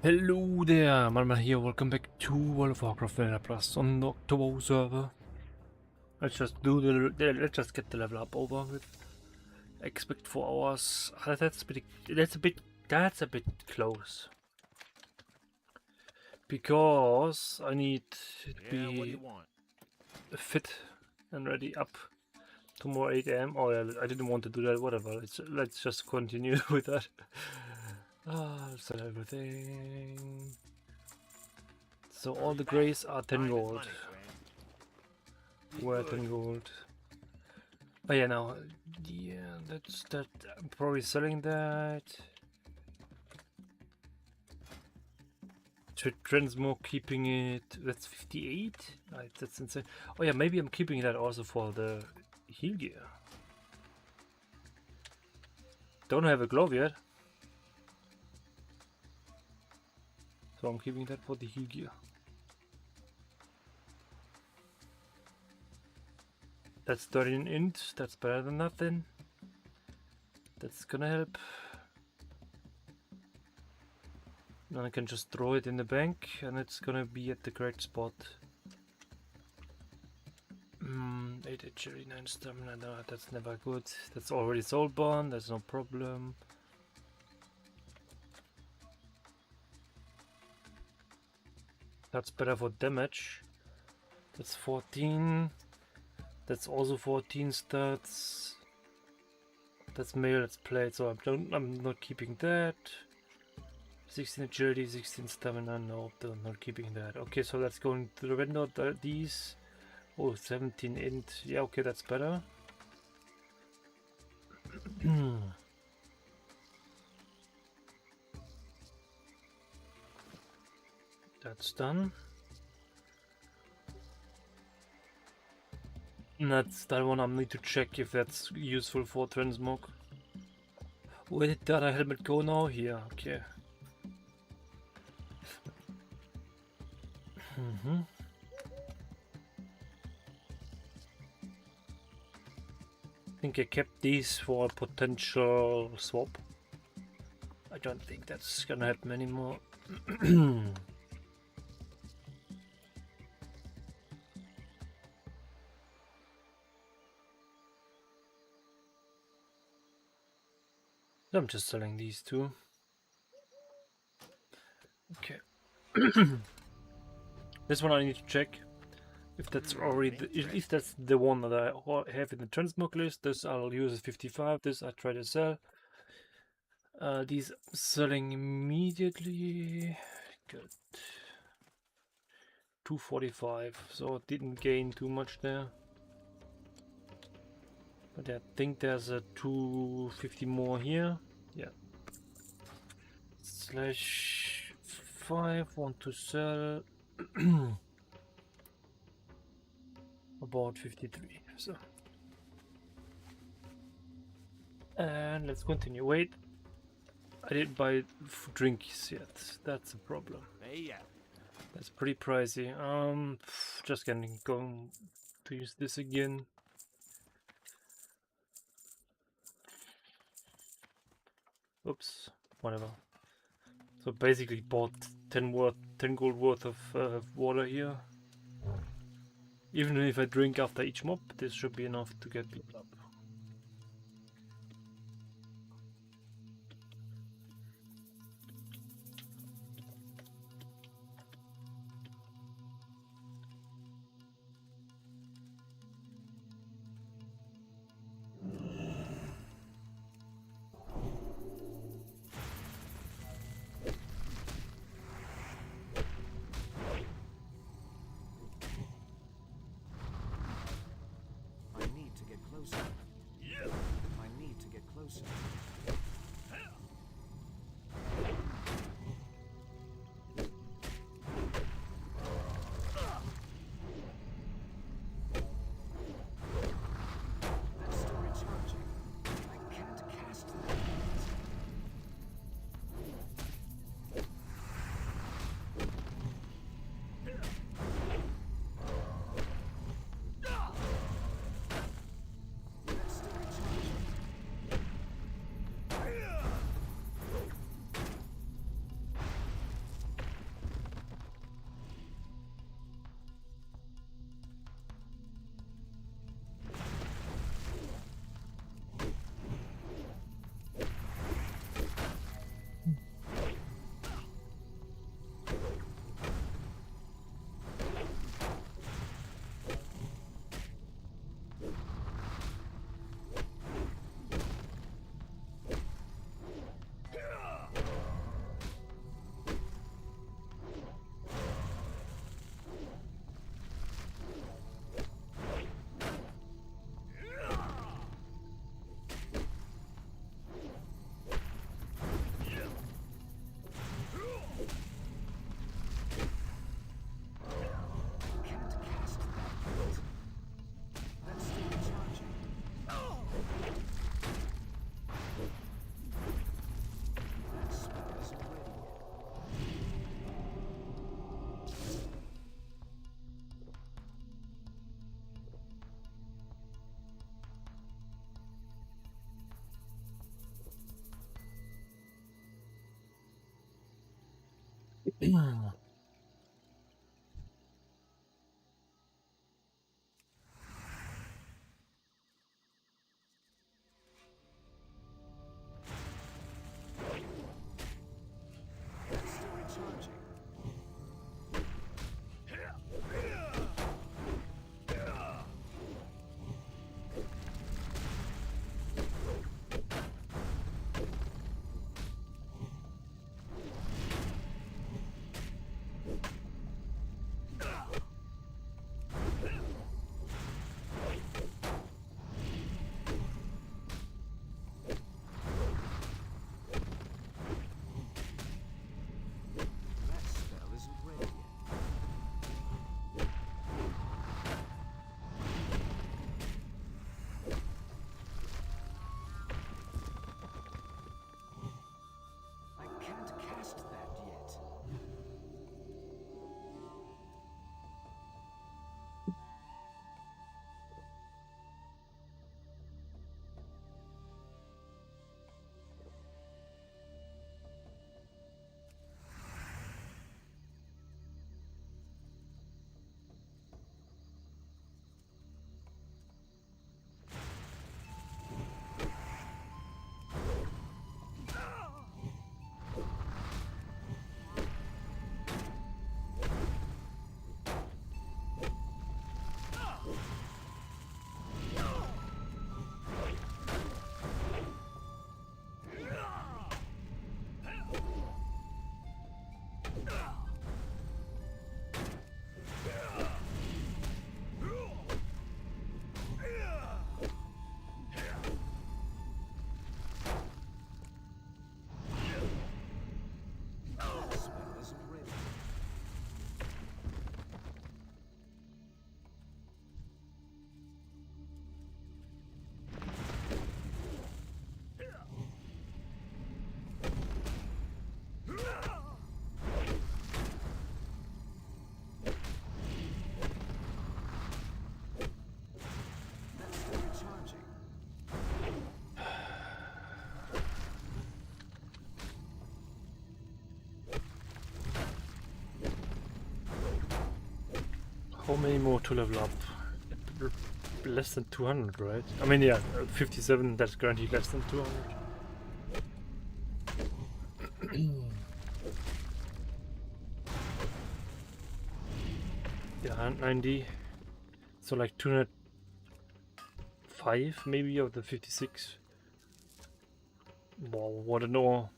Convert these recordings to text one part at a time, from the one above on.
Hello there, Malman here, welcome back to World of Warcraft Vanilla Plus on the Octo server. Let's just let's just get the level up over with. Expect 4 hours. That's a bit close. Because I need to be fit and ready up tomorrow 8 AM. Oh yeah, I didn't want to do that, whatever. Let's just continue with that. Set everything. So all the greys are 10 gold. We're 10 gold. Oh yeah, now, yeah, that's that. I'm probably selling that. Transmog keeping it. That's 58. Right, that's insane. Oh yeah, maybe I'm keeping that also for the heal gear. Don't have a glove yet, so I'm keeping that for the heal gear. That's 13 int. That's better than nothing. That's gonna help. Then I can just throw it in the bank and it's gonna be at the great spot. 8 agility, 9 stamina, no, that's never good. That's already soulbound, that's no problem. That's better for damage. That's 14. That's also 14 stats. That's male, that's plate, so I'm not keeping that. 16 agility, 16 stamina, no, I'm not keeping that. Okay, so that's going to the window. These, oh, 17 int, yeah, okay, that's better. That's done. And that's that one. I need to check if that's useful for Transmog. Where did the other helmet go now? Here, okay. I think I kept these for a potential swap. I don't think that's gonna happen anymore. I'm just selling these two. Okay. This one I need to check if that's already if that's the one that I have in the transmog list. This I'll use at 55. This I try to sell. These selling immediately. Good. 245. So didn't gain too much there. But I think there's a 250 more here. Yeah. /5 want to sell about 53. So and let's continue. Wait, I didn't buy drinks yet. That's a problem. That's pretty pricey. Just going to use this again. Oops, whatever. So basically bought 10 gold worth of water here. Even if I drink after each mob, this should be enough to get people up. How many more to level up? Less than 200, right? I mean, yeah, 57, that's guaranteed less than 200. Yeah, 190. So like 205 maybe of the 56. Wow, what an ore.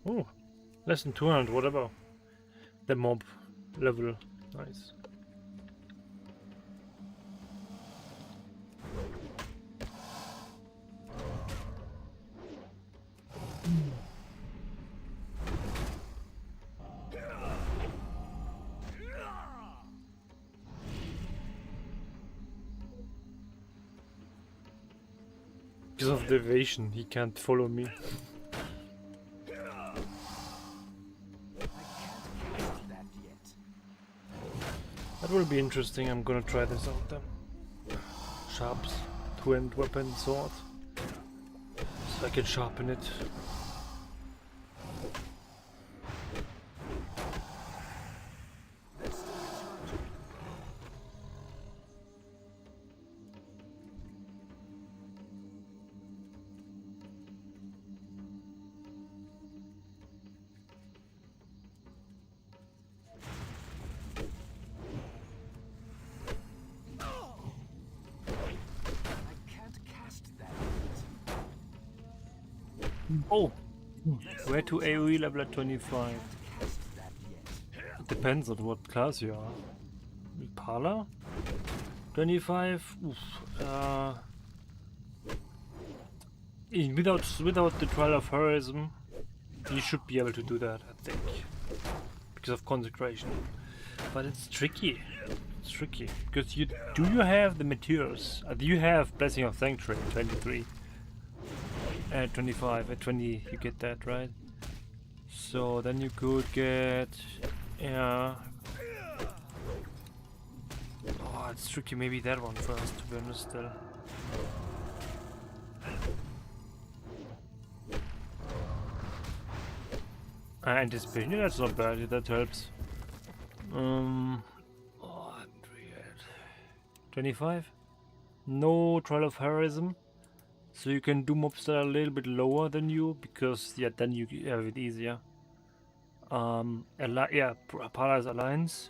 Oh, less than 200, whatever. The mob level, nice. Because of the evasion, he can't follow me. That will be interesting, I'm gonna try this out then. Sharps, two-end weapon, sword. So I can sharpen it. Oh! Where to AoE level at 25? It depends on what class you are. Parla? 25? Oof. Without the trial of heroism, you should be able to do that, I think. Because of consecration. But it's tricky. It's tricky. Because you have the materials? Do you have Blessing of Sanctuary 23? At 25, at 20 you get that, right? So then you could get... yeah... oh, it's tricky, maybe that one first, to be honest, still. Anticipation, that's not bad, that helps. Oh, 25? No Trial of Heroism. So you can do mobs that are a little bit lower than you, because yeah, then you have it easier. Yeah, Palad's Alliance.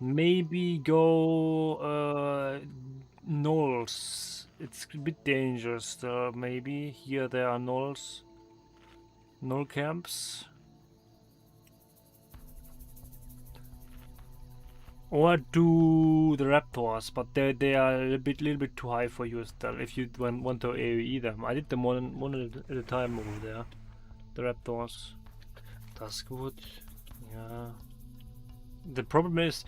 Maybe go gnolls. It's a bit dangerous. Maybe here there are gnolls. Gnoll camps. Or do the raptors, but they are a little bit too high for you still. If you want to AoE them, I did them one at a time over there. The raptors. That's good. Yeah. The problem is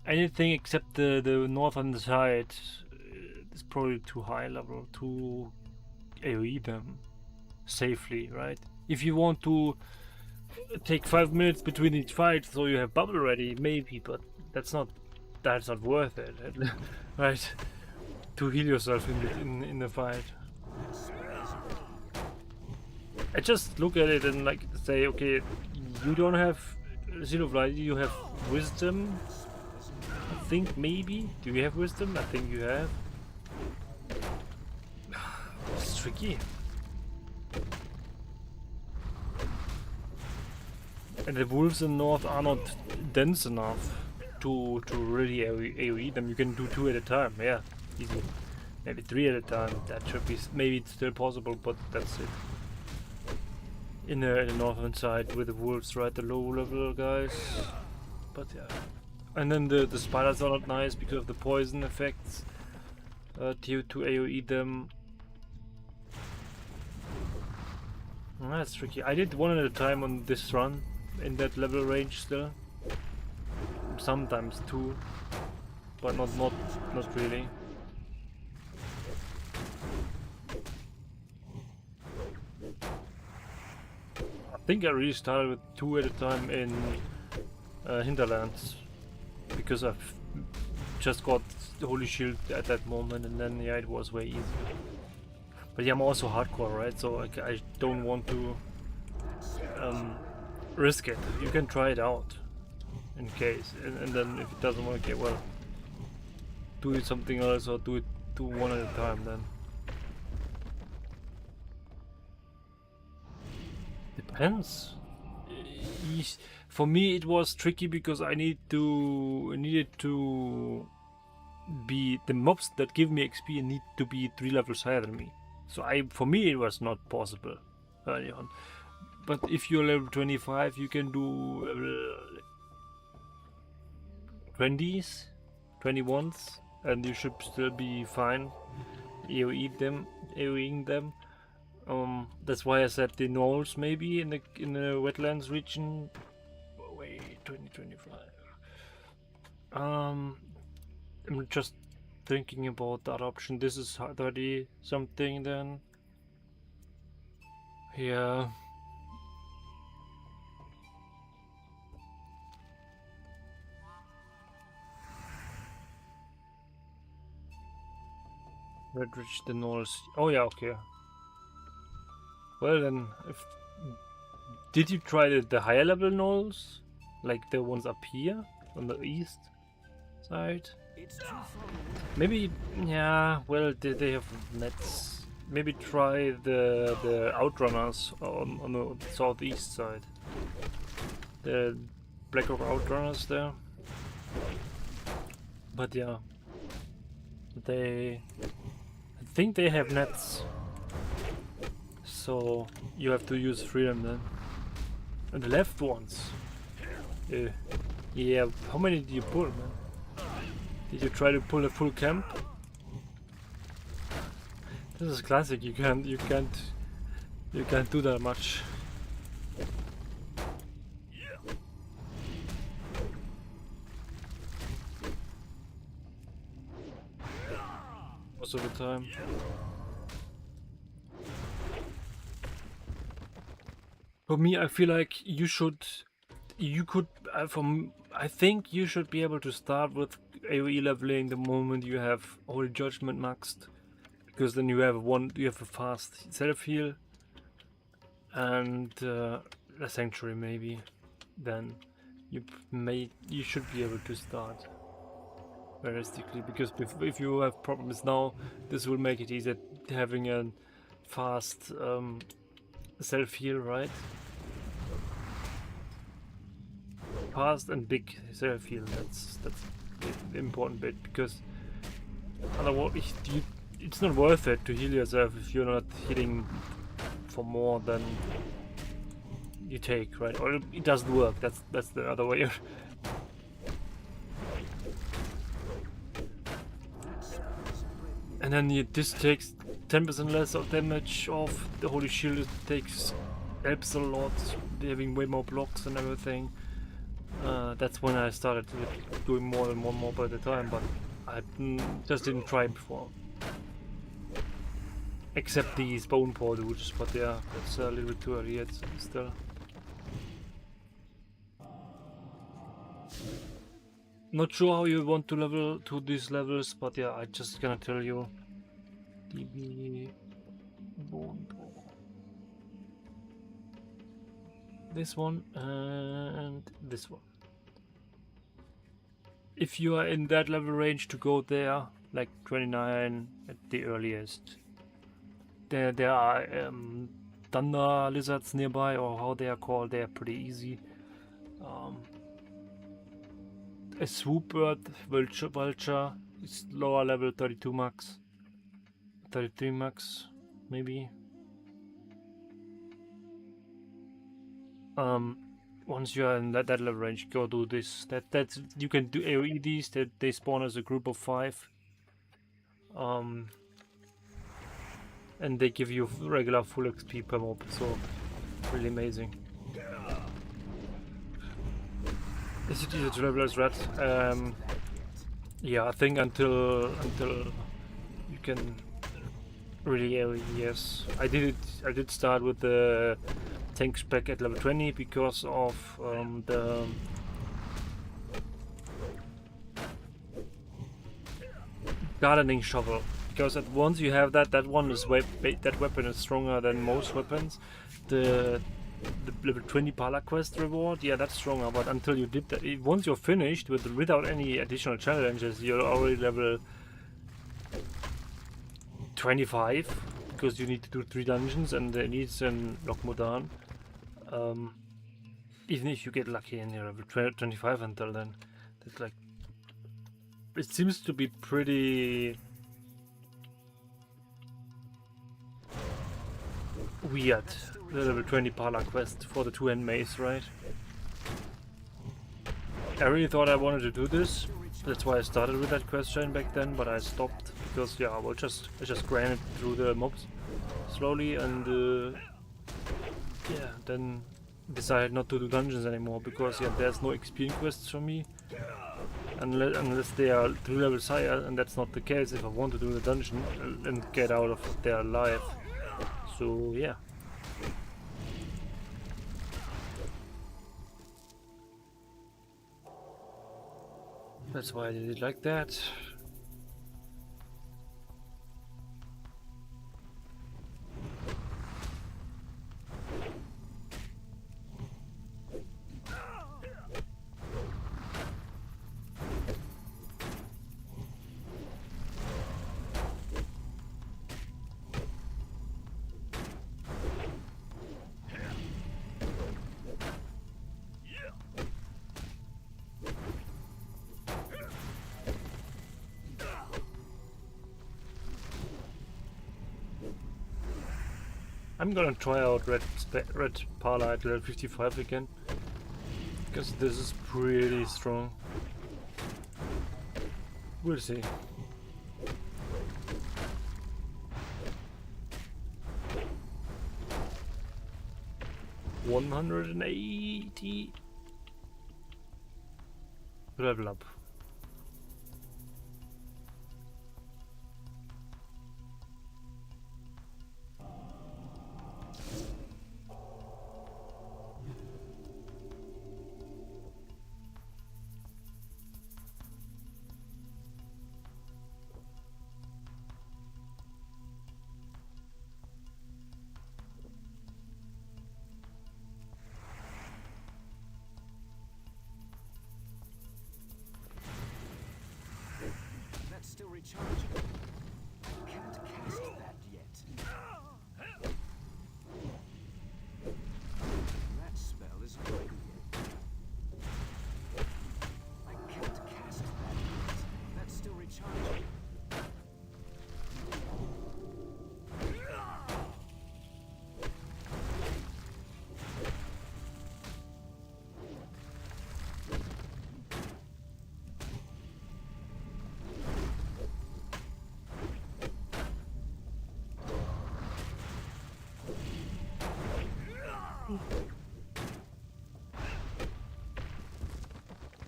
anything except the northern side is probably too high level to AoE them safely, right? If you want to take 5 minutes between each fight so you have bubble ready, maybe, but that's not worth it, right? To heal yourself in the fight. I just look at it and like say, okay, you don't have Zero Flight, you have Wisdom. I think maybe. Do you have Wisdom? I think you have. It's tricky. And the wolves in north are not dense enough to really AoE them. You can do 2 at a time, yeah, easy. Maybe 3 at a time. That should be maybe it's still possible, but that's it. In the northern side with the wolves, right? The low level guys. But yeah. And then the spiders are not nice because of the poison effects. To AoE them. That's tricky. I did 1 at a time on this run. In that level range still. Sometimes 2. But not really. I think I really started with 2 at a time in Hinterlands. Because I've just got the Holy Shield at that moment, and then yeah, it was way easier. But yeah, I'm also hardcore, right? So I don't want to risk it. You can try it out in case, and then if it doesn't work, yeah, well, do it something else or do 1 at a time then. Depends. For me it was tricky because I needed to be the mobs that give me XP need to be 3 levels higher than me. So for me it was not possible early on. But if you're level 25, you can do 20s, 21s, and you should still be fine AoEing them. That's why I said the gnolls maybe in the wetlands region. Wait, 2025. I'm just thinking about that option. This is 30 something then. Yeah. Red Ridge, the gnolls. Oh yeah, okay. Well then, did you try the higher level gnolls? Like the ones up here on the east side? Maybe, yeah, well they have nets. Maybe try the Outrunners on the southeast side. The Blackrock Outrunners there. But yeah, I think they have nets. so you have to use freedom then. And the left ones. Yeah, how many did you pull, man? Did you try to pull a full camp? This is classic. You can't do that much. Most of the time. For me, I feel like you could, I think you should be able to start with AoE leveling the moment you have Holy Judgment maxed, because then you have a fast self heal and a sanctuary maybe. Then you should be able to start realistically, because if you have problems now, this will make it easier having a fast self heal, right? Fast and big self heal. That's the important bit, because otherwise it's not worth it to heal yourself if you're not healing for more than you take, right? Or it doesn't work. That's the other way. And then this takes 10% less of damage off. The Holy Shield helps a lot, having way more blocks and everything. That's when I started doing more than one mob at a time, but I just didn't try before. Except these bone Pauldrons, but yeah, that's a little bit too early yet still. Not sure how you want to level to these levels, but yeah, I just gonna tell you. DB bone. This one and this one. If you are in that level range to go there, like 29 at the earliest. There are thunder lizards nearby, or how they are called. They are pretty easy. A swoop bird, vulture is lower level, 32 max, 33 max, maybe. Once you are in that level range, go do this. That's you can do AoE these. They spawn as a group of 5. And they give you regular full XP per mob, so really amazing. Is it easy to level as red? Yeah, I think until you can really AoE, yes. I did start with the tank spec at level 20 because of the gardening shovel. Because once you have that one is that weapon is stronger than most weapons. The level 20 Pala quest reward, yeah, that's stronger. But until you did that, once you're finished without any additional challenges, you're already level 25, because you need to do 3 dungeons and it needs an Lokmodan. Even if you get lucky and you're level 25 until then, it's like, it seems to be pretty weird, the level 20 Pala quest for the 2-hand mace, right? I really thought I wanted to do this. That's why I started with that quest chain back then, but I stopped because, yeah, I just grinded through the mobs slowly, and yeah, then decided not to do dungeons anymore, because yeah, there's no XP quests for me unless they are 3 levels higher, and that's not the case if I want to do the dungeon and get out of there alive. So yeah. That's why I did it like that. I'm gonna try out red Parlight level 55 again, because this is pretty strong. We'll see. $180 level up. Still recharging. Can't cast that yet. That spell is ready yet. I can't cast that yet. That's still recharging.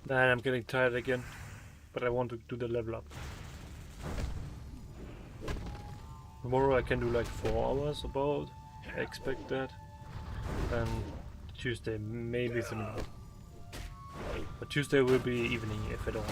Man, I'm getting tired again, but I want to do the level up. Tomorrow I can do like 4 hours about, I expect that. And Tuesday maybe similar. But Tuesday will be evening if at all.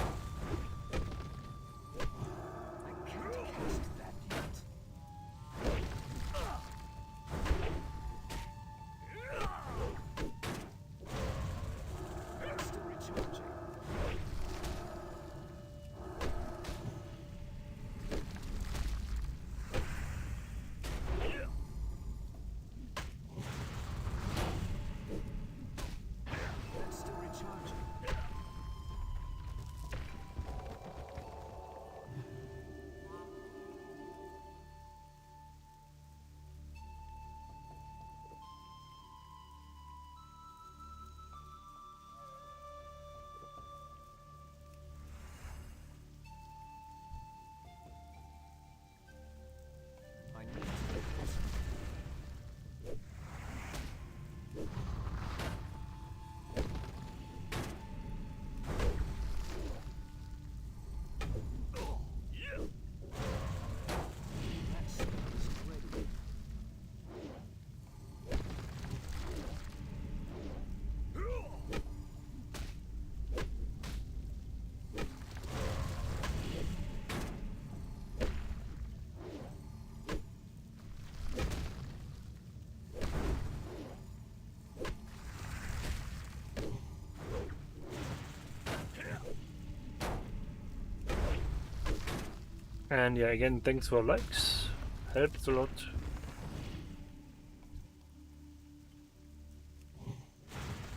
And yeah, again, thanks for likes, helps a lot.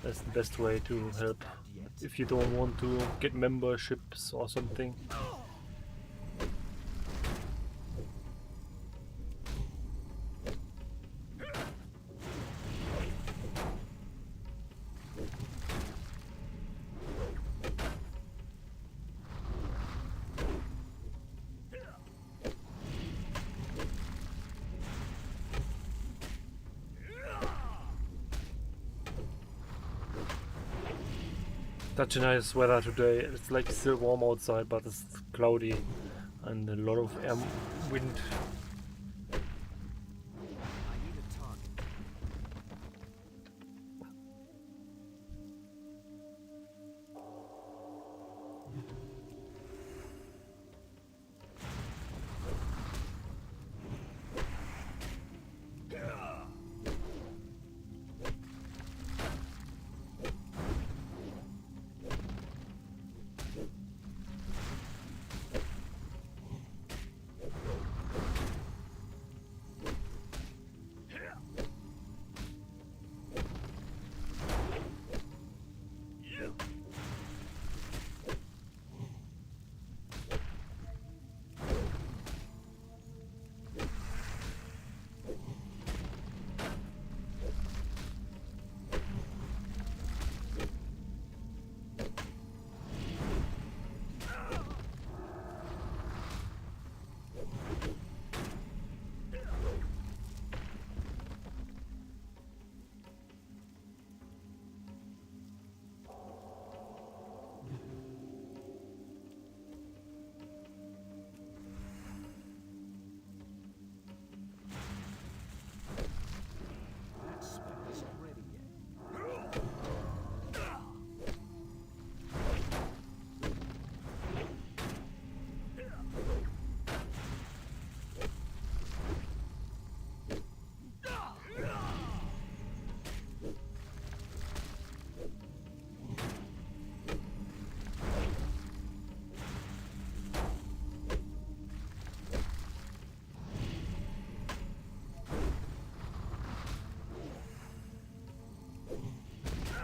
That's the best way to help if you don't want to get memberships or something. Such a nice weather today. It's like still warm outside, but it's cloudy and a lot of wind.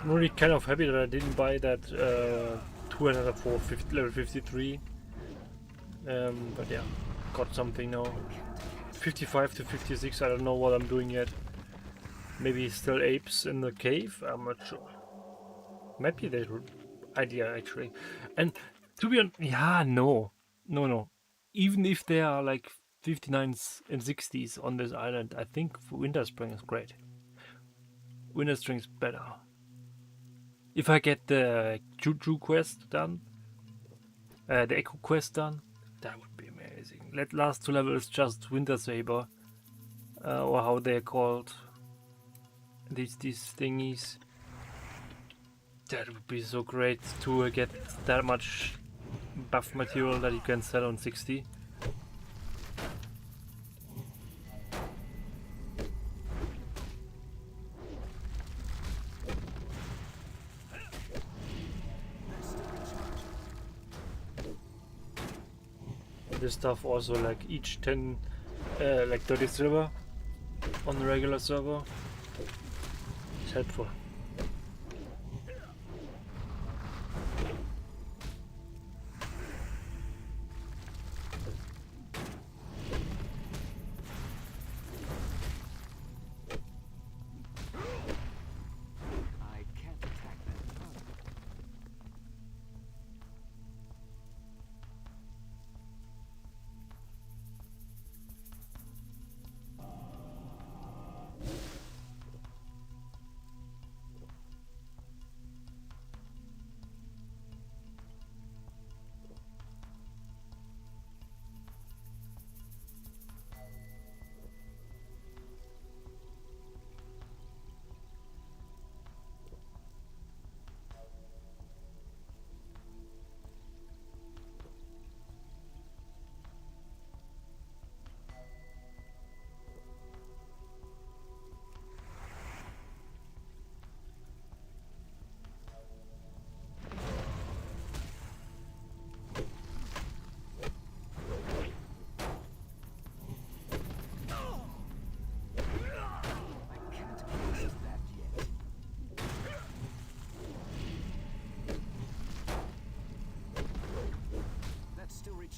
I'm really kind of happy that I didn't buy that 200 for level 53. But yeah, got something now. 55 to 56, I don't know what I'm doing yet. Maybe still apes in the cave, I'm not sure. Might be the idea actually. And to be honest, yeah, no. Even if there are like 59s and 60s on this island, I think Winter Spring is great. Winter Spring's better. If I get the Juju quest done, the Echo quest done, that would be amazing. Last 2 levels just Winter Saber, or how they're called. These thingies. That would be so great to get that much buff material that you can sell on 60. This stuff also like each 10, like 30 silver on the regular server. It's helpful.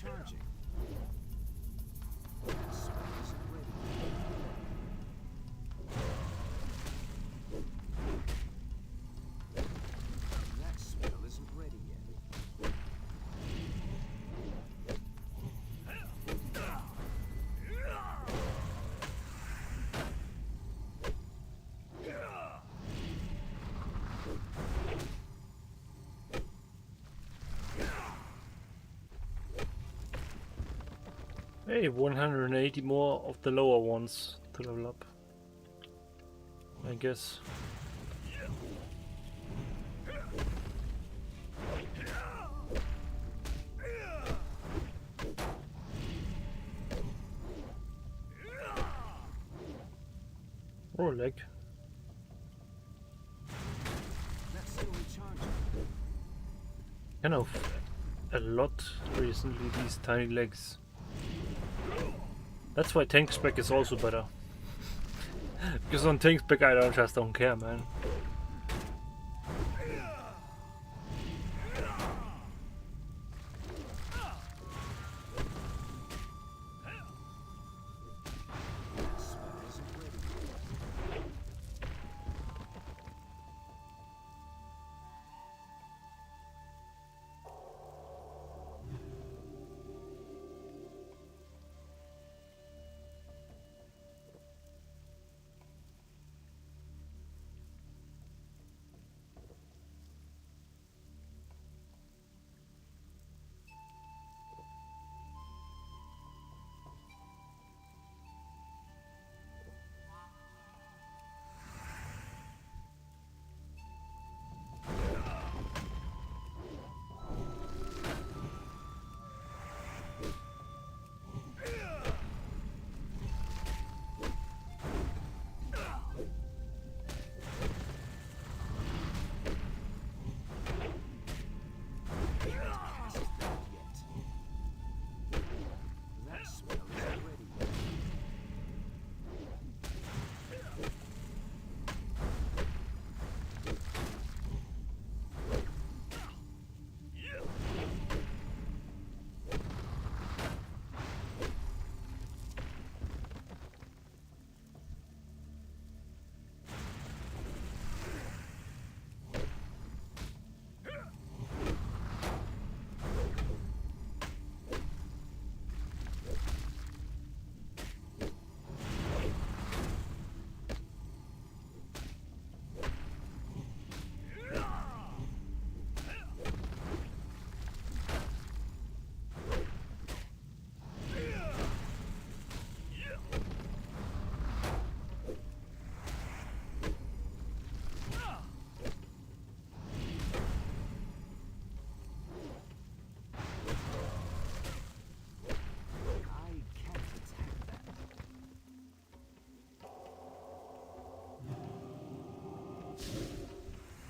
Charging. That spell isn't ready yet. Hey, 180 more of the lower ones to level up, I guess. Oh, leg. That's still recharging. Kind of a lot recently, these tiny legs. That's why tank spec is also better. Because on tank spec I just don't care, man.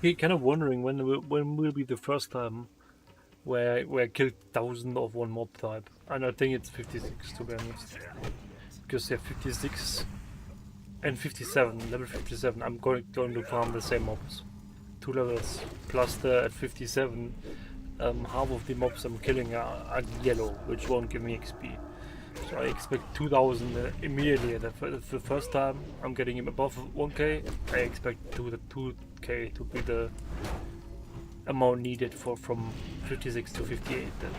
kind of wondering when will be the first time where I killed 1,000 of one mob type, and I think it's 56 to be honest, because yeah, 56 and 57, level 57, I'm going to farm the same mobs, 2 levels plus the at 57. Half of the mobs I'm killing are yellow, which won't give me XP. So I expect 2,000 immediately. The first time I'm getting him above 1k, I expect 2k to be the amount needed from 56 to 58 then.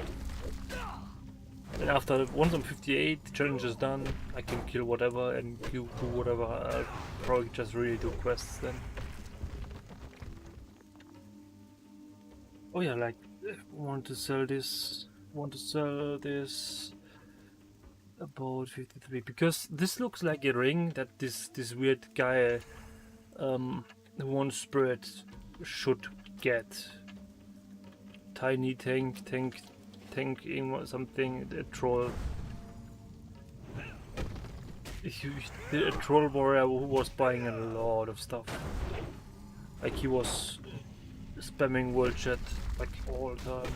And after, once I'm 58, the challenge is done, I can kill whatever and do whatever. I'll probably just really do quests then. Oh yeah, like, want to sell this about 53, because this looks like a ring that this weird guy who wants spirit should get. Tiny tank or something, a troll. A troll warrior who was buying a lot of stuff. Like he was spamming world chat like all the time.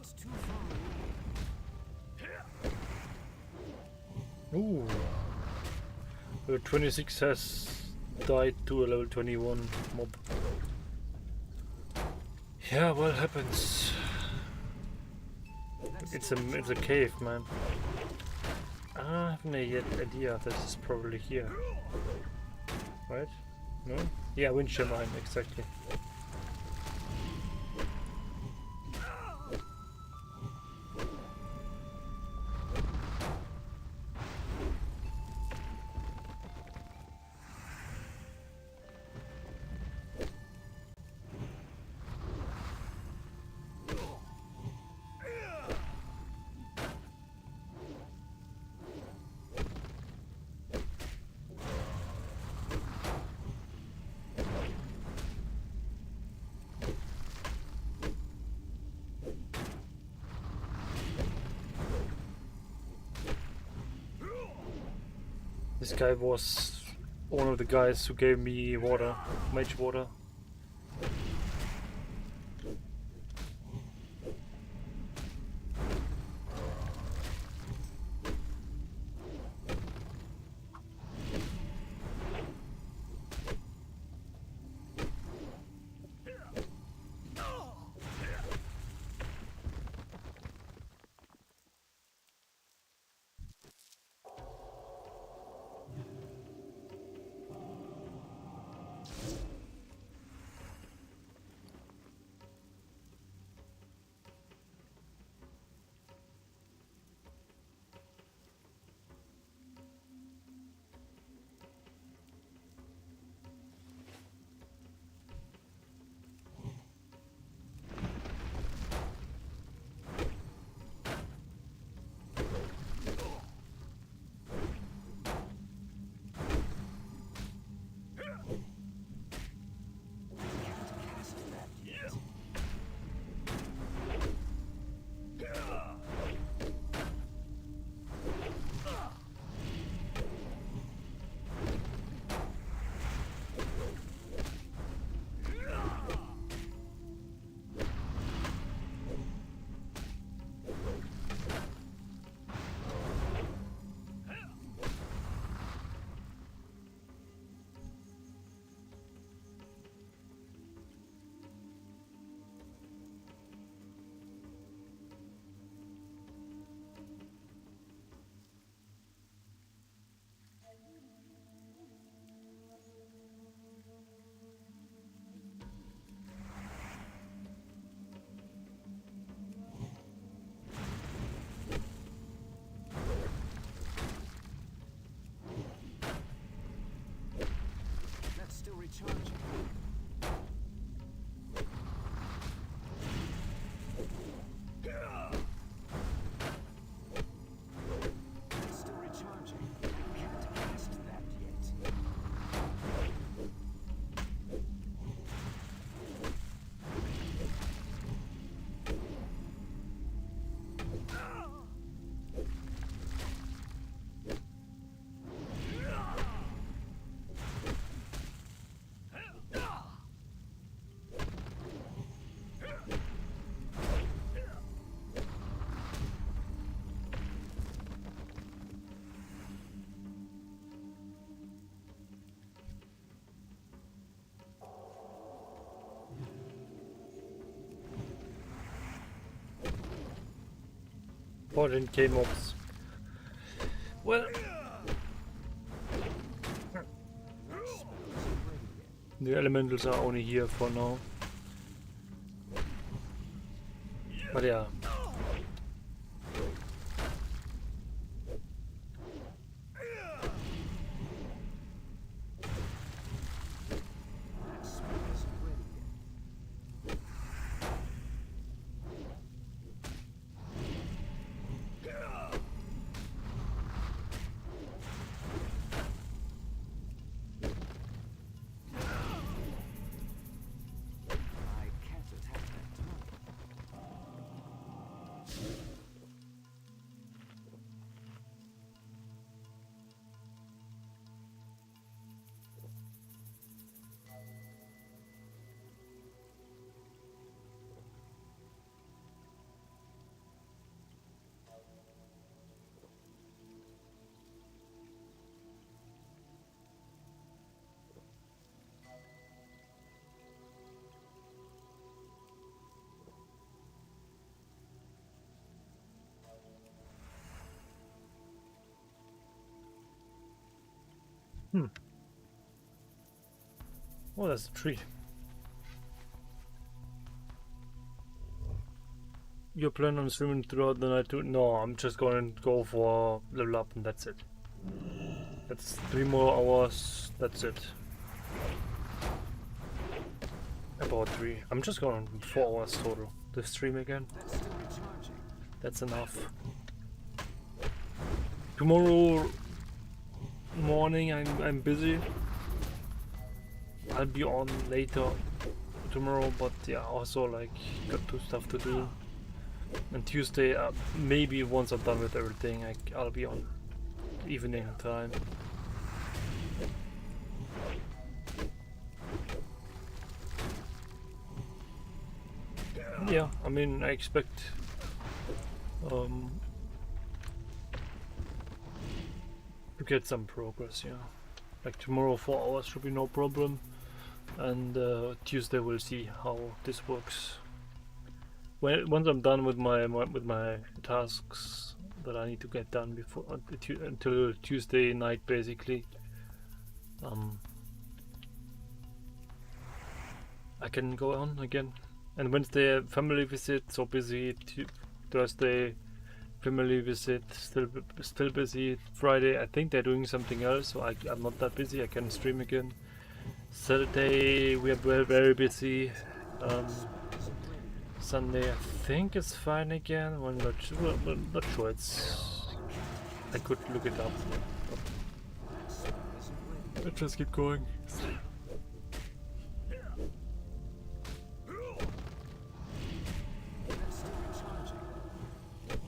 It's too far away. Ooh. Level 26 has died to a level 21 mob. Yeah, well, happens. It's a cave, man. I have no yet idea. This is probably here, right? No? Yeah, Windshire Mine, exactly. This guy was one of the guys who gave me water, mage water. Recharging. It's still recharging. I can't cast that yet. Important K-mobs. Well, the elementals are only here for now. But yeah. Oh, that's a tree. You plan on streaming throughout the night too? No, I'm just going to go for level up and that's it. That's 3 more hours, that's it. About 3. I'm just going 4 hours total to stream again. That's still recharging. That's enough. Tomorrow morning I'm busy. I'll be on later tomorrow, but yeah, also like got stuff to do. And Tuesday, maybe once I'm done with everything, I'll be on evening time. Yeah, I mean, I expect to get some progress, yeah. Like tomorrow 4 hours should be no problem, and Tuesday we'll see how this works. Once I'm done with my tasks that I need to get done before until Tuesday night, basically, I can go on again. And Wednesday family visit, so busy. Thursday family visit, still busy. Friday I think they're doing something else, so I'm not that busy. I can stream again. Saturday we are very busy. Sunday I think it's fine again. I'm not sure. It's I could look it up. Let's just keep going.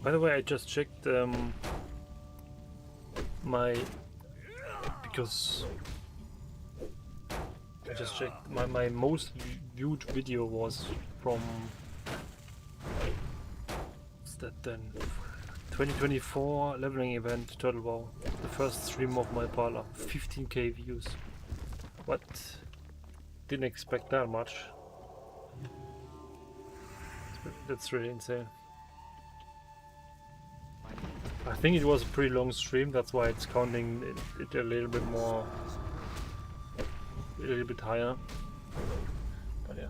By the way, I just checked my most viewed video was from what's that then? 2024 leveling event Turtle WoW. The first stream of my parlor. 15k views. What? Didn't expect that much. That's really insane. I think it was a pretty long stream, that's why it's counting it a little bit more, a little bit higher. But yeah.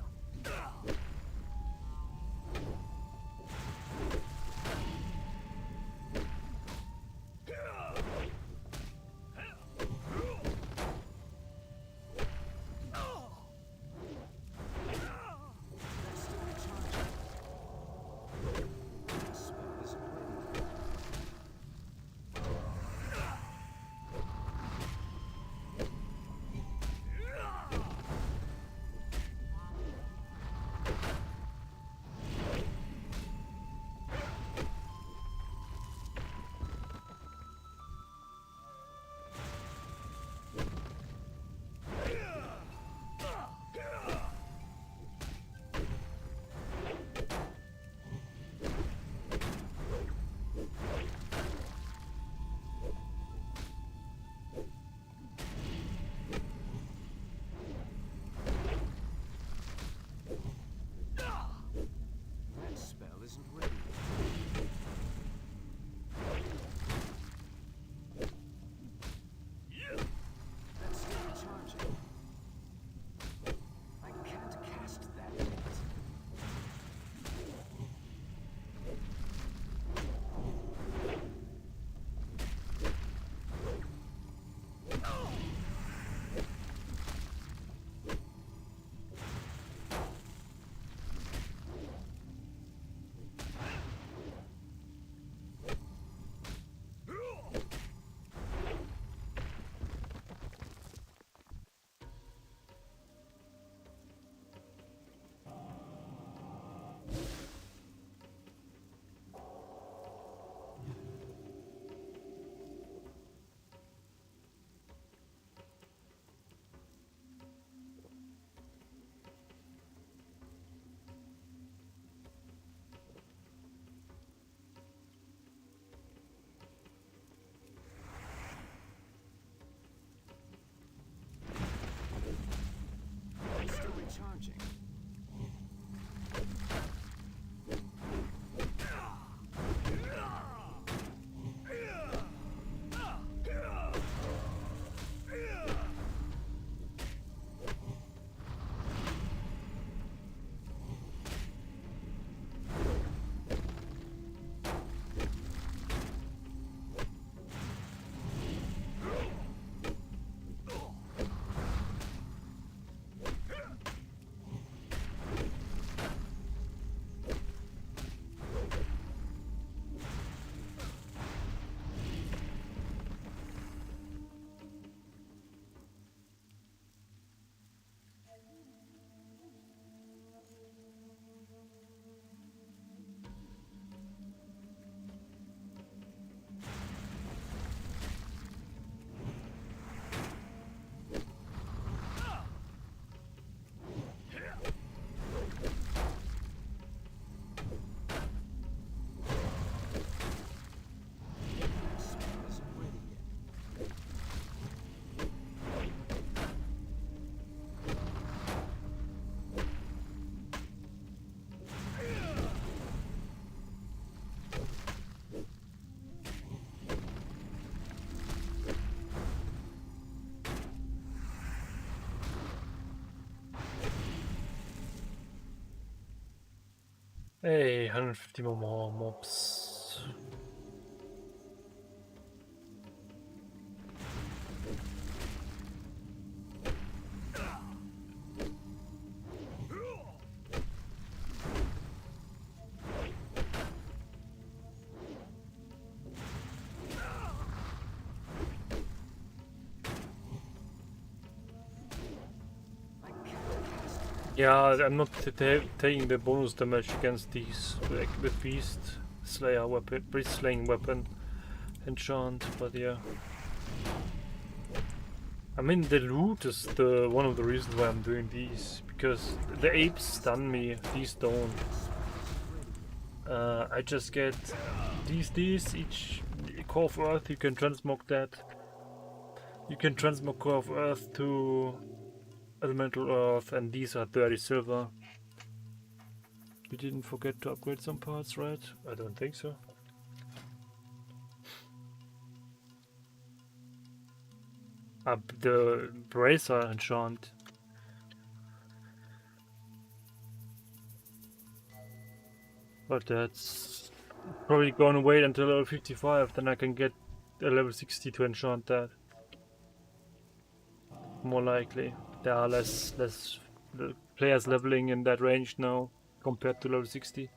Hey, 150 more mobs. Yeah, I'm not taking the bonus damage against these with Beast Slayer weapon, Beast Slaying weapon enchant, but yeah. I mean, the loot is the one of the reasons why I'm doing these, because the apes stun me, these don't. I just get these each core of earth. You can transmog that. You can transmog core of earth to elemental earth, and these are 30 silver. We didn't forget to upgrade some parts, right? I don't think so. The bracer enchant. But that's probably gonna wait until level 55, then I can get a level 60 to enchant that. More likely. There are less players leveling in that range now compared to level 60.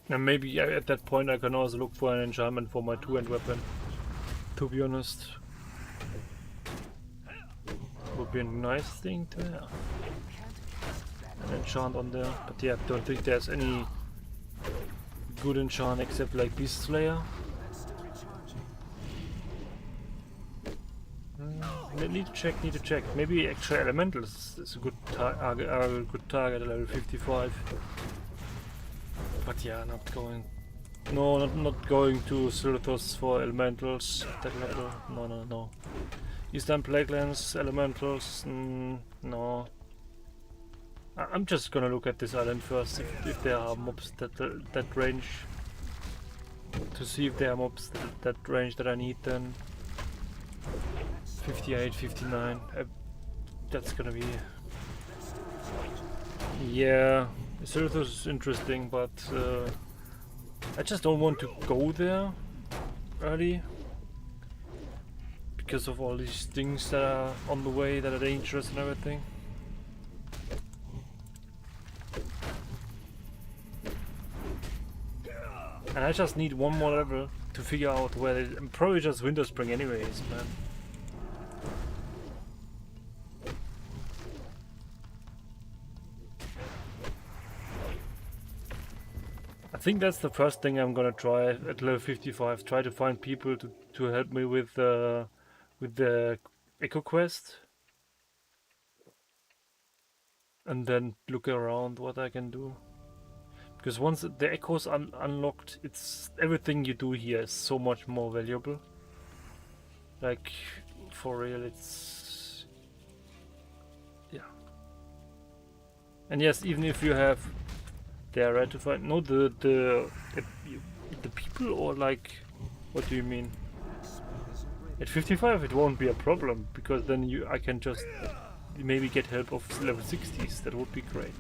And maybe at that point I can also look for an enchantment for my two-hand weapon, to be honest. Would be a nice thing to have. An enchant on there, but yeah, I don't think there's any good enchant except like Beast Slayer. Need to check. Maybe extra elementals is a good target at level 55. But yeah, not going. No, not going to Silithos for elementals at that level. No. Eastern Plaguelands elementals. No. I'm just gonna look at this island first if there are mobs that range. To see if there are mobs that range that I need then. 58, 59. That's gonna be. Yeah, Silithos is interesting, but I just don't want to go there early because of all these things that are on the way that are dangerous and everything. And I just need one more level to figure out where it. I'm probably just Winter Spring anyways, man. I think that's the first thing I'm gonna try at level 55. Try to find people to help me with the Echo Quest, and then look around what I can do. Because once the Echo's unlocked, it's everything you do here is so much more valuable. Like for real, it's yeah. And yes, even if you have. They are right to find. No, the people, or like, what do you mean? At 55 it won't be a problem, because then I can just maybe get help of level 60s. That would be great.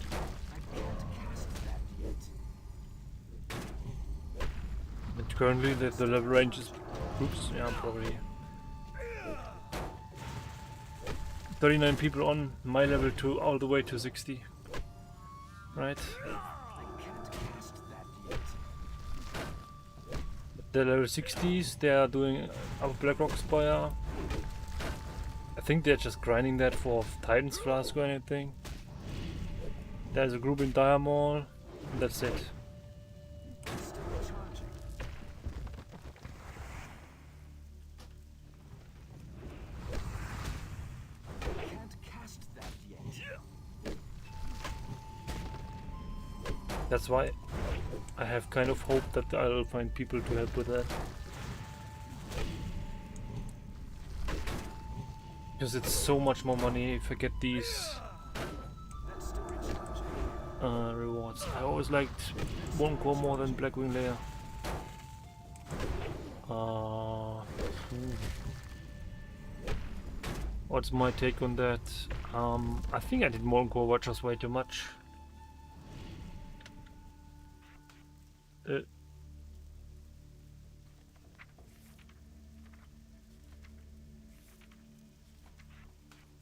But currently the level range is, oops, yeah, probably 39 people on my level 2 all the way to 60. Right? The level 60s, they are doing a Blackrock Spire. I think they're just grinding that for Titan's Flask or anything. There's a group in Diamond, and that's it. That's why I have kind of hope that I'll find people to help with that. Because it's so much more money if I get these rewards. I always liked one core more than Blackwing Layer. What's my take on that? I think I did Molten Core Watchers way too much.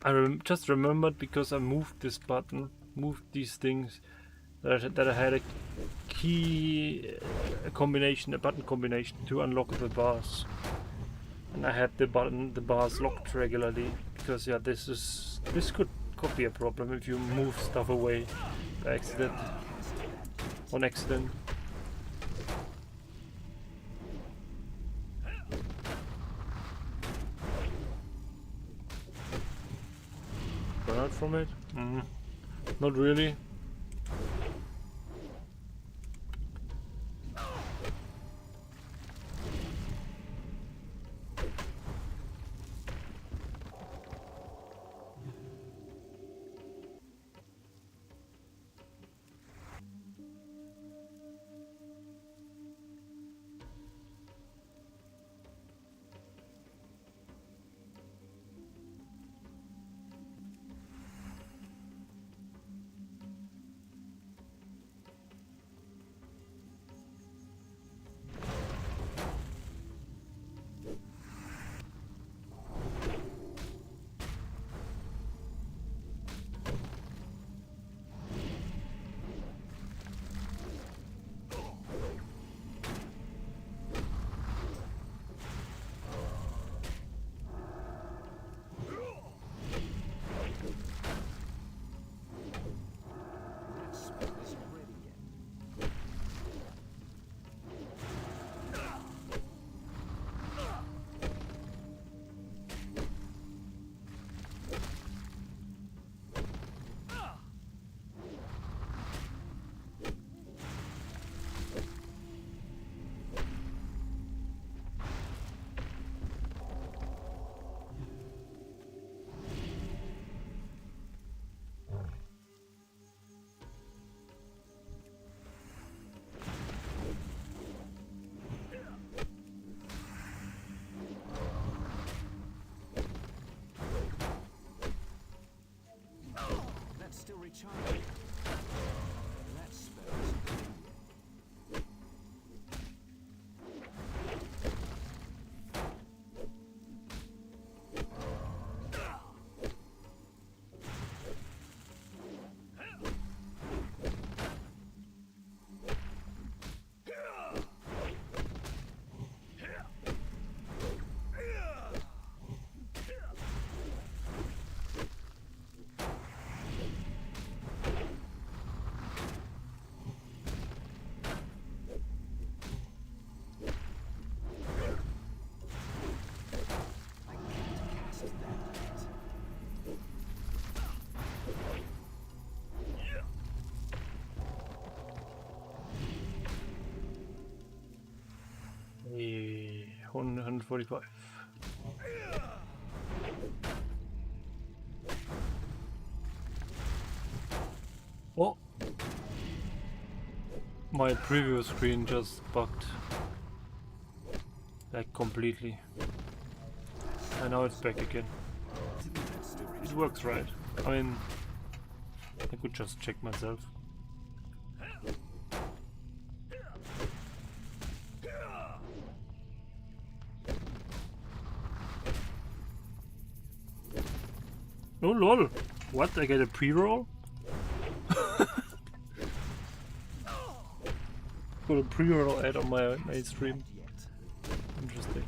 I just remembered because I moved this button, moved these things, that I had a key combination, a button combination to unlock the bars, and I had the bars locked regularly because yeah, this could be a problem if you move stuff away by accident, on accident. Run out from it? Not really. Still recharging. That spell is Yeah, 145. Oh! My previous screen just bugged. Like completely. And now it's back again. It works right. I mean, I could just check myself. Oh lol! What? I get a pre-roll? Got a pre-roll ad on my stream. Interesting.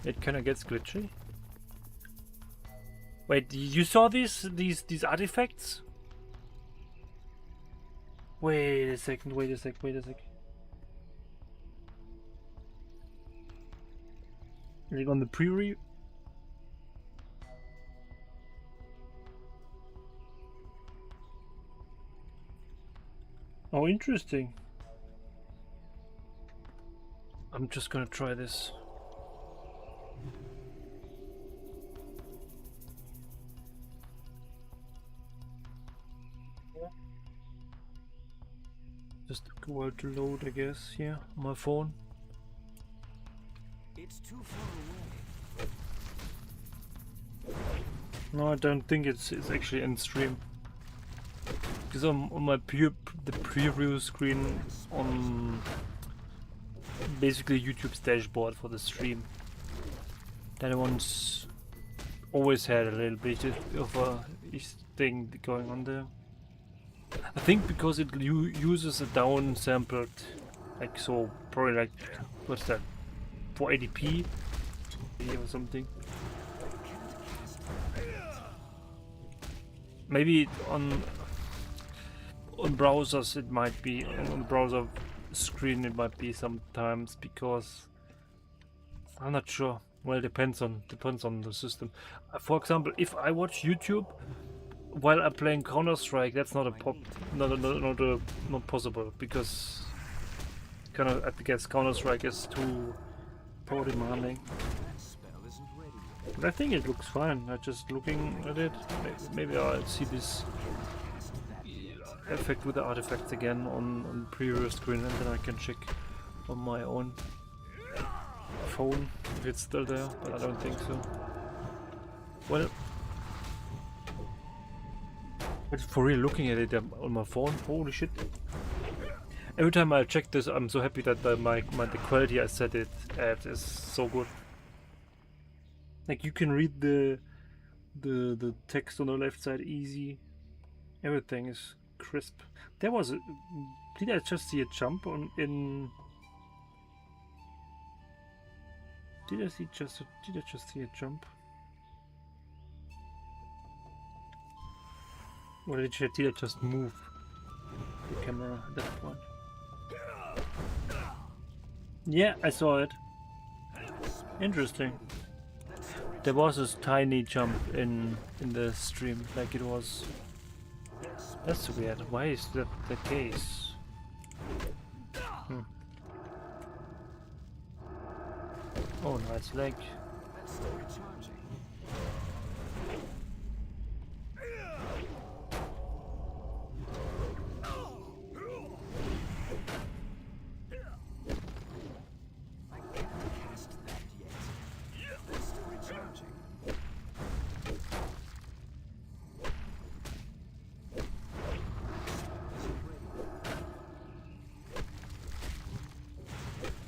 It kinda gets glitchy. Wait, you saw these artifacts? Wait a second, wait a sec. Like on the pre-re... Oh, interesting. I'm just gonna try this. Just go out to load, I guess, yeah, on my phone. too far away. No, I don't think it's actually in stream. Because on my the preview screen on basically YouTube's dashboard for the stream, that one's always had a little bit of a thing going on there. I think because it uses a down sampled, like, so probably like, what's that, 480p or something. Maybe on browsers it might be, on the browser screen it might be sometimes, because I'm not sure. Well, it depends on the system. For example, if I watch YouTube while I'm playing Counter-Strike, that's not not possible, because kind of, I guess Counter-Strike is too power demanding. That spell isn't ready yet. But I think it looks fine. I'm just looking at it. Maybe I'll see this effect with the artifacts again on the previous screen, and then I can check on my own phone if it's still there, but I don't think so. Well, but for real, looking at it on my phone, holy shit. Every time I check this, I'm so happy that the quality I set it at is so good. Like, you can read the text on the left side easy. Everything is crisp. There was a... Did I just see a jump on in... Did I just see a jump? Or did I just move the camera at that point? Yeah, I saw it. Interesting. There was this tiny jump in the stream, like it was. That's weird. Why is that the case? Oh, nice leg. That's still recharging. I can't cast that yet. That's still recharging. Isn't ready.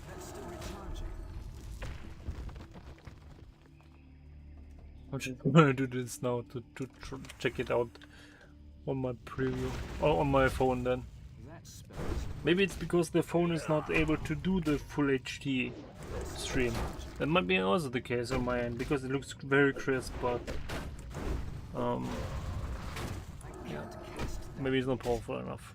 That's still recharging. I'm just gonna do this now to check it out on my preview or on my phone then. That spell is Maybe it's because the phone is not able to do the full HD stream. That might be also the case on my end, because it looks very crisp, but yeah, maybe it's not powerful enough.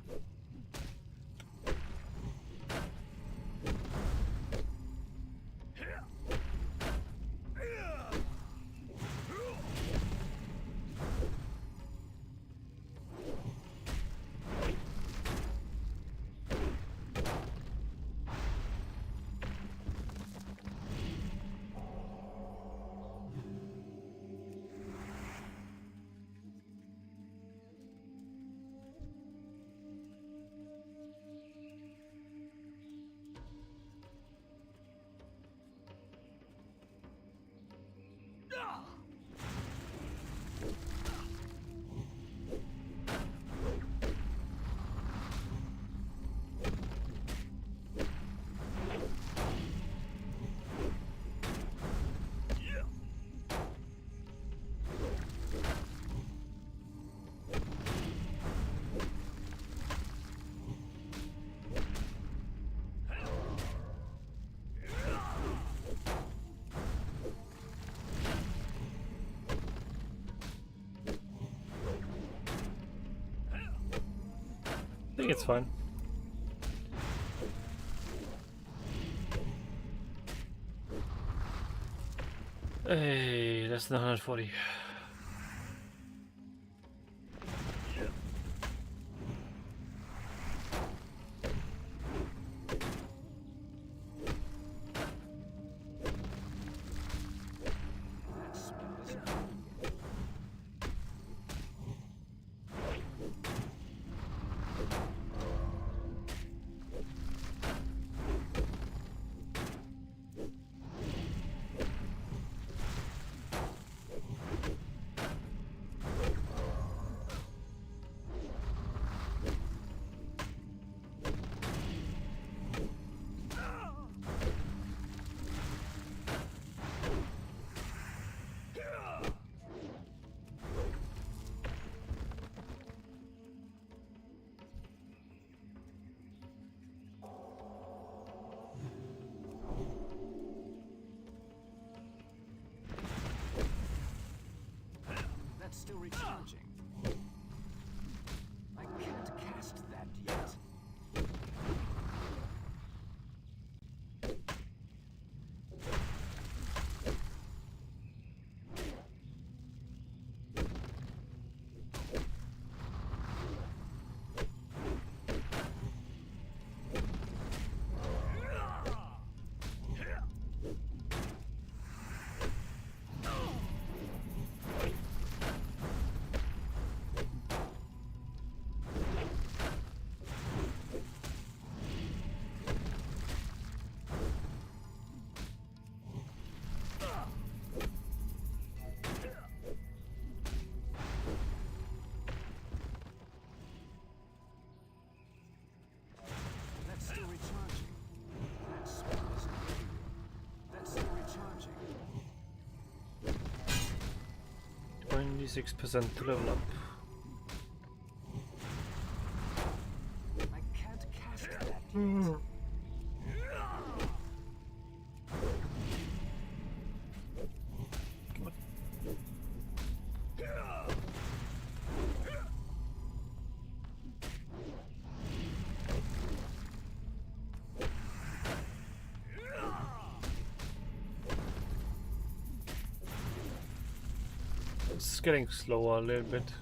I think it's fine. Hey, less than 140. that spell isn't ready yet. recharging. I can't cast that yet. That's still recharging. That spell isn't ready yet. That's still recharging. 26% to level up. I can't cast that yet. It's getting slower a little bit.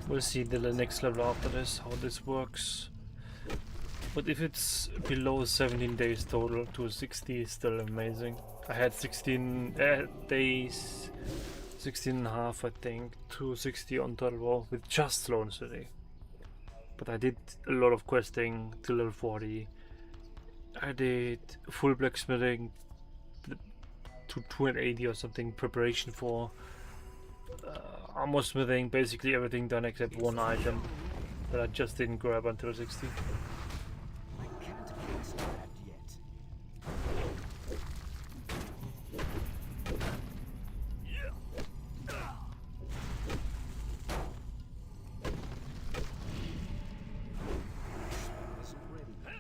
We'll see the next level after this, how this works. But if it's below 17 days total to 60 is still amazing. I had 16 days, 16 and a half I think, to 60 on total WoW with just Slow&Steady. But I did a lot of questing till level 40. I did full blacksmithing to 280 or something, preparation for armor smithing, basically everything done except one item that I just didn't grab until 60. I can't cast that yet. Spell isn't ready yet.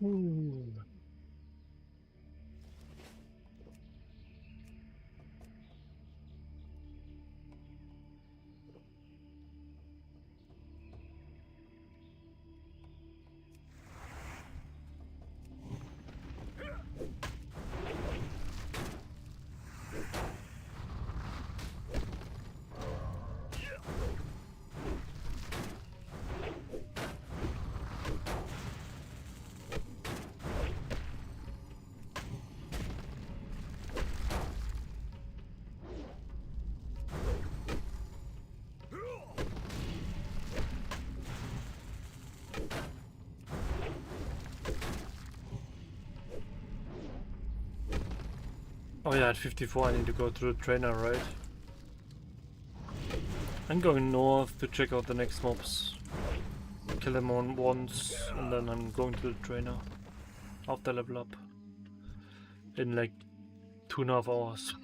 Ooh. Oh yeah, at 54 I need to go to the trainer, right? I'm going north to check out the next mobs. Kill them on once, and then I'm going to the trainer after level up. In like 2.5 hours.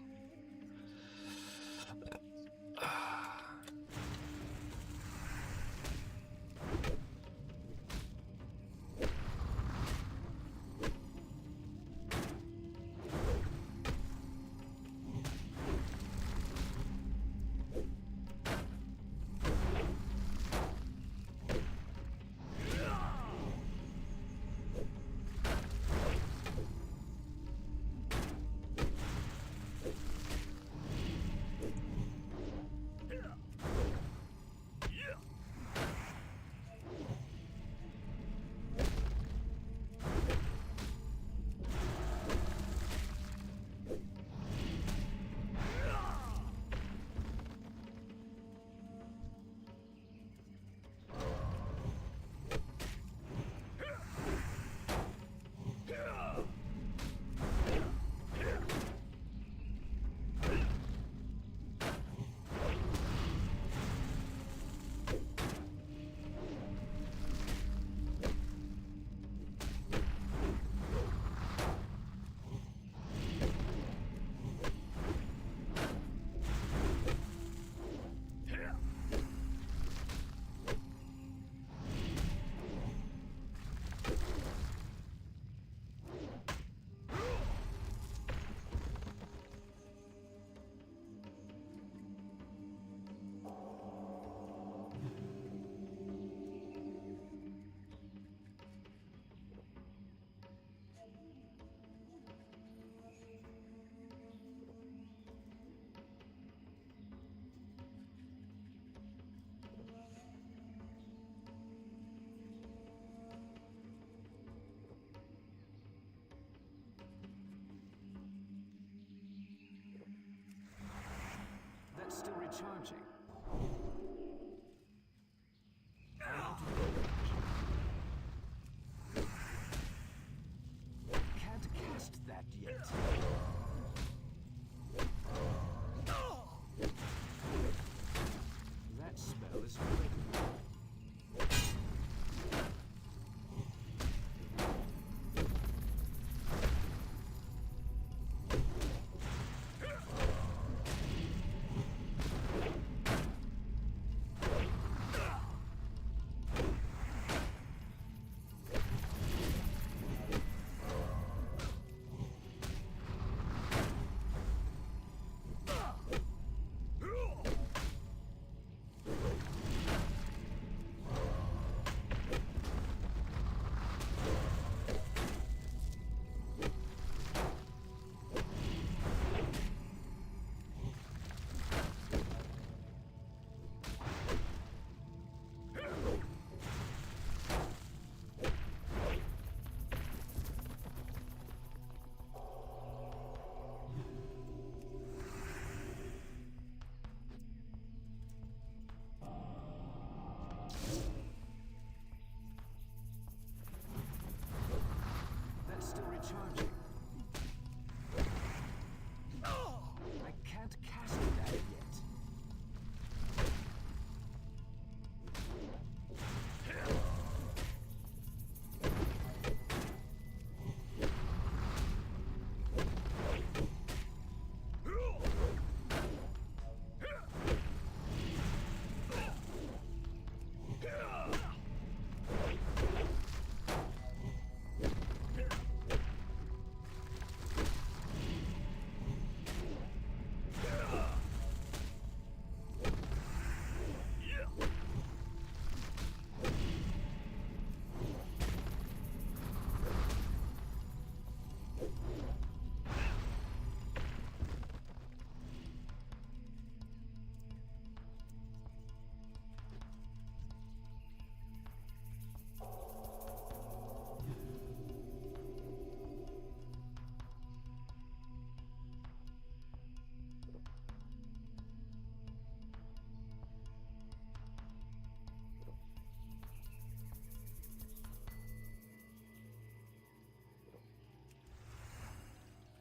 That's still recharging. Can't cast that yet. That spell is ready.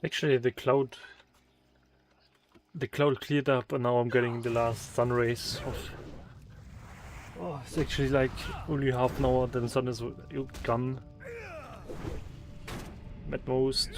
Actually, the cloud cleared up, and now I'm getting the last sun rays of. Oh, it's actually like only half an hour, then the sun is gone. At most.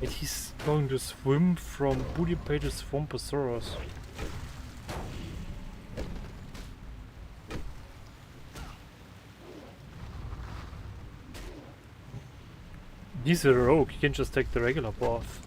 And he's going to swim from Booty Pay to Swamposaurus. He's a rogue, he can just take the regular path.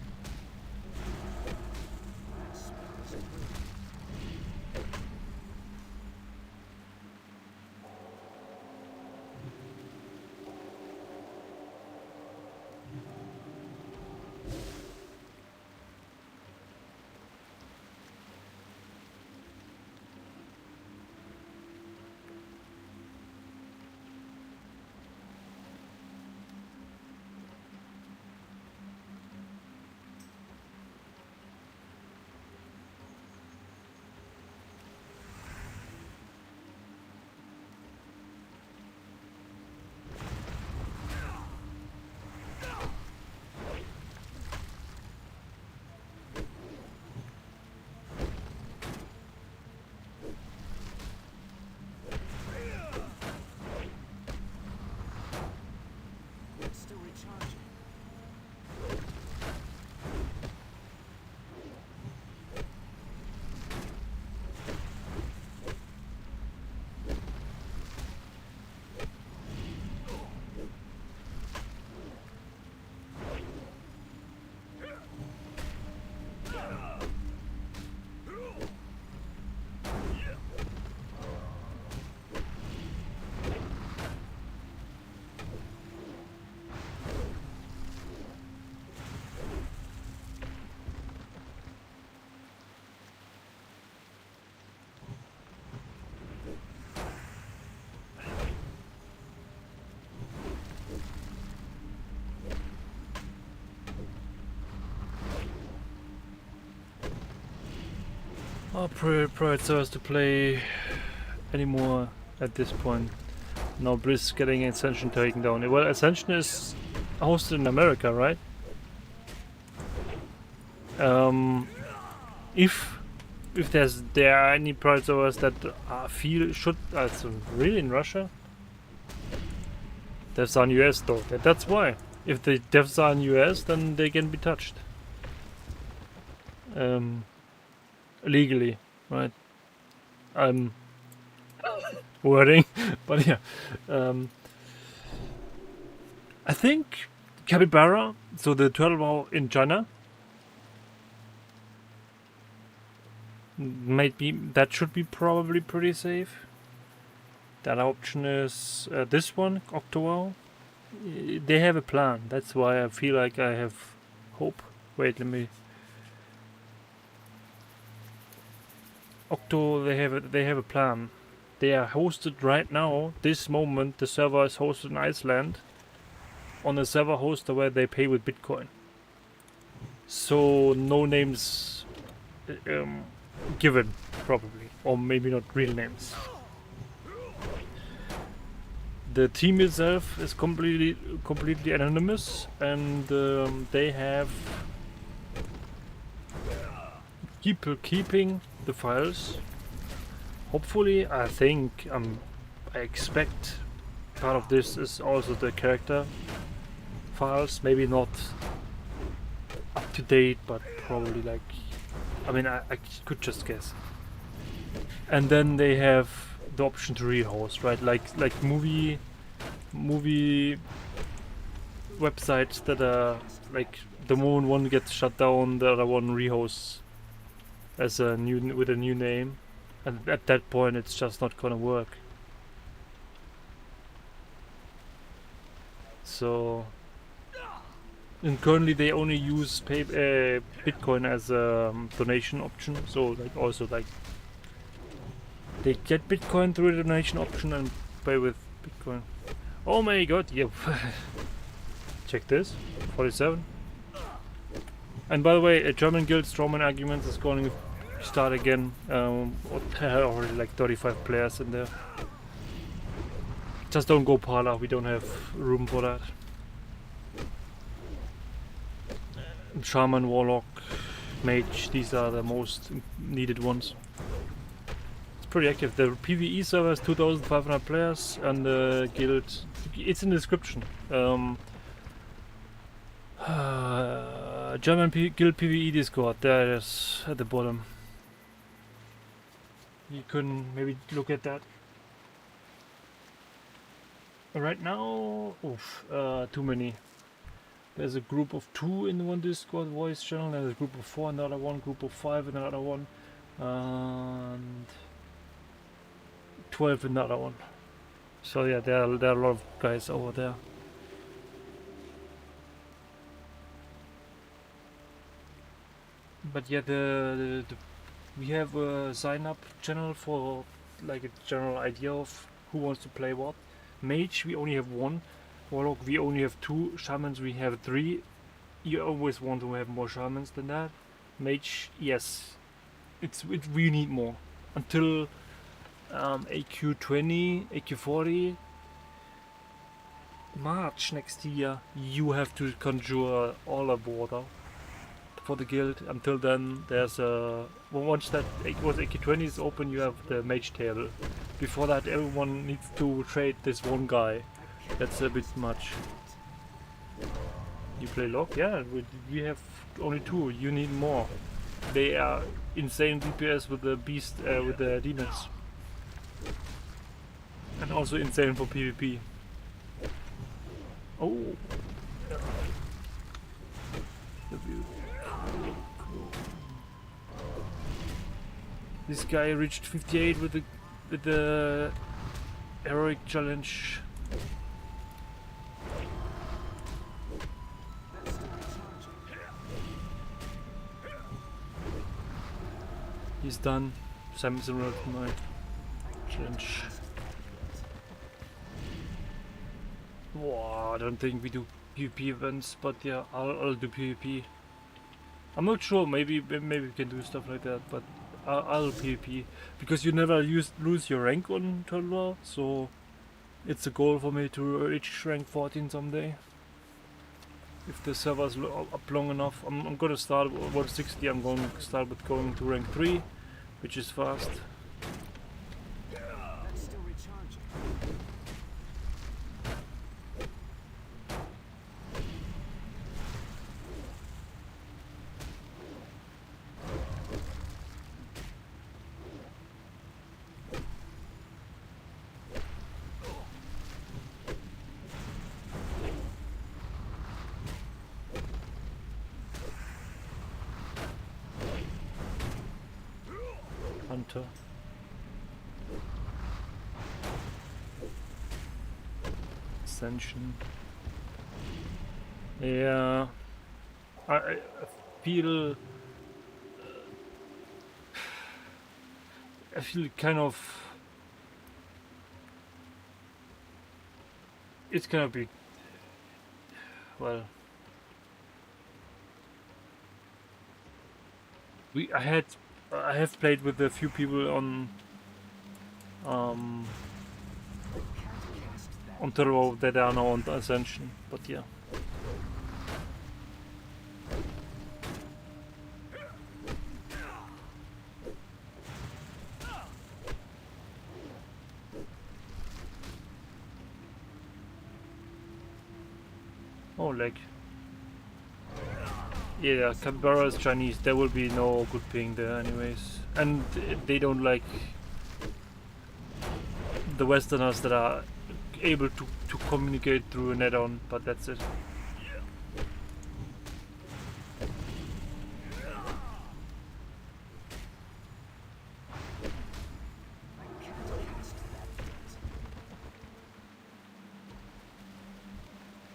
I'll prioritize us to play anymore at this point. Now Bliss getting Ascension taken down. Well, Ascension is hosted in America, right? If there are any prioritizers that feel should really in Russia. Devs are in US though. That's why. If the devs are in US, then they can be touched. Legally, right? Wording, but yeah. I think Capybara, so the turtle wow in China, might be, that should be probably pretty safe. That option is this one, Octo wow. They have a plan. That's why I feel like I have hope. Wait, let me. Octo, they have a plan. They are hosted right now. This moment, the server is hosted in Iceland, on a server hoster where they pay with Bitcoin. So no names given, probably, or maybe not real names. The team itself is completely anonymous, and they have keeping the files. Hopefully, I think I expect part of this is also the character files. Maybe not up to date, but probably like, I mean, I could just guess. And then they have the option to rehost, right? Like movie websites that are like, the moment one gets shut down, the other one rehosts as a with a new name, and at that point it's just not gonna work. So, and currently they only use Bitcoin as a donation option. So like also like they get Bitcoin through the donation option and pay with Bitcoin. Oh my god, yep. Check this, 47. And by the way, a German guild Strawman Arguments is going to start again. Already like 35 players in there. Just don't go Parla, we don't have room for that. Shaman, Warlock, Mage, these are the most needed ones. It's pretty active. The PvE server has 2,500 players, and the guild, it's in the description. German guild PvE Discord, there it is at the bottom. You can maybe look at that. Right now, oof, too many. There's a group of 2 in one Discord voice channel, there's a group of 4 in another one, group of 5 in another one, and 12 in another one. So yeah, there are a lot of guys over there. But yeah, we have a sign up channel for like a general idea of who wants to play what. Mage, we only have 1. Warlock, we only have 2. Shamans, we have 3. You always want to have more shamans than that. Mage, yes, we need more until AQ20, AQ40 March next year. You have to conjure all of water for the guild. Until then, there's a once that AQ20 is open, you have the mage table. Before that, everyone needs to trade this one guy. That's a bit much. You play Log? Yeah, we have only 2. You need more. They are insane DPS with the beast, with the demons, and also insane for PvP. Oh. This guy reached 58 with the heroic challenge. He's done. Samson wrote my challenge. Wow, I don't think we do PvP events, but yeah, I'll do PvP. I'm not sure. Maybe we can do stuff like that, but I'll PvP because you never lose your rank on Turtle War, so it's a goal for me to reach rank 14 someday. If the server's up long enough, I'm gonna start about 60. I'm going to start with going to rank 3, which is fast. That's still recharging. Hunter. Ascension. Yeah, I feel kind of it's gonna be well. I have played with a few people on Turbo that are now on Ascension, but yeah. Oh, leg. Yeah, Capybara is Chinese. There will be no good ping there anyways. And they don't like the Westerners that are able to communicate through an add-on, but that's it.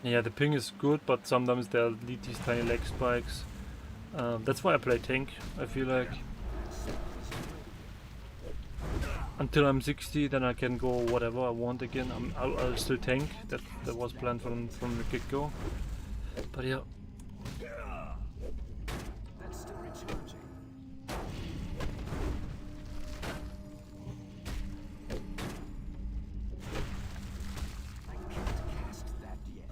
Yeah, the ping is good, but sometimes they'll lead these tiny leg spikes. That's why I play tank, I feel like. Until I'm 60, then I can go whatever I want again. I'll still tank. That was planned from the get-go. But yeah. That's still recharging. I can't cast that yet.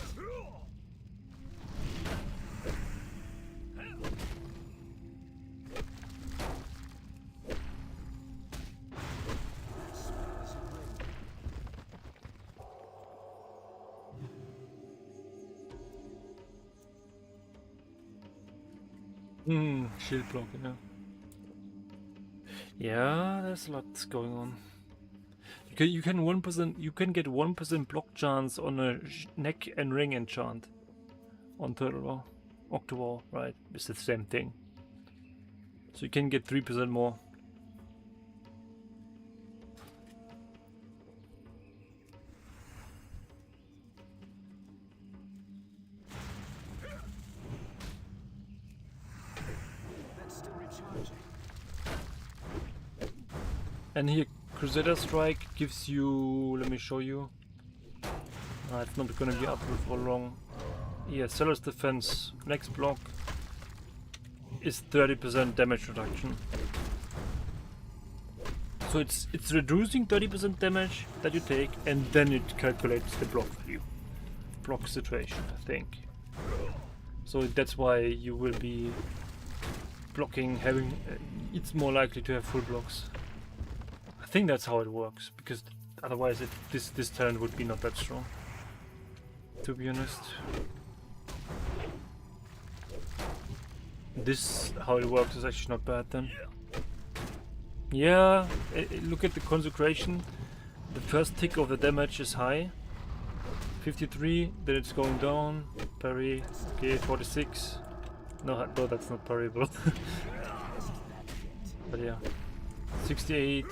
Shield block, yeah. Yeah, there's lots going on. You can 1%. You can get 1% block chance on a neck and ring enchant on Turtle War, Octo War, right? It's the same thing. So you can get 3% more. And here, Crusader Strike gives you, let me show you. It's not gonna be up for long. Yeah, Seller's Defense, next block is 30% damage reduction. So it's reducing 30% damage that you take, and then it calculates the block value. Block situation, I think. So that's why you will be blocking, having, it's more likely to have full blocks. I think that's how it works, because otherwise this talent would be not that strong, to be honest. This, how it works, is actually not bad then. Yeah, look at the consecration. The first tick of the damage is high. 53, then it's going down. Parry, okay, 46. No, that's not parryable. But yeah. 68,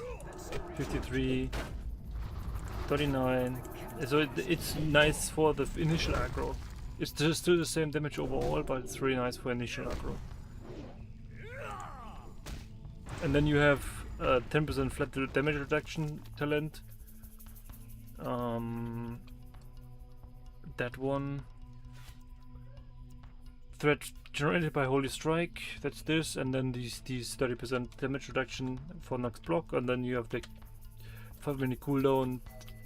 53, 39. So it's nice for the initial aggro. It's still the same damage overall, but it's really nice for initial aggro. And then you have 10% flat damage reduction talent. That one threat generated by Holy Strike, that's this, and then these 30% damage reduction for next block, and then you have the 5-minute cooldown,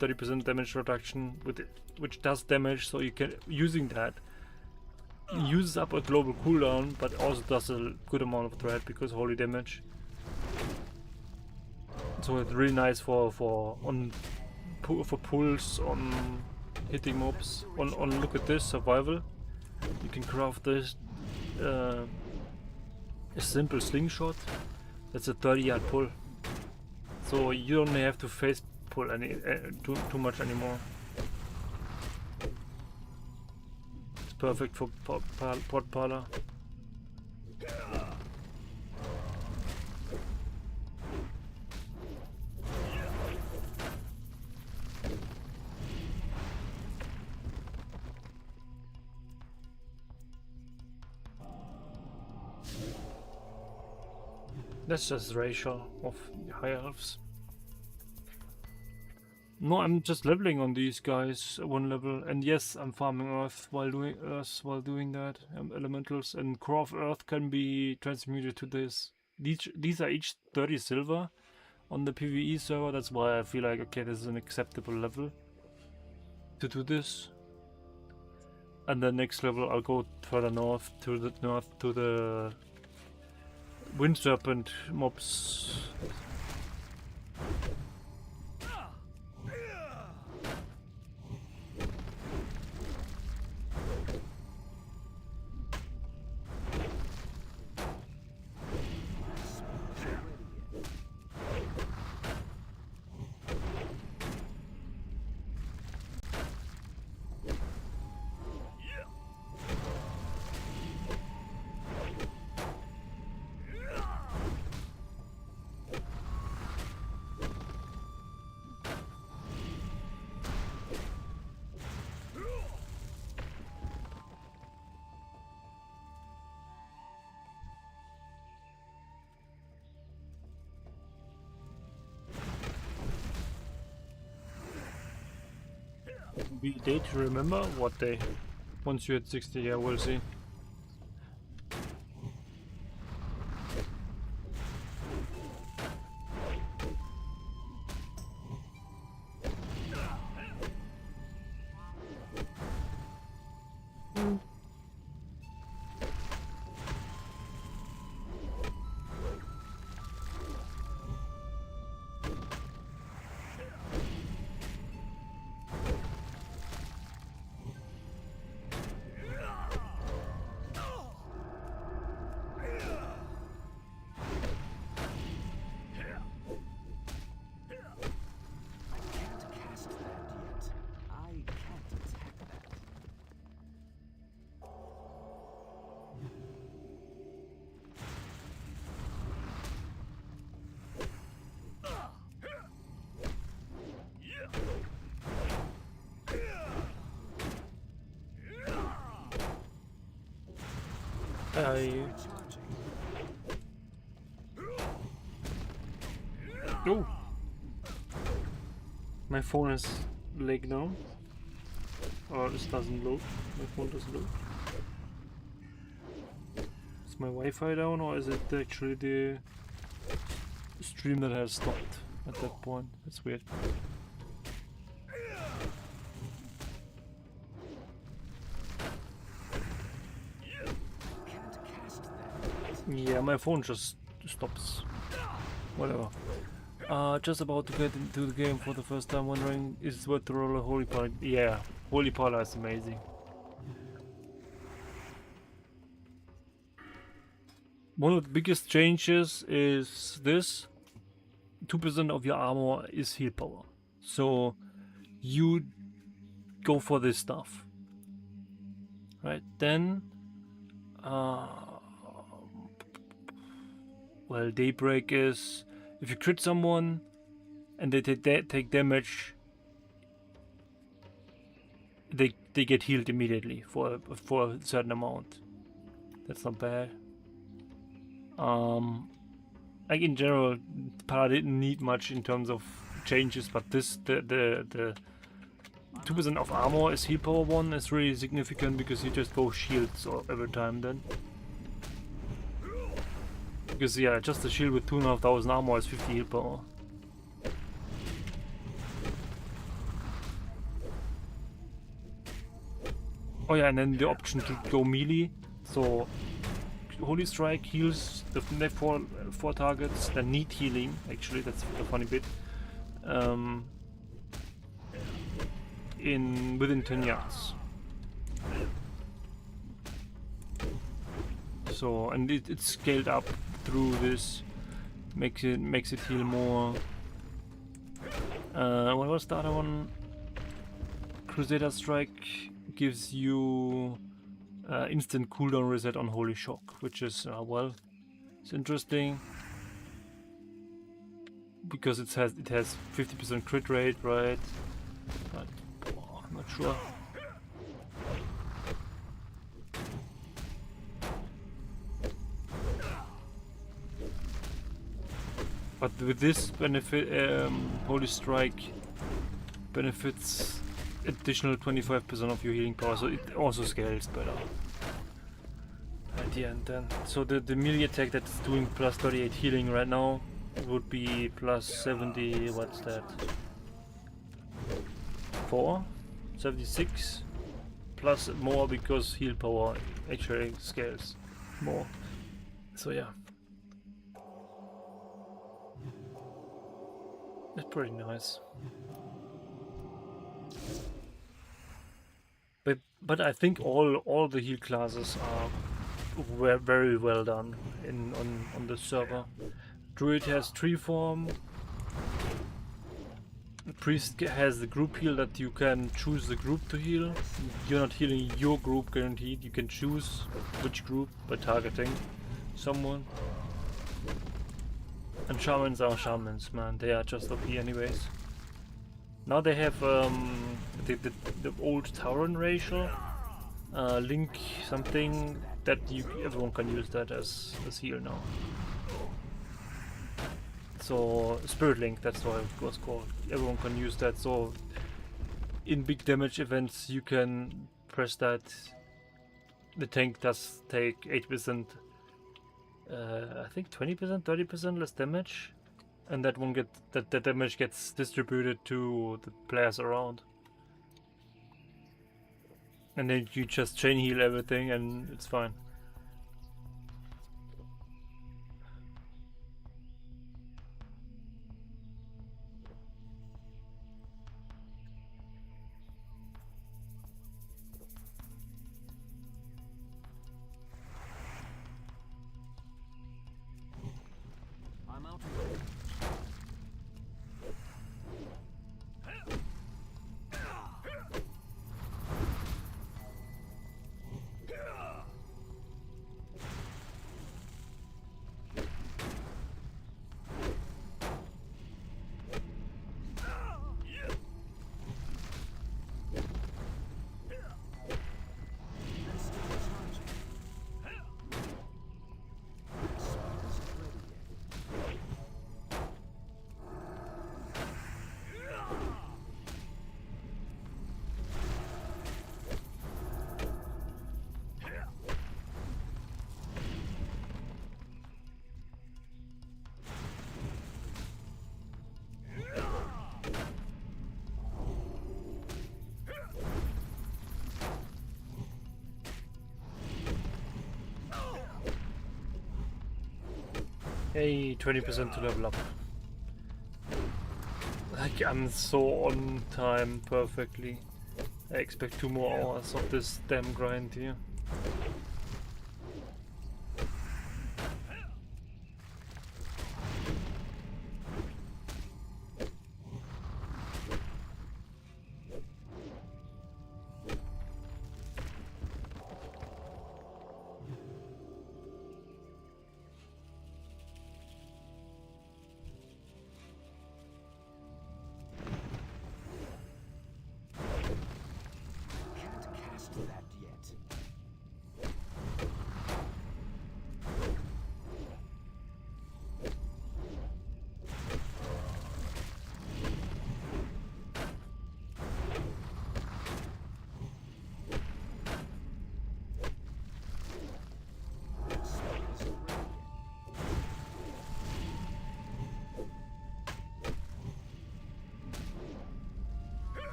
30% damage reduction with it, which does damage, so you can, using that, uses up a global cooldown, but also does a good amount of threat because holy damage. So it's really nice for pulls on hitting mobs. On look at this survival. You can craft this a simple slingshot. That's a 30-yard pull. So you don't have to face pull any too much anymore. It's perfect for pot parlor. That's just racial of high elves. No, I'm just leveling on these guys one level, and yes, I'm farming earth while doing that. Elementals and core of earth can be transmuted to this. These are each 30 silver on the PvE server. That's why I feel like, okay, this is an acceptable level to do this. And the next level, I'll go further north to the Wind Serpent mobs. Be a day to remember. What day? Once you hit 60, yeah, we'll see. Oh, my phone is leg down, or this doesn't load. My phone doesn't load. Is my Wi-Fi down, or is it actually the stream that has stopped at that point? That's weird. Yeah, my phone just stops. Whatever. Just about to get into the game for the first time, wondering is it worth to roll a Holy Parlor? Yeah, Holy Parlor is amazing. One of the biggest changes is this. 2% of your armor is heal power. So you go for this stuff. Right, then well, Daybreak is if you crit someone and they take damage, they get healed immediately for a certain amount. That's not bad. Like in general, Para didn't need much in terms of changes, but this the 2% of armor is heal power 1 is really significant because you just go shields every time then. Because yeah, just a shield with 2,500 armor is 50 heal power. Oh yeah, and then the option to go melee. So Holy Strike heals the next four targets that need healing. Actually, that's the funny bit. Within 10 yards. So and it's scaled up through this, makes it heal more. What was the other one? Crusader Strike gives you instant cooldown reset on Holy Shock, which is well, it's interesting because it has 50% crit rate, right? But I'm not sure. But with this benefit, Holy Strike benefits additional 25% of your healing power, so it also scales better at the end then. So the melee attack that's doing plus 38 healing right now would be plus 70, what's that? 76 plus more because heal power actually scales more. So yeah. It's pretty nice. But I think all the heal classes are very well done on the server. Druid has tree form. Priest has the group heal that you can choose the group to heal. You're not healing your group guaranteed. You can choose which group by targeting someone. And shamans are shamans, man. They are just OP anyways. Now they have the old Tauren racial link something that everyone can use that as heal now. So Spirit Link, that's what it was called. Everyone can use that. So in big damage events you can press that. The tank does take 8%, I think 20%, 30% less damage. And that that damage gets distributed to the players around. And then you just chain heal everything and it's fine. I'm out of range. Hey, 20% to level up. Like, I'm so on time perfectly. I expect 2 more hours of this damn grind here. Can't cast that yet.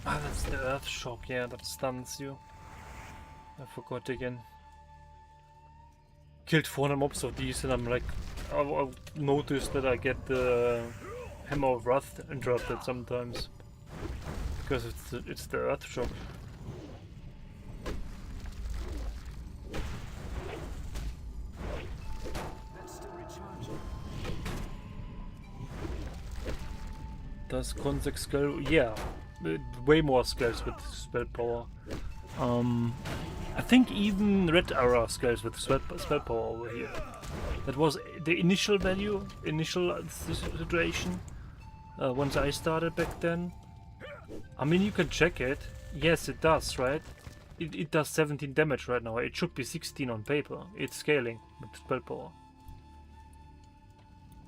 Ah, that's the earth shock, yeah, that stuns you. I forgot again. Killed 400 mobs of these and I'm like, I noticed that I get the Hammer of Wrath interrupted sometimes. Because it's the earth shock. That's still recharging. Does Consec scale? Yeah, way more scales with spell power. I think even Red Aura scales with spell power over here. That was the initial value, initial situation. Once I started back then. I mean, you can check it. Yes, it does, right? It does 17 damage right now. It should be 16 on paper. It's scaling with spell power.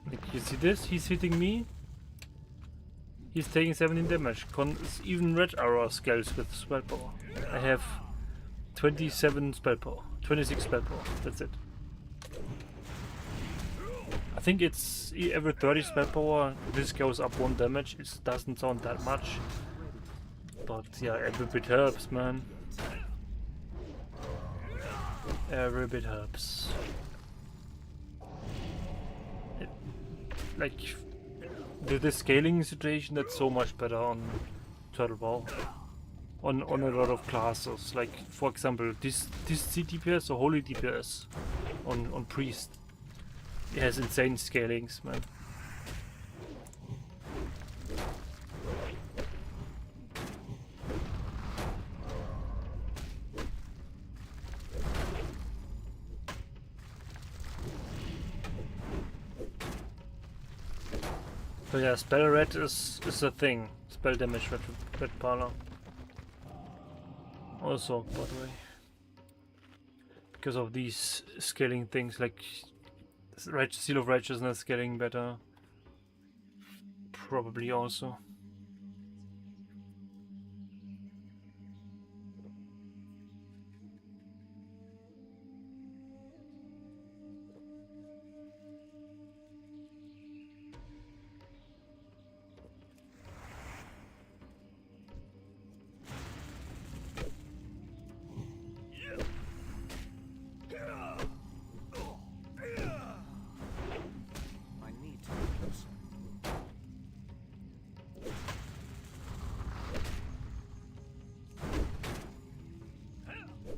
Like, you see this? He's hitting me. He's taking 17 damage. Even Red Aura scales with spell power. I have 27 spell power. 26 spell power. That's it. I think it's every 30 spell power. This goes up 1 damage. It doesn't sound that much. But yeah, every bit helps, man. Every bit helps. Like, the scaling situation, that's so much better on Turtle WoW. On a lot of classes. Like, for example, this C DPS or Holy DPS on Priest. It has insane scalings, man. So yeah, spell red is a thing. Spell damage red parlor. Also, by the way. Because of these scaling things, like Seal of Righteousness getting better. Probably also.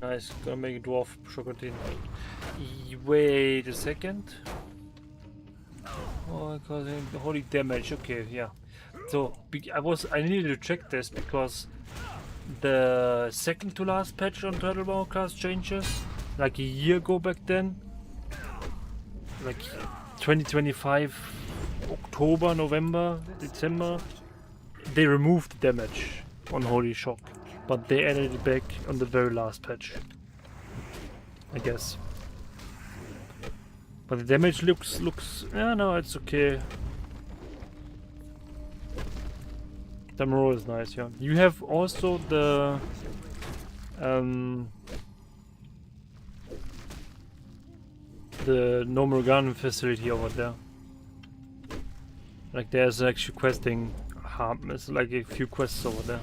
Nice, gonna make a dwarf chocolate. Wait a second. Oh, causing holy damage. Okay, yeah. So I needed to check this because the second to last patch on Turtle WoW class changes, like a year ago back then, like 2025 October, November, December, they removed the damage on Holy Shock. But they added it back on the very last patch, I guess. But the damage looks. Yeah, no, it's okay. Damaro is nice, yeah. You have also the normal gun facility over there. Like there's actually questing. There's like a few quests over there.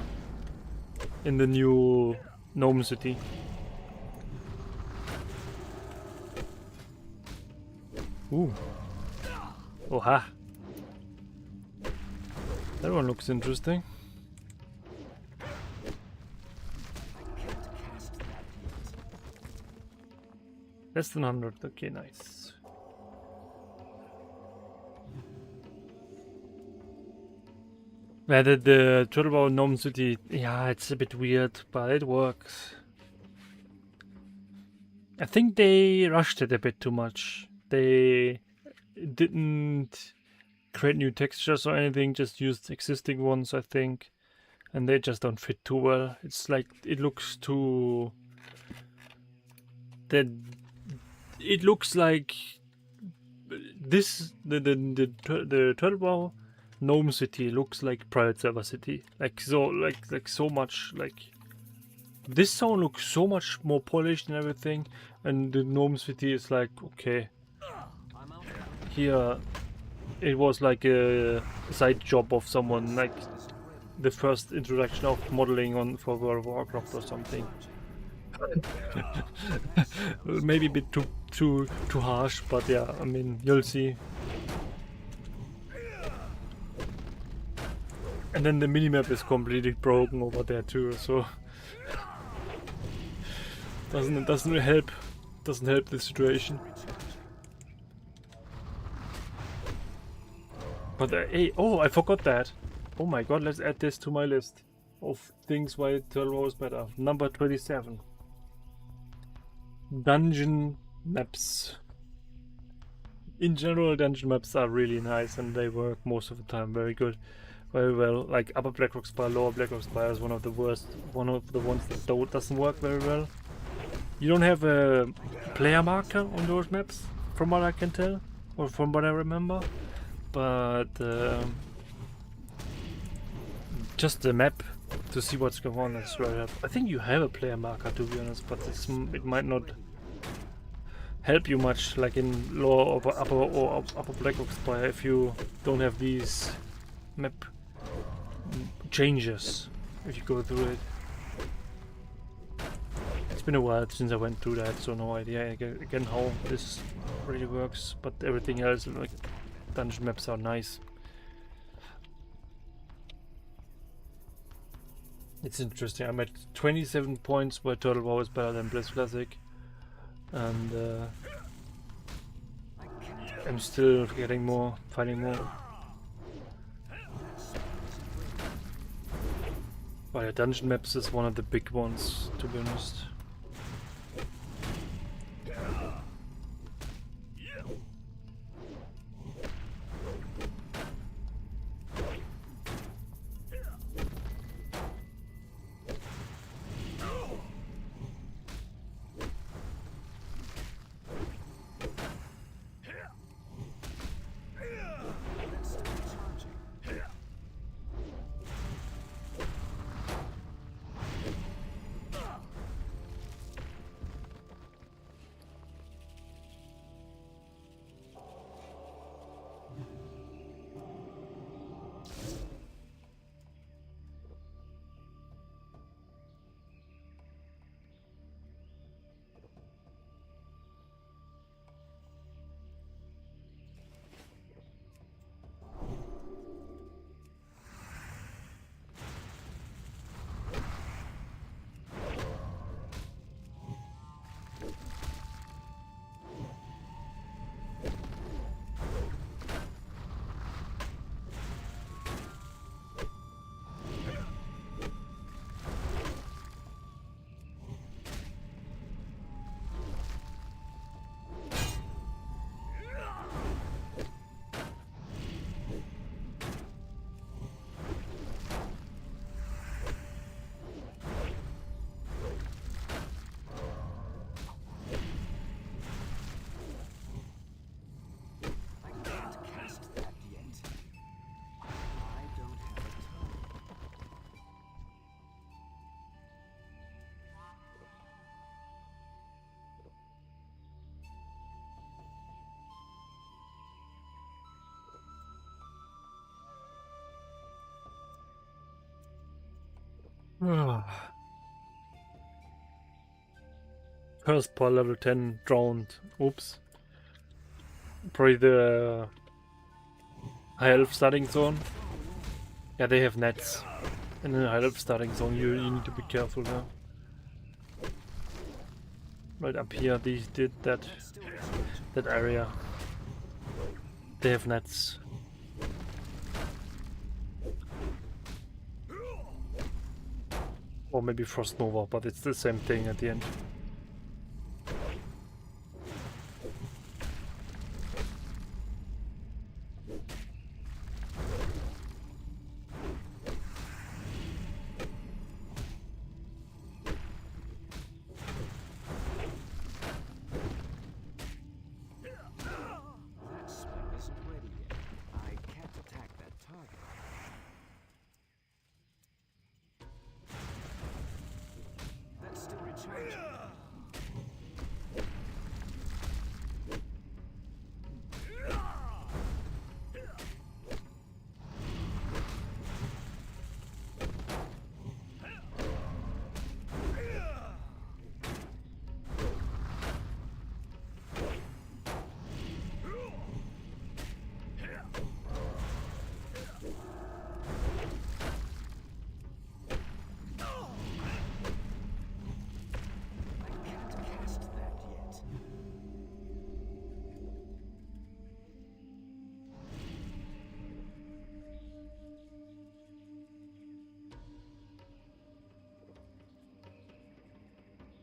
In the new Gnome City. Ooh. Oha. That one looks interesting. Less than 100. Okay, nice. Yeah, the Turtle WoW Gnome City, yeah, it's a bit weird, but it works. I think they rushed it a bit too much. They didn't create new textures or anything, just used existing ones, I think. And they just don't fit too well. It's like, it looks too... It looks like this, the Turtle WoW Gnome City looks like Private Server City, like so much like this zone looks so much more polished and everything, and the Gnome City is like okay. Here, it was like a side job of someone. Like the first introduction of modeling on for World of Warcraft or something. Maybe a bit too harsh, but yeah, I mean, you'll see. And then the minimap is completely broken over there too, so doesn't help the situation. But hey, oh, I forgot that. Oh my god, let's add this to my list of things why Turtle is better. Number 27. Dungeon maps. In general, dungeon maps are really nice and they work most of the time very good. Very well. Like Upper Blackrock Spire, Lower Blackrock Spire is one of the ones that doesn't work very well. You don't have a player marker on those maps, from what I can tell, or from what I remember. But just the map to see what's going on is right up. I think you have a player marker, to be honest, but it might not help you much, like in lower or upper Blackrock Spire, if you don't have these map changes if you go through it. It's been a while since I went through that, so no idea again how this really works, but everything else, like dungeon maps, are nice. It's interesting. I'm at 27 points where Turtle WoW is better than Blizz Classic, and I'm still getting more, finding more. But yeah, dungeon maps is one of the big ones, to be honest. First par level 10 drowned. Oops. Probably the high elf starting zone. Yeah, they have nets. In the high elf starting zone, you need to be careful now. Right up here, these did that area. They have nets. Or maybe Frost Nova, but it's the same thing at the end.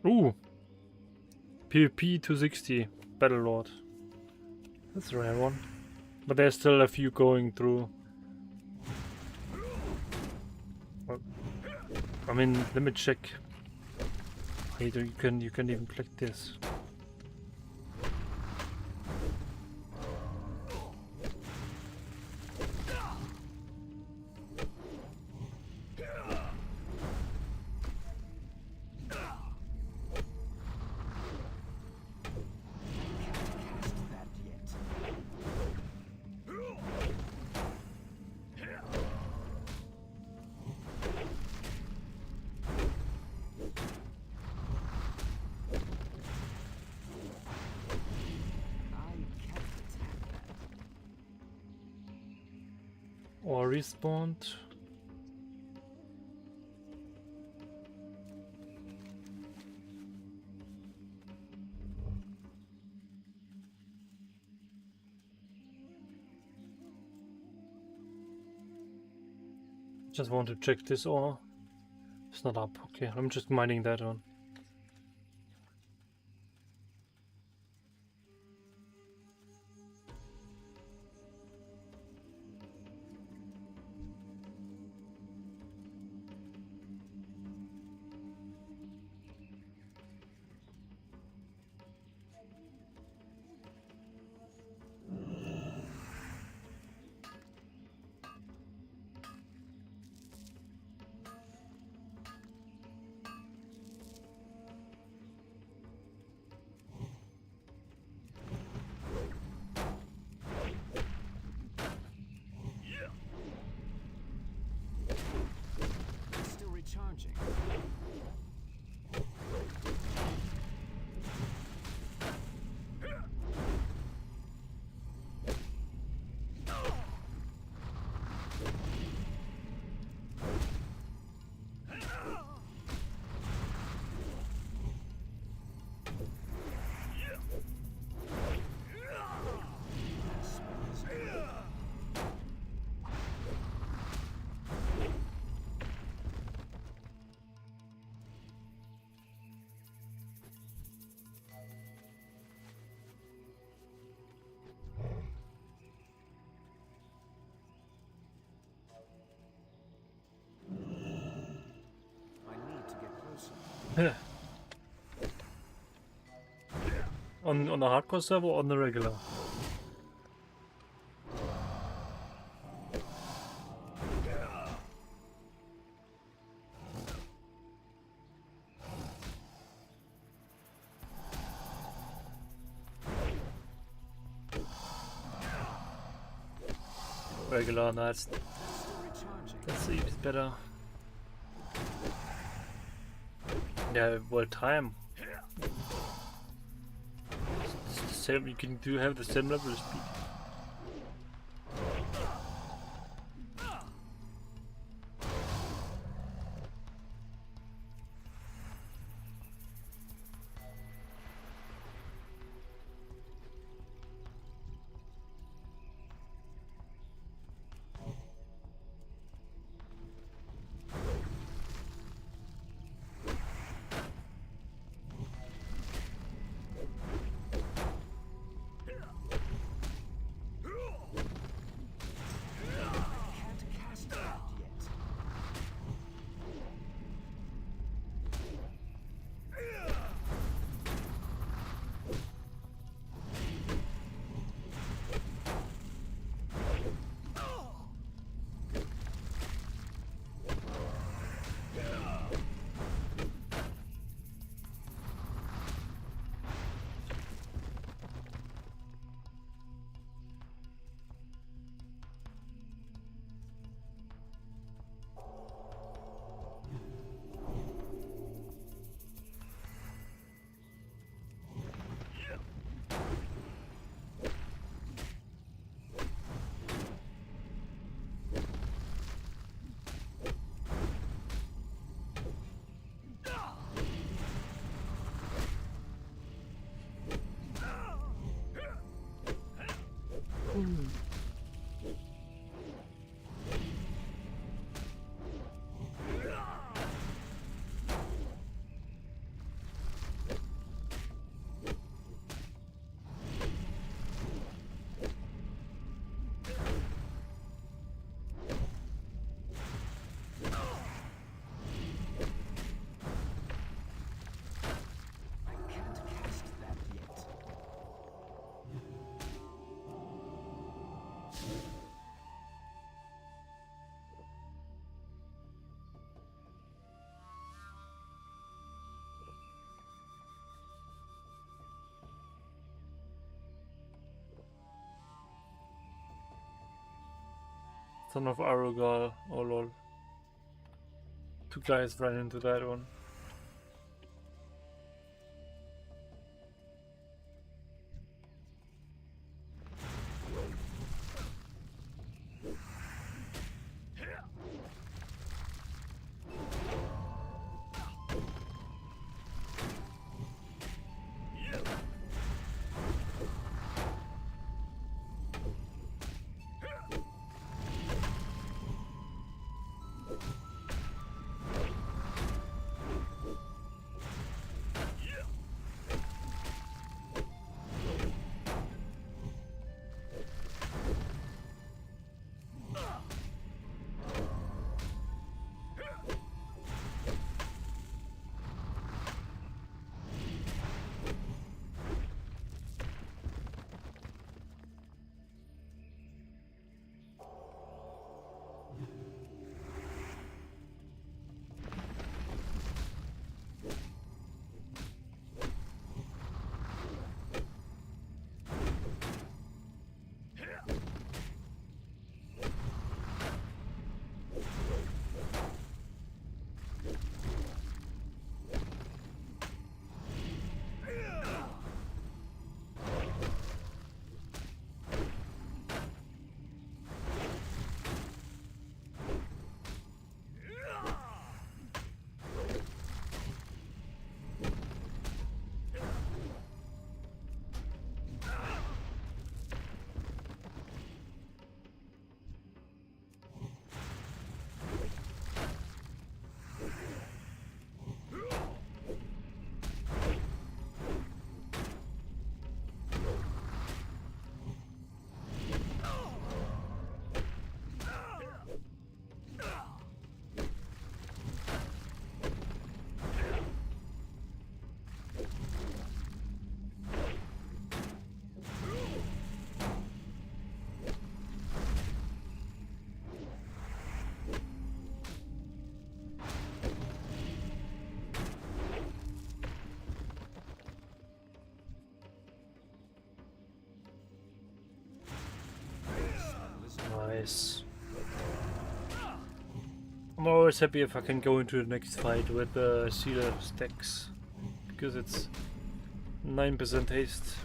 Ooh! PvP 260. Battle Lord. That's a rare one. But there's still a few going through. Well, I mean, let me check. Either you can even click this. Or respawned. Just want to check this ore. It's not up. Okay, I'm just mining that one. Still recharging. On the hardcore server or on the regular? Regular, that's even better. Yeah, well, time. It's the same. You can do have the same level of speed. Son of Arugal. Oh lol. Two guys ran into that one. Nice. I'm always happy if I can go into the next fight with the sealer stacks, because it's 9% haste.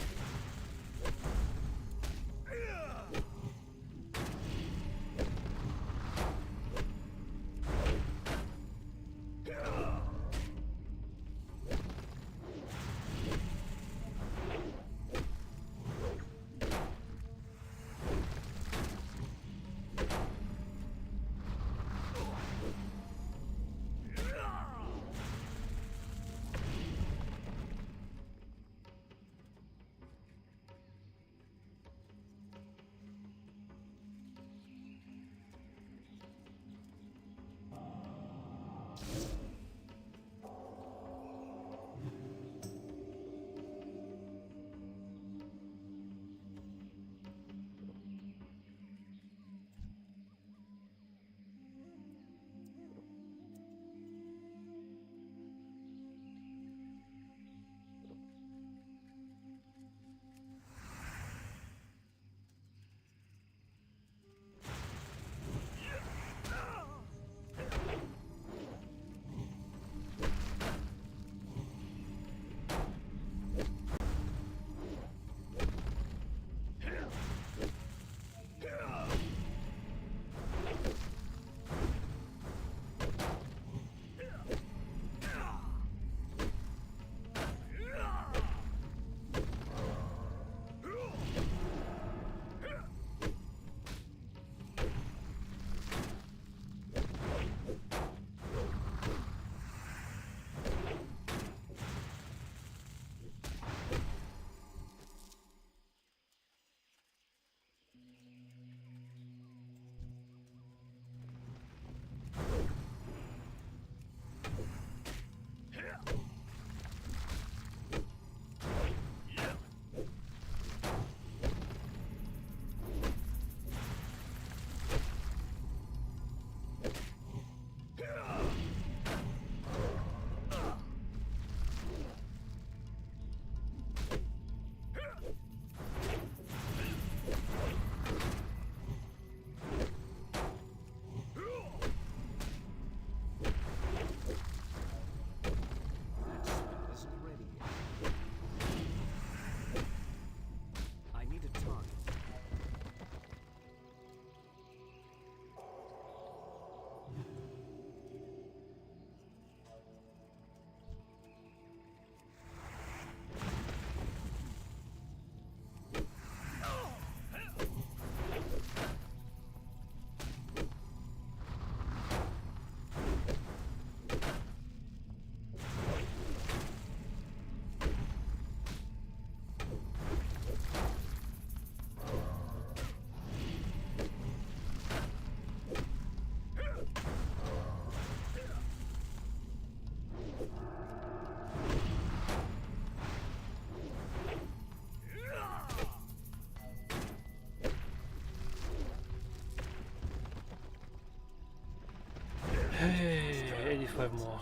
5 more.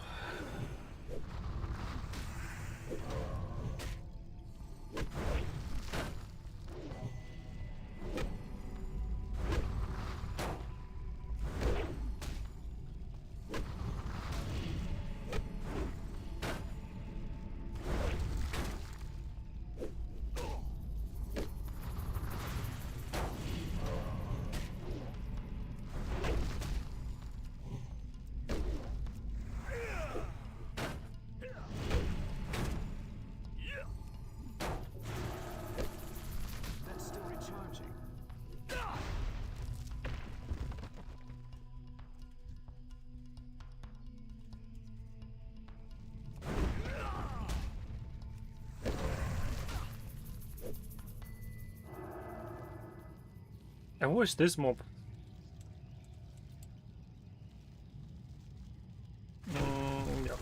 That's still recharging. And who is this mob? Yeah.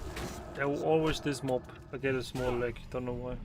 There was always this mob. I get a small leg, don't know why.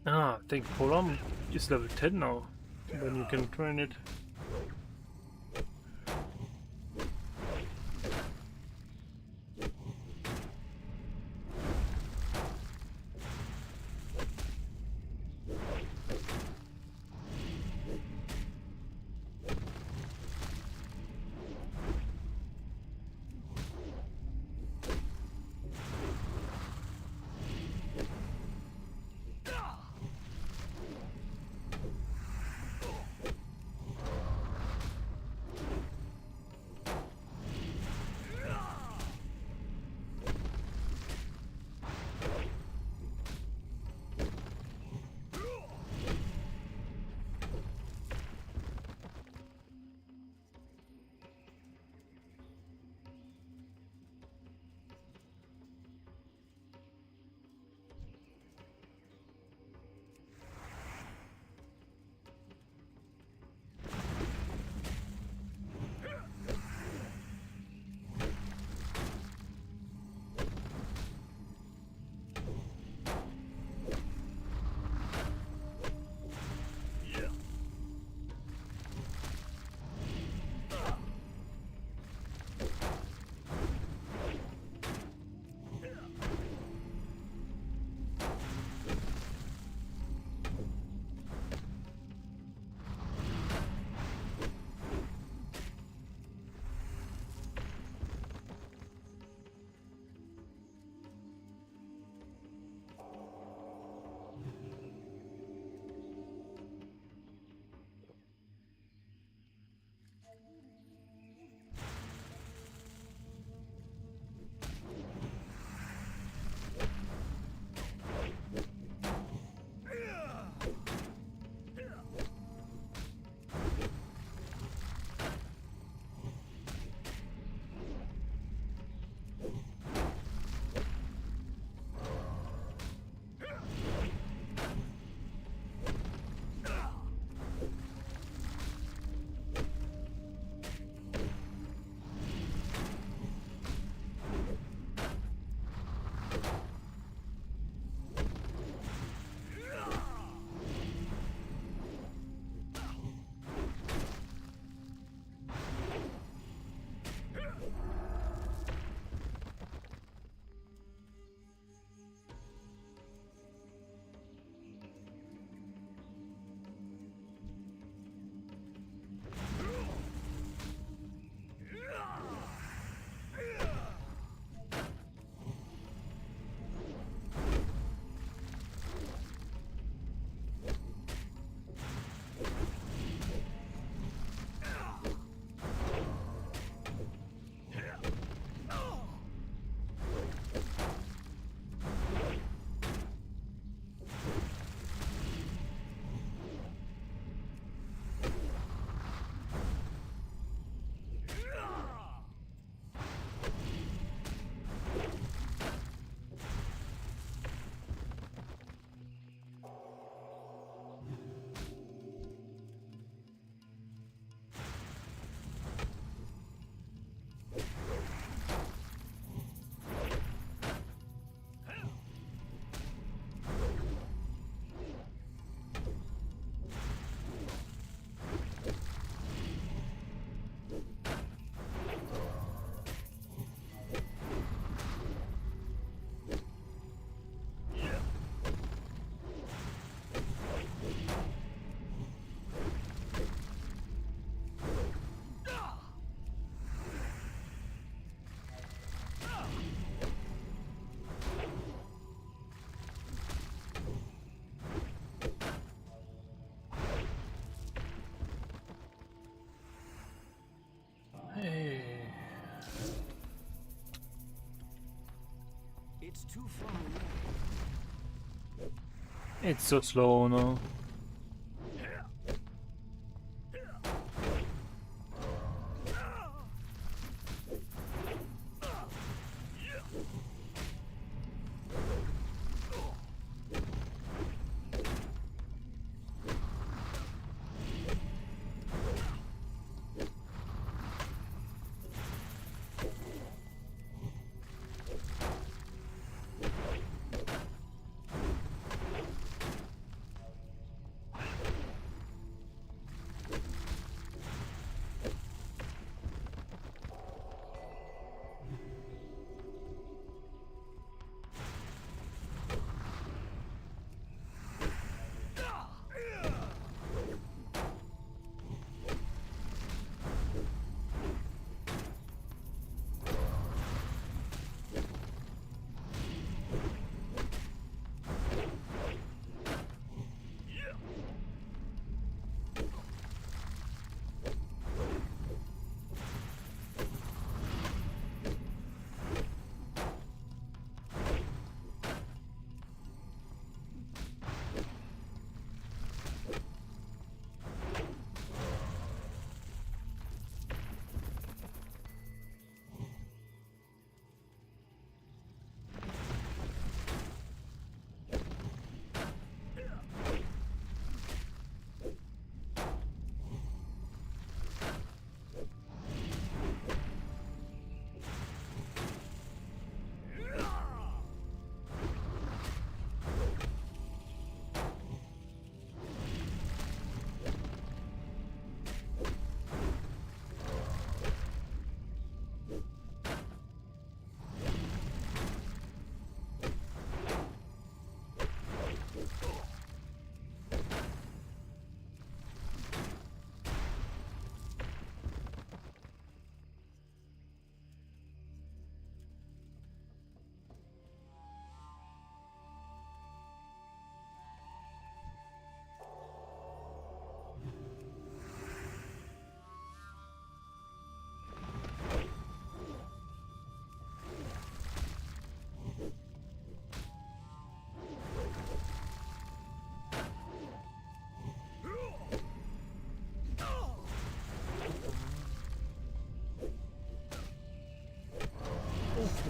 Ah, I think Pauldron is level 10 now, when you can train it. It's too far away. It's so slow, no?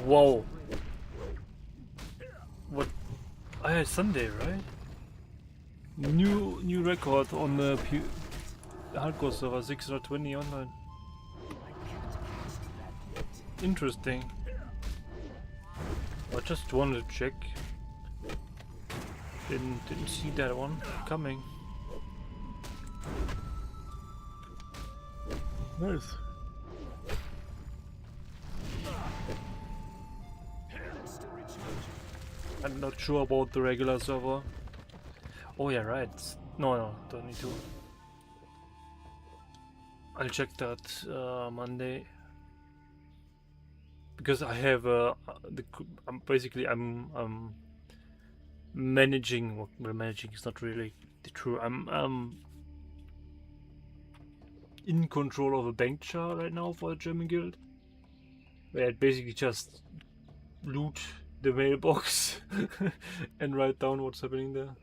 Whoa. What? I had Sunday, right? New record on the hardcore server, 620 online. Interesting. I just wanted to check. Didn't see that one coming. Nice. I'm not sure about the regular server. Oh yeah, right. No, don't need to. I'll check that Monday. Because I have I'm managing. Well, managing is not really the true. I'm in control of a bank chart right now for a German guild, where I basically just loot the mailbox and write down what's happening there.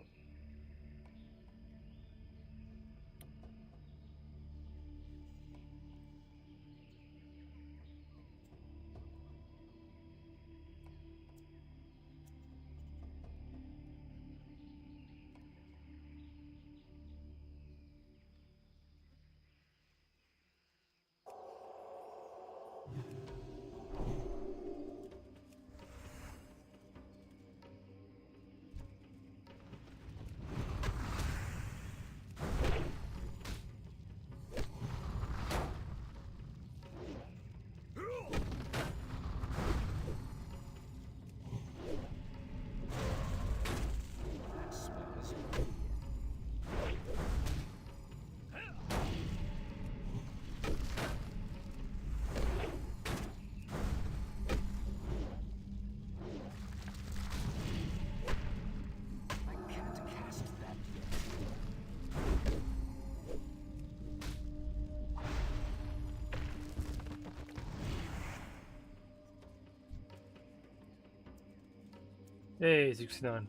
Hey, 69.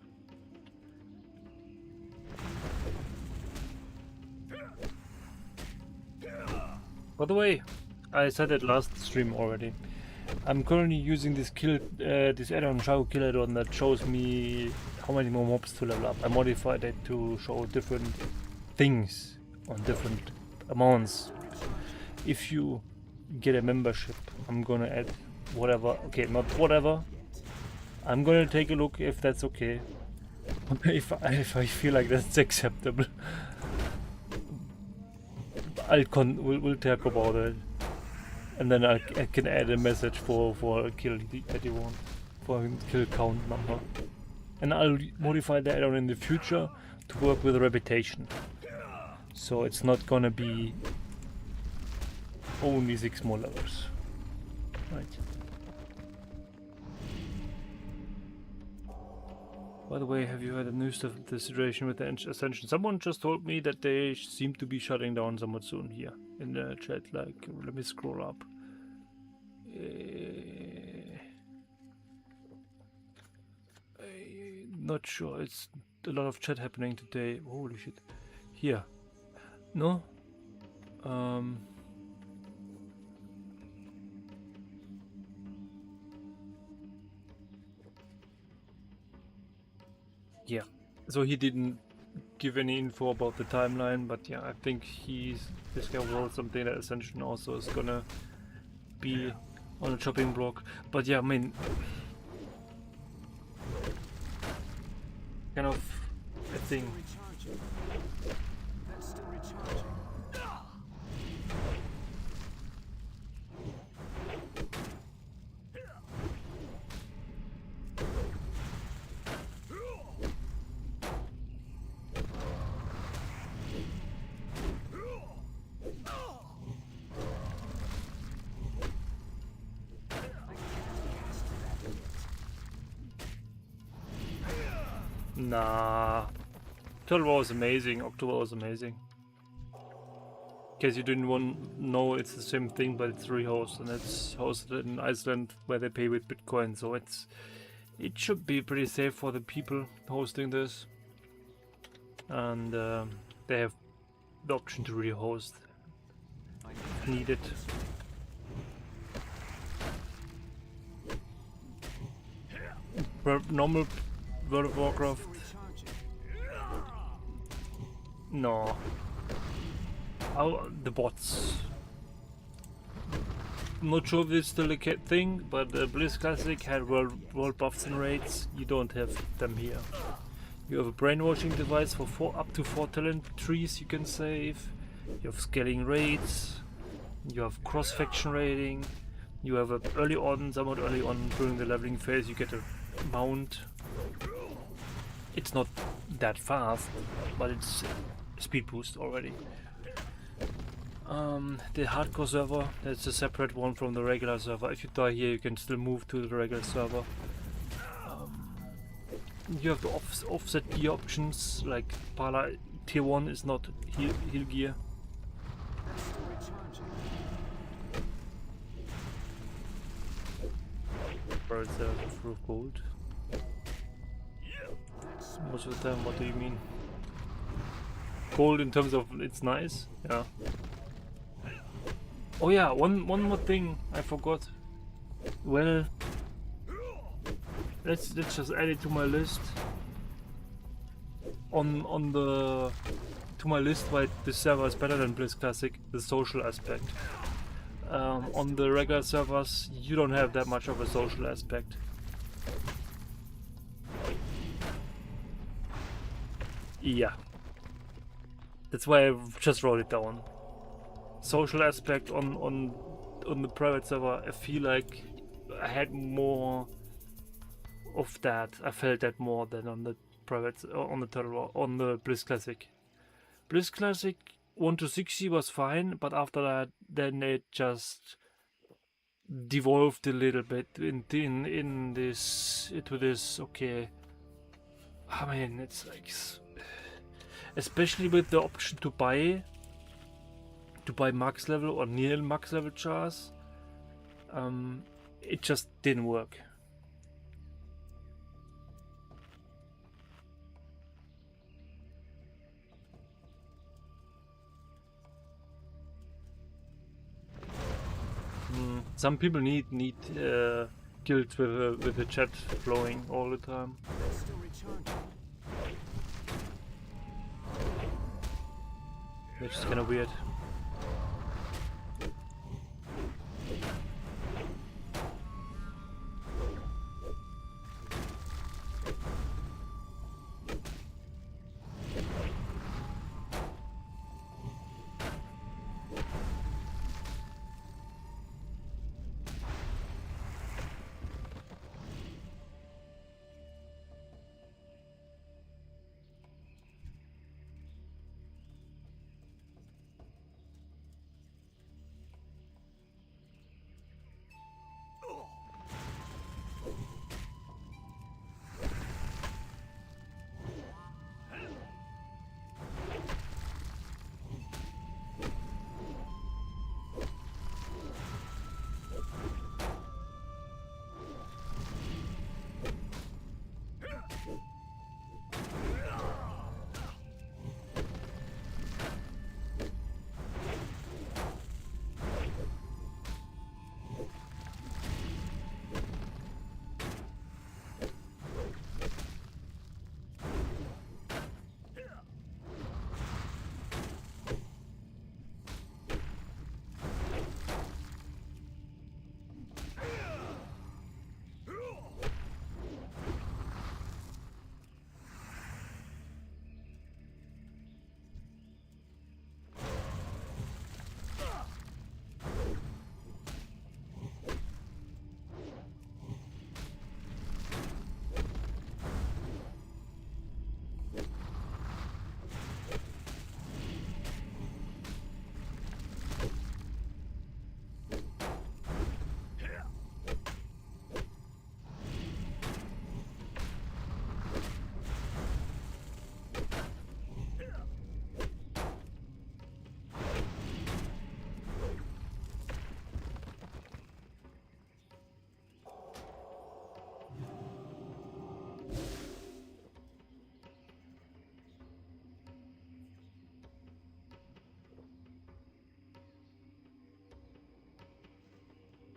By the way, I said it last stream already. I'm currently using this this add-on Shadow Kill add-on that shows me how many more mobs to level up. I modified it to show different things on different amounts. If you get a membership, I'm gonna add whatever. Okay, not whatever. I'm gonna take a look if that's okay. if I feel like that's acceptable, we'll talk about it, and then I can add a message for a kill that you want, for a kill count number, and I'll modify that add-on in the future to work with reputation. So it's not gonna be only 6 more levels, right? By the way, have you heard the news of the situation with the Ascension? Someone just told me that they seem to be shutting down somewhat soon here in the chat. Like, let me scroll up. Not sure. It's a lot of chat happening today. Holy shit. Here. No? Yeah. So he didn't give any info about the timeline, but yeah, I think this guy wrote something that Ascension also is gonna be on a chopping block. But yeah, I mean, kind of a thing. That's still recharging. Nah. October was amazing. October was amazing. In case you didn't know, it's the same thing, but it's rehosted, and it's hosted in Iceland where they pay with Bitcoin. So it should be pretty safe for the people hosting this, and they have the option to rehost if needed. Normal World of Warcraft. No. The bots. I'm not sure if it's still a thing, but Blizz Classic had world buffs and raids. You don't have them here. You have a brainwashing device for up to 4 talent trees you can save. You have scaling raids. You have cross-faction raiding. You have a early on, somewhat early on during the leveling phase, you get a mount. It's not that fast, but it's a speed boost already. The hardcore server, that's a separate one from the regular server. If you die here, you can still move to the regular server. You have the offset gear options, like Pala tier 1 is not heal gear. That's still recharging. Birds are full of gold. Most of the time, what do you mean? Gold in terms of it's nice? Yeah. Oh yeah, one more thing I forgot. Well, let's just add it to my list. To my list why this server is better than Blizz Classic, the social aspect. On the regular servers, you don't have that much of a social aspect. Yeah. That's why I just wrote it down. Social aspect on the private server, I feel like I had more of that. I felt that more than on the private, on the Blizz Classic. Blizz Classic 1 to 60 was fine, but after that, then it just devolved a little bit into this. Okay, I mean, it's like, especially with the option to buy max level or near max level chars, it just didn't work. Some people need guilds with the chat flowing all the time. Still recharging. Which is kind of weird.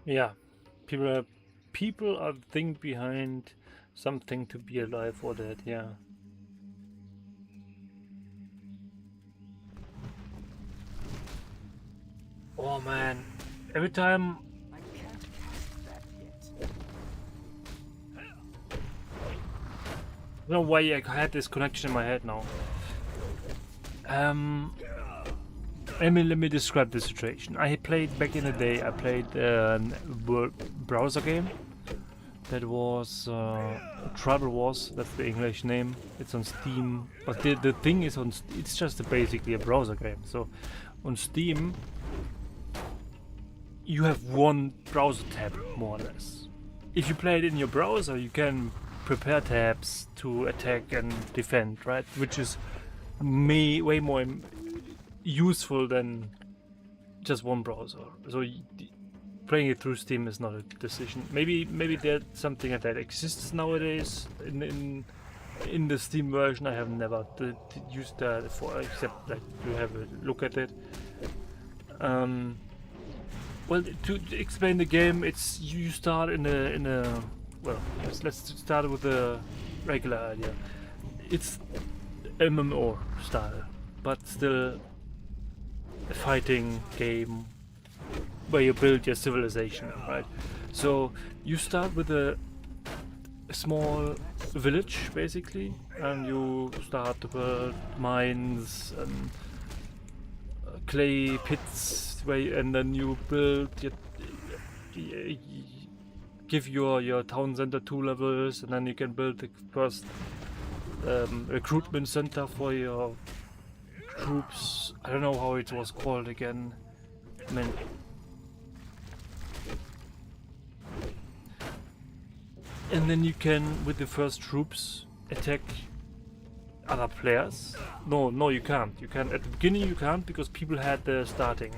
Yeah, people are the thing behind something to be alive or dead. Yeah. Oh man, every time. I can't cast that yet. I don't know why I had this connection in my head now. Let me describe the situation. I played back in the day. I played a browser game that was Trouble Wars. That's the English name. It's on Steam, but the thing is it's just basically a browser game. So on Steam, you have one browser tab more or less. If you play it in your browser, you can prepare tabs to attack and defend, right? Which is way more useful than just one browser. So playing it through Steam is not a decision. Maybe there's something like that exists nowadays in the Steam version. I have never used that for, except like to have a look at it. Well, to explain the game, it's you start in a well. Let's start with the regular idea. It's MMO style, but still a fighting game where you build your civilization, right? So you start with a small village basically, and you start to build mines and clay pits, and then you build give your town center 2 levels, and then you can build the first recruitment center for your troops. I don't know how it was called again. I mean, and then you can, with the first troops, attack other players. No, you can't. You can't. At the beginning you can't, because people had the starting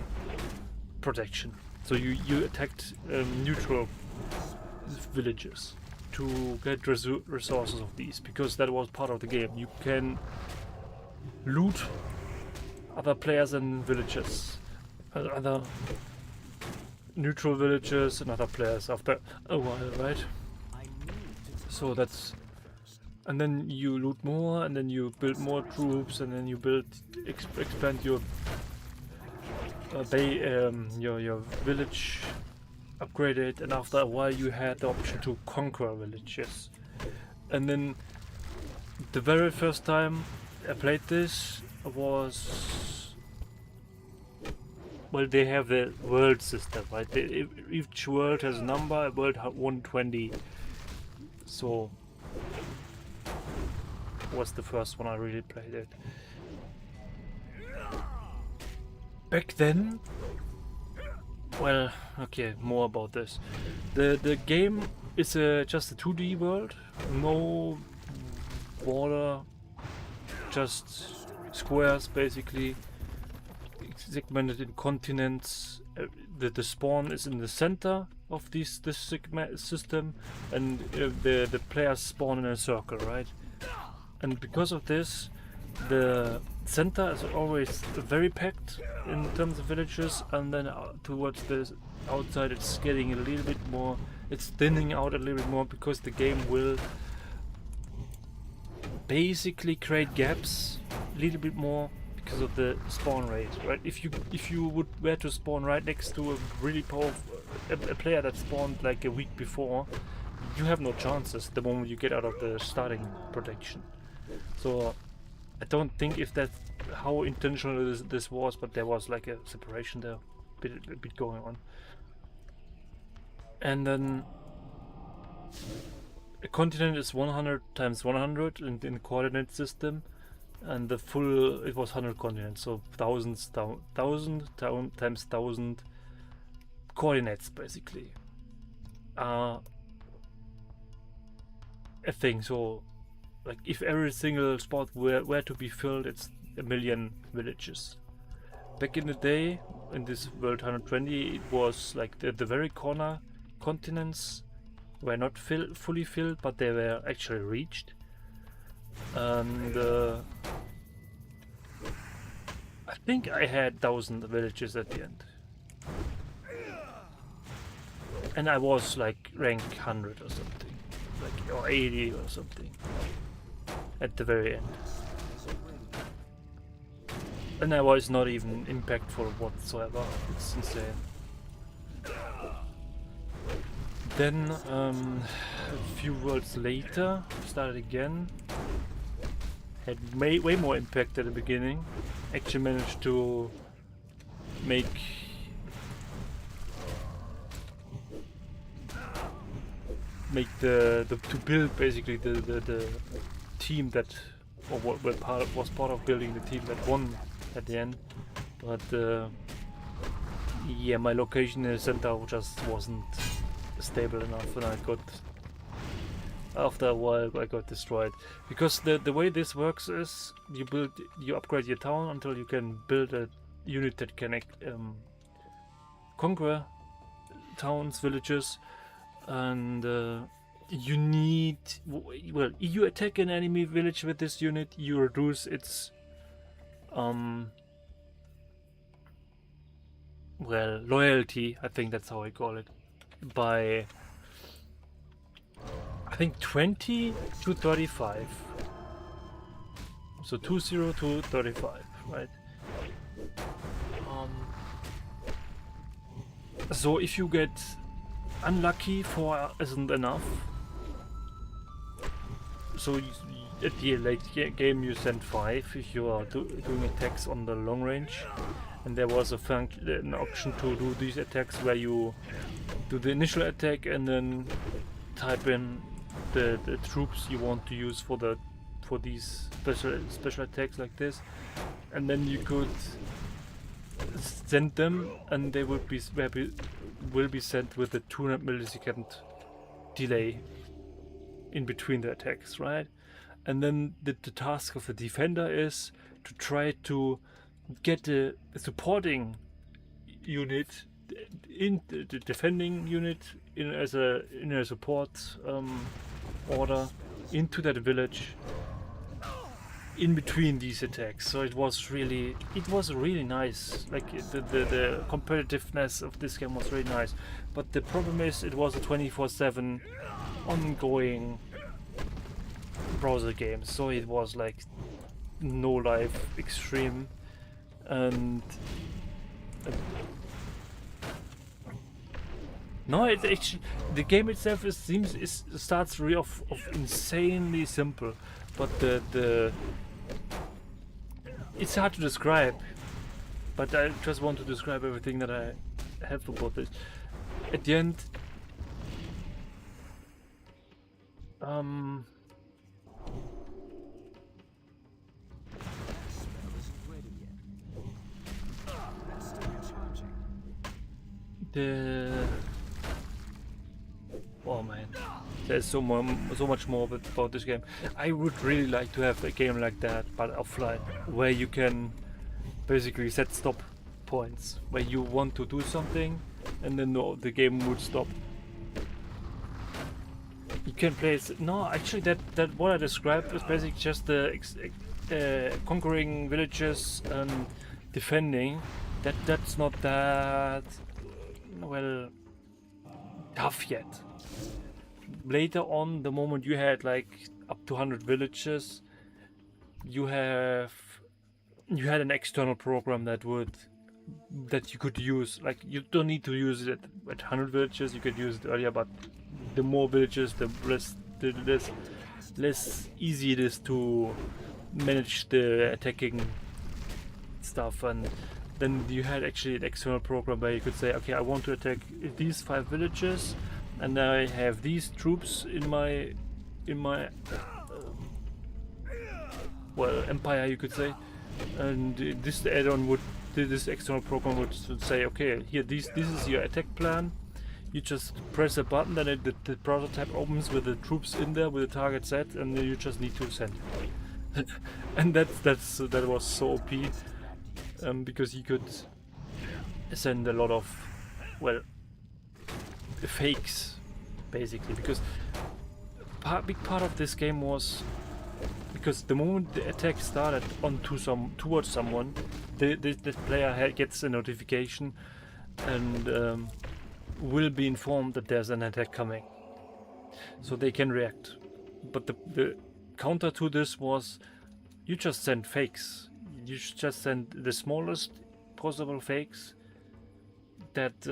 protection. So you attacked neutral villages to get resources of these, because that was part of the game. You can loot other players and villages, other neutral villages and other players after a while, right? So that's, and then you loot more, and then you build more troops, and then you build expand your your village, upgrade it, and after a while you had the option to conquer villages. And then the very first time I played this was, well, they have the world system, right? Each world has a number, world 120. So was the first one I really played it. Back then, well, okay, more about this. The game is just a 2D world, no border, just squares basically, segmented in continents. The spawn is in the center of this system, and the players spawn in a circle, right? And because of this, the center is always very packed in terms of villages, and then towards the outside it's getting a little bit more, it's thinning out a little bit more, because the game will basically create gaps a little bit more because of the spawn rate, right? If you were to spawn right next to a really powerful a player that spawned like a week before, you have no chances the moment you get out of the starting protection. So I don't think if that's how intentional this was, but there was like a separation there, a bit going on. And then a continent is 100 times 100 in the coordinate system, and the full, it was 100 continents, so 1000 times 1000 coordinates basically are a thing. So like if every single spot were to be filled, it's 1,000,000 villages. Back in the day, in this world 120, it was like the very corner continents were not fully filled, but they were actually reached. And I think I had 1,000 villages at the end. And I was like rank 100 or something, like, or 80 or something at the very end. And I was not even impactful whatsoever. It's insane. Then a few worlds later, started again. Had way more impact at the beginning. Actually managed to make to build basically the team that, or what was part of building the team that won at the end. But yeah, my location in the center just wasn't stable enough, and I got, after a while I got destroyed. Because the way this works is you upgrade your town until you can build a unit that can conquer towns, villages, and you need, well, you attack an enemy village with this unit, you reduce its well, loyalty, I think that's how I call it, by I think 20 to 35. So 20 to 35, right? So if you get unlucky, 4 isn't enough. So at the late game you send 5 if you are doing attacks on the long range. And there was an option to do these attacks where you do the initial attack and then type in the troops you want to use for these special attacks like this, and then you could send them, and they will be sent with a 200 millisecond delay in between the attacks, right? And then the task of the defender is to try to get a supporting unit in the defending unit in a support order into that village, in between these attacks. So it was really nice. Like the competitiveness of this game was really nice. But the problem is it was a 24/7 ongoing browser game. So it was like no life extreme, and no, it actually, the game itself starts really off insanely simple, but the it's hard to describe. But I just want to describe everything that I have about this. At the end, Spell isn't ready yet. That's still recharging. oh man, there's so much more about this game. I would really like to have a game like that, but offline, where you can basically set stop points, where you want to do something, and then the game would stop. You can play. No, actually, that what I described is basically just the conquering villages and defending. That's not that well tough yet. Later on, the moment you had like up to 100 villages, you had an external program that you could use. Like, you don't need to use it at 100 villages. You could use it earlier, but the more villages, the less easy it is to manage the attacking stuff. And then you had actually an external program where you could say, okay, I want to attack these 5 villages, and I have these troops in my well, empire, you could say. And this add-on this external program would say, okay, here, this is your attack plan. You just press a button, then the browser tab opens with the troops in there with the target set, and then you just need to send. And that was so OP, because you could send a lot of, well, fakes, basically. Because big part of this game was, because the moment the attack started towards someone, the player gets a notification and will be informed that there's an attack coming, so they can react. But the counter to this was, you just send fakes. You just send the smallest possible fakes that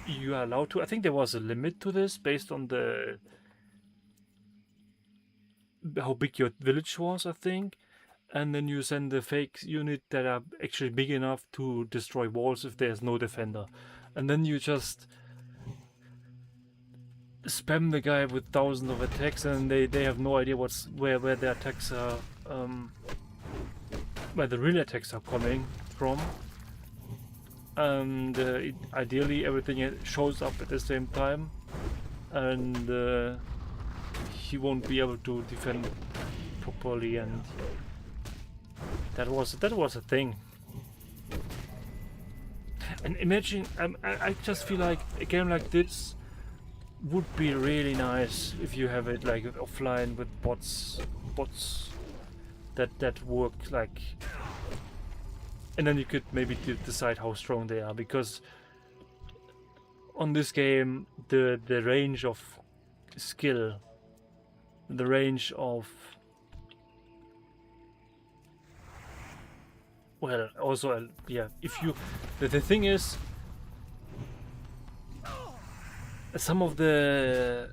you are allowed to. I think there was a limit to this based on how big your village was, I think. And then you send the fake unit that are actually big enough to destroy walls if there's no defender. And then you just spam the guy with thousands of attacks, and they have no idea where their attacks are, where the real attacks are coming from. And ideally everything shows up at the same time, and he won't be able to defend properly, and that was a thing. And imagine, I just feel like a game like this would be really nice if you have it like offline with bots that work, like, and then you could maybe decide how strong they are, because on this game the range of skill, the range of, well, also, yeah, if you, the thing is, some of the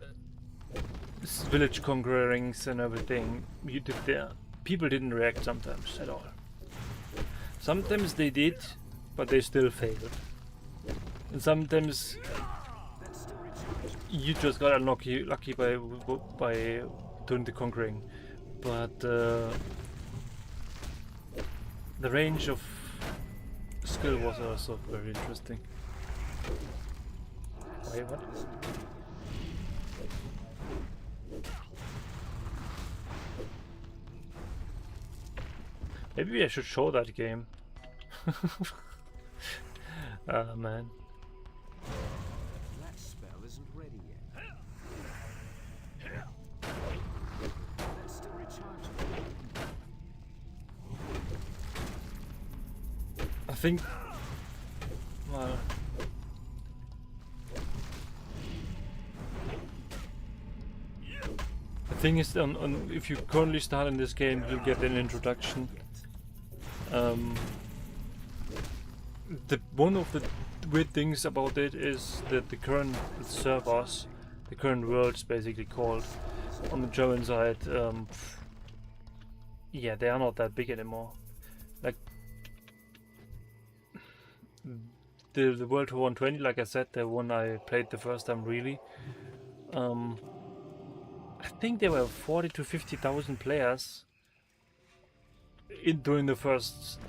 village conquerings and everything you did there, people didn't react sometimes at all. Sometimes they did, but they still failed. And sometimes you just got lucky by doing the conquering. But the range of skill was also very interesting. Wait, what? Maybe I should show that game. Ah, man. That spell isn't ready yet. That's still think, well, the thing is, if you currently start in this game, you'll get an introduction. One of the weird things about it is that the current servers, the current worlds basically called, on the German side, yeah, they are not that big anymore. Like, the World 120, like I said, the one I played the first time really, I think there were 40 to 50,000 players during the first,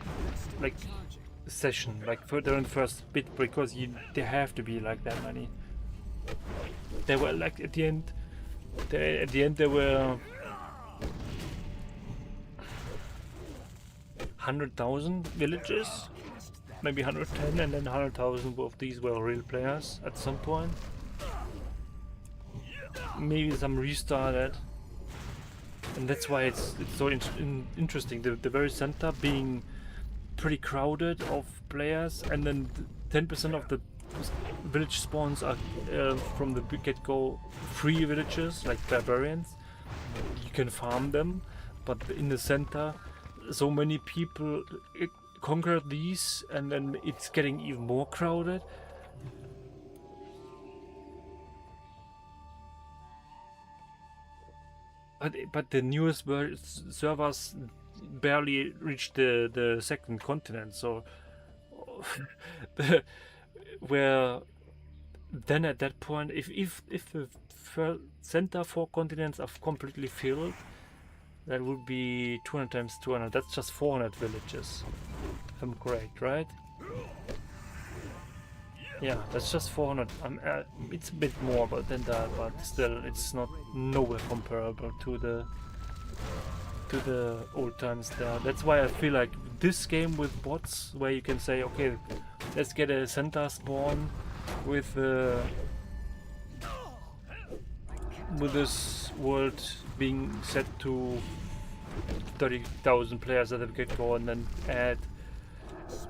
like, session, like during the first bit, because they have to be like that many. They were like at the end there were 100,000 villages, maybe 110, and then 100,000 of these were real players at some point. Maybe some restarted, and that's why it's so interesting. The very center being pretty crowded of players, and then 10% of the village spawns are from the get-go free villages, like barbarians. You can farm them, but in the center, so many people conquer these, and then it's getting even more crowded. But the newest servers barely reached the second continent, so where then at that point, if the center 4 continents are completely filled, that would be 200 times 200. That's just 400 villages, if I'm correct, right? Yeah, that's just 400. It's a bit more than that, but still, it's not nowhere comparable to the old times there. That's why I feel like this game with bots, where you can say, okay, let's get a center spawn with this world being set to 30,000 players at the get-go, and then add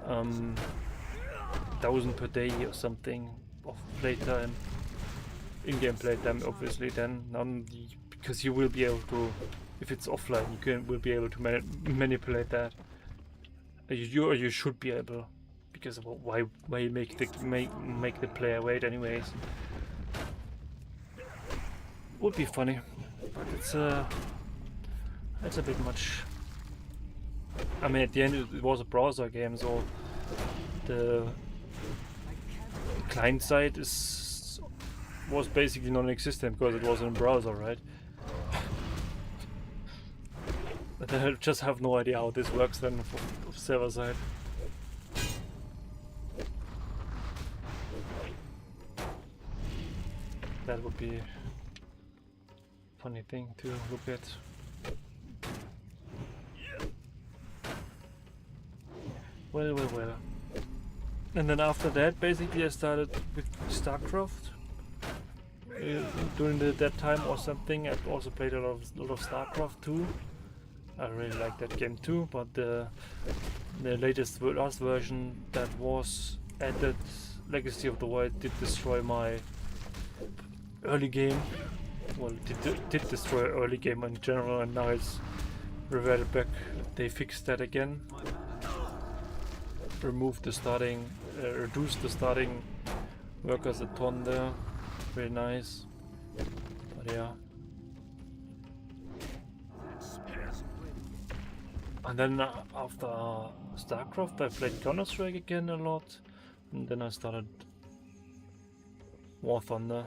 1,000 per day or something of playtime, in-game playtime, obviously. Then because you will be able to, if it's offline, will be able to manipulate that. You should be able, because why make the player wait anyways? Would be funny, but it's a bit much. I mean, at the end it was a browser game, so the client side was basically non-existent because it was in a browser, right? But I just have no idea how this works then from server side. That would be a funny thing to look at. Well. And then after that, basically, I started with StarCraft. During that time or something, I also played a lot of StarCraft 2. I really like that game too, but the last version that was added, Legacy of the Void, did destroy my early game. Well, it did destroy early game in general, and now it's reverted back. They fixed that again. Removed the starting, reduced the starting workers a ton there. Very nice. But yeah. And then after StarCraft, I played Counter-Strike again a lot, and then I started War Thunder.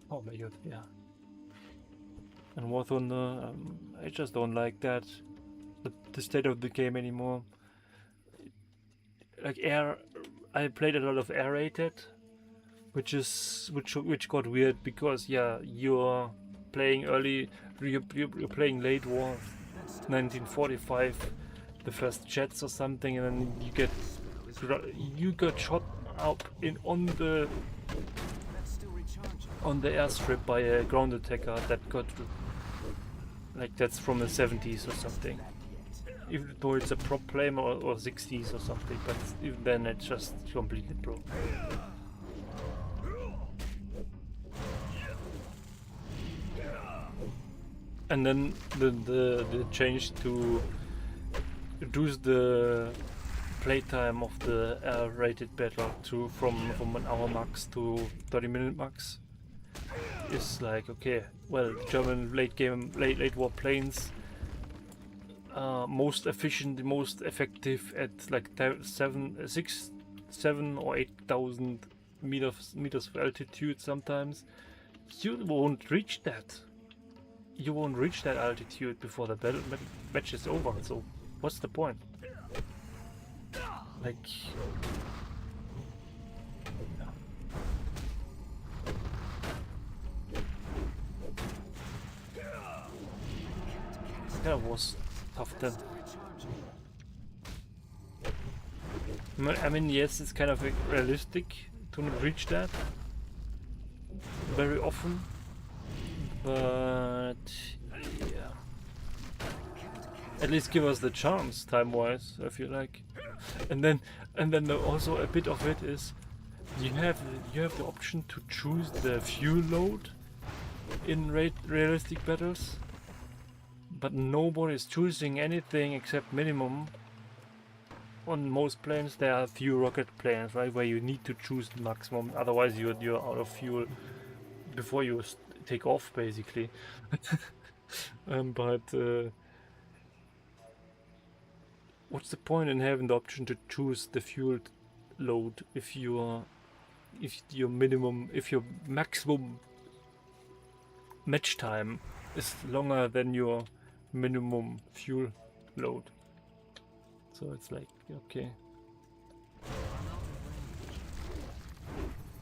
Oh my god, yeah. And War Thunder, I just don't like that, the state of the game anymore. Like I played a lot of air-rated, which got weird because yeah, you're playing you're playing late war, 1945, the first jets or something, and then you got shot up on the airstrip by a ground attacker that got, like, that's from the 70s or something. even though it's a pro player or 60s or something, but even then it's just completely pro. And then the change to reduce the playtime of the rated battle to from an hour max to 30-minute max is like, okay, well, the German late war planes most efficient, most effective at like 7 or 8,000 meters of altitude sometimes. You won't reach that. You won't reach that altitude before the match is over. So what's the point? Like, yeah. That was tough then. I mean, yes, it's kind of realistic to not reach that very often, but yeah, at least give us the chance time-wise, I feel like. And then also a bit of it is you have the option to choose the fuel load in realistic battles, but nobody is choosing anything except minimum. On most planes there are few rocket planes, right, where you need to choose the maximum, otherwise you're out of fuel before you take off, basically. But what's the point in having the option to choose the fuel load if your maximum match time is longer than your minimum fuel load? So it's like, okay,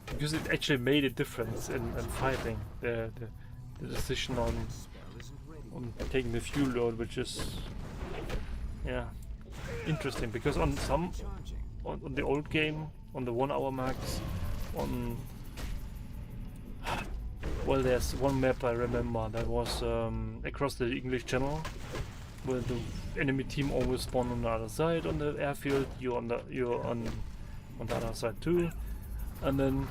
because it actually made a difference in fighting, the decision on taking the fuel load, which is, yeah, interesting, because on the old game, on the 1 hour max, well, there's one map I remember that was across the English Channel, where the enemy team always spawned on the other side on the airfield. You're on the other side too, and then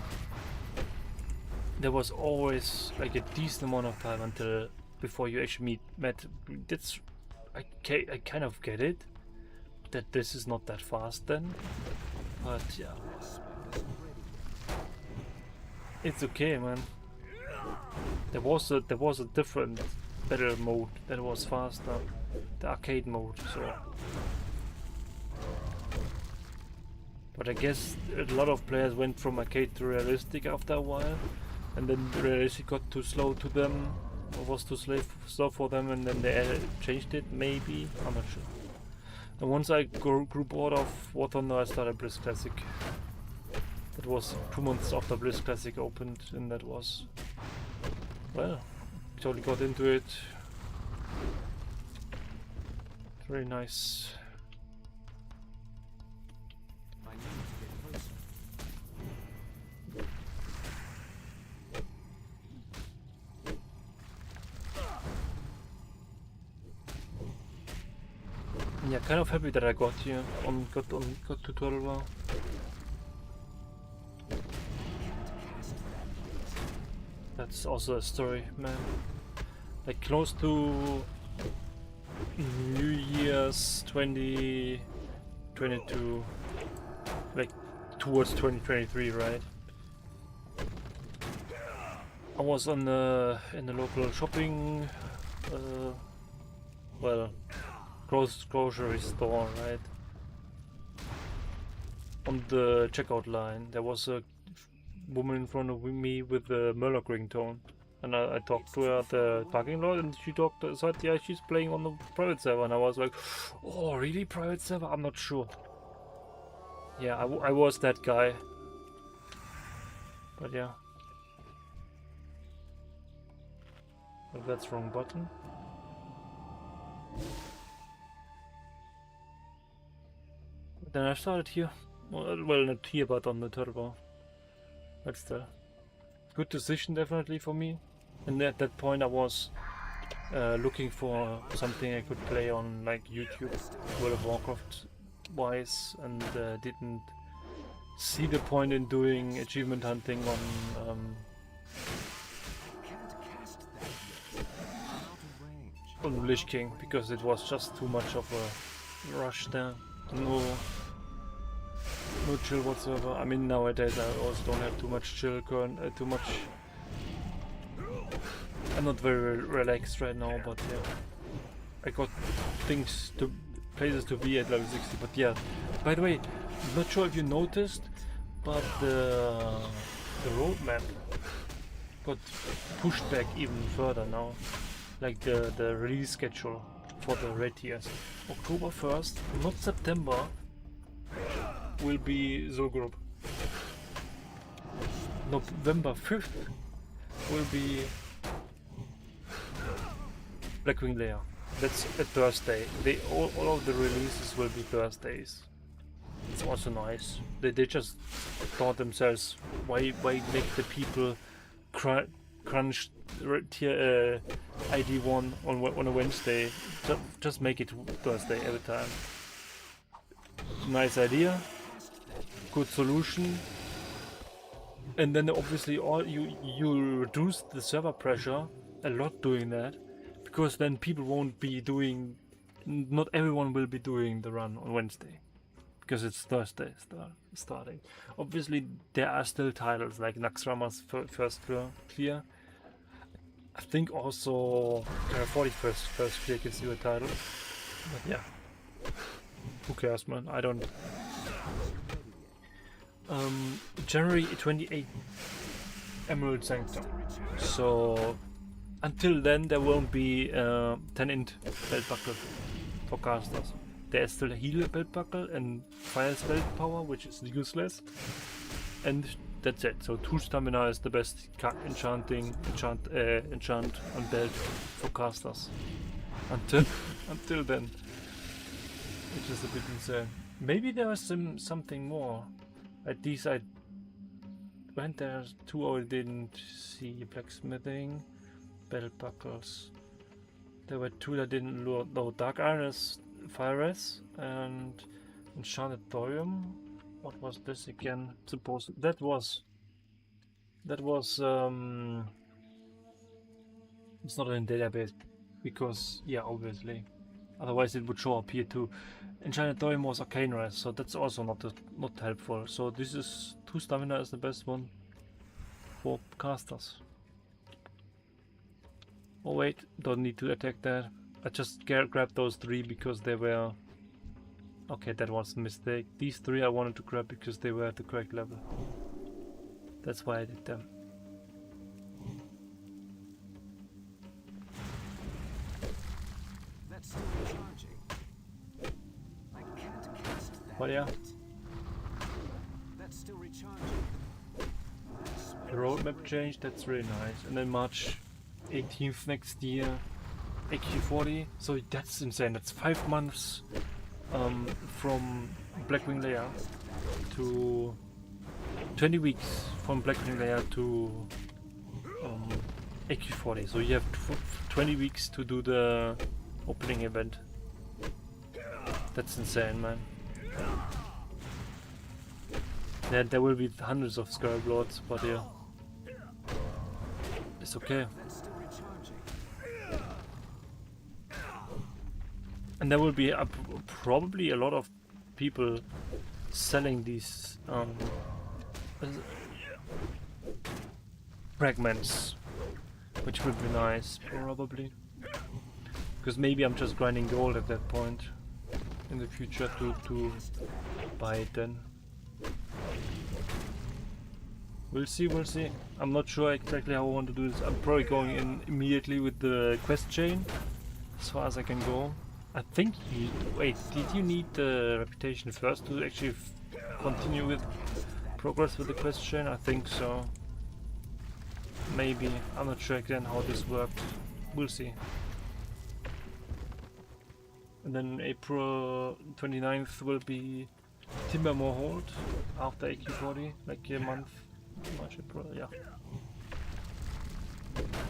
there was always like a decent amount of time until before you actually met. That's I kind of get it that this is not that fast then, but yeah, it's okay, man. There was a different battle mode that was faster, the arcade mode. So, but I guess a lot of players went from arcade to realistic after a while, and then the realistic got too slow to them, or was too slow for them, and then they changed it. Maybe, I'm not sure. And once I grew bored of War Thunder, I started Blitz Classic. That was 2 months after Blitz Classic opened, and that was, well, totally got into it. Very nice. Yeah, kind of happy that I got here got to 12. That's also a story, man. Like close to New Year's 2022, like towards 2023, right? I was in the local shopping, well, grocery store, right? On the checkout line, there was a woman in front of me with the Murloc ringtone, and I talked to her at the parking lot, and she said, yeah, she's playing on the private server, and I was like, oh, really, private server? I'm not sure. Yeah, I was that guy, but yeah. But that's wrong button. Then I started here. Well, not here, but on the turbo. But still, good decision definitely for me. And at that point I was looking for something I could play on like YouTube, World of Warcraft wise, and didn't see the point in doing achievement hunting on Lich King, because it was just too much of a rush there. No chill whatsoever. I mean, nowadays I also don't have too much chill, too much. I'm not very relaxed right now, but yeah, I got places to be at level 60. But yeah, by the way, I'm not sure if you noticed, but the roadmap got pushed back even further now. Like the release schedule for the red tiers. October 1st, not September, will be Zul'Gurub. November 5th will be Blackwing Lair. That's a Thursday. All of the releases will be Thursdays. It's also nice. They just thought themselves, why make the people crunch tier ID 1 on a Wednesday? Just make it Thursday every time. Nice idea, good solution. And then obviously you reduce the server pressure a lot doing that, because then people won't be doing, not everyone will be doing the run on Wednesday, because it's Thursday starting. Obviously there are still titles like Naxxrama's first clear. I think also 40 first clear gives you a title. But yeah, who cares, man? I don't. January 28th, Emerald Sanctum. So until then there won't be 10 int belt buckle for casters. There's still a heal belt buckle and fire spell power, which is useless, and that's it. So 2 stamina is the best enchant on belt for casters. Until then, which is a bit insane. Maybe there was something more. At least I went there 2 hours, didn't see blacksmithing, belt buckles. There were 2 that didn't load. No, dark iron is fire and enchanted thorium. What was this again? That was it's not in database, because yeah, obviously, otherwise it would show up here too. Enchanted thorium was arcane rest, so that's also not helpful. So this is 2 stamina is the best one for casters. Oh wait, don't need to attack that. I just grabbed those 3 because they were. Okay, that was a mistake. These 3 I wanted to grab because they were at the correct level. That's why I did them. That's still recharging. I can't cast that. But yeah, That's still recharging. the roadmap changed. That's really nice. And then March 18th next year, AQ40. So that's insane. That's 5 months. From Blackwing Lair to 20 weeks from Blackwing Lair to AQ40. So you have 20 weeks to do the opening event. That's insane, man. There will be hundreds of Scarab Lords, but yeah, it's okay. And there will be probably a lot of people selling these fragments, which would be nice, probably. Because maybe I'm just grinding gold at that point in the future to buy it then. We'll see. I'm not sure exactly how I want to do this. I'm probably going in immediately with the quest chain as far as I can go. I think wait, did you need the reputation first to actually continue with progress with the quest chain? I think so. Maybe. I'm not sure again how this worked. We'll see. And then April 29th will be Timbermore Hold after AQ40, like a month. March, April, yeah.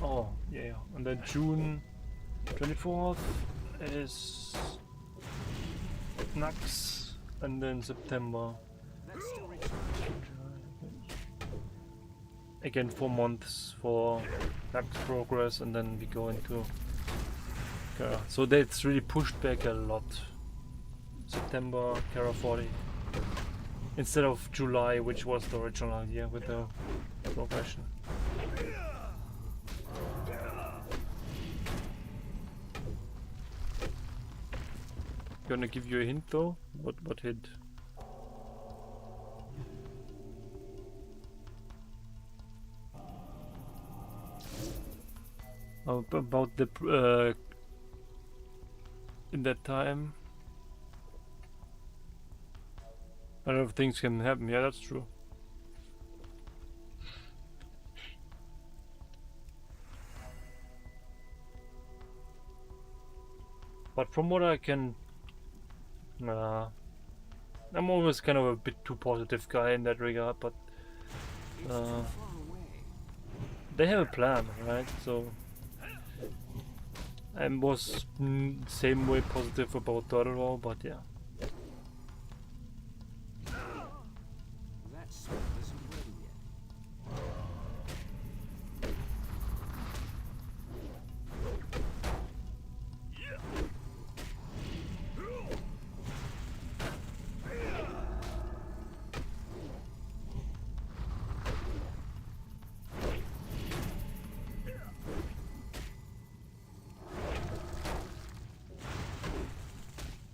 Oh, yeah. And then June 24th is Nux, and then September. That's still recharging. Again 4 months for Nux progress, and then we go into Kara. So that's really pushed back a lot. September, Kara 40. Instead of July, which was the original idea with the progression. Gonna give you a hint though. What hint? About the in that time, a lot of things can happen. Yeah, that's true. But from what I can, I'm always kind of a bit too positive guy in that regard. But It's too far away. they have a plan, right? So I was same way positive about Turtle, but yeah. That sword isn't ready yet.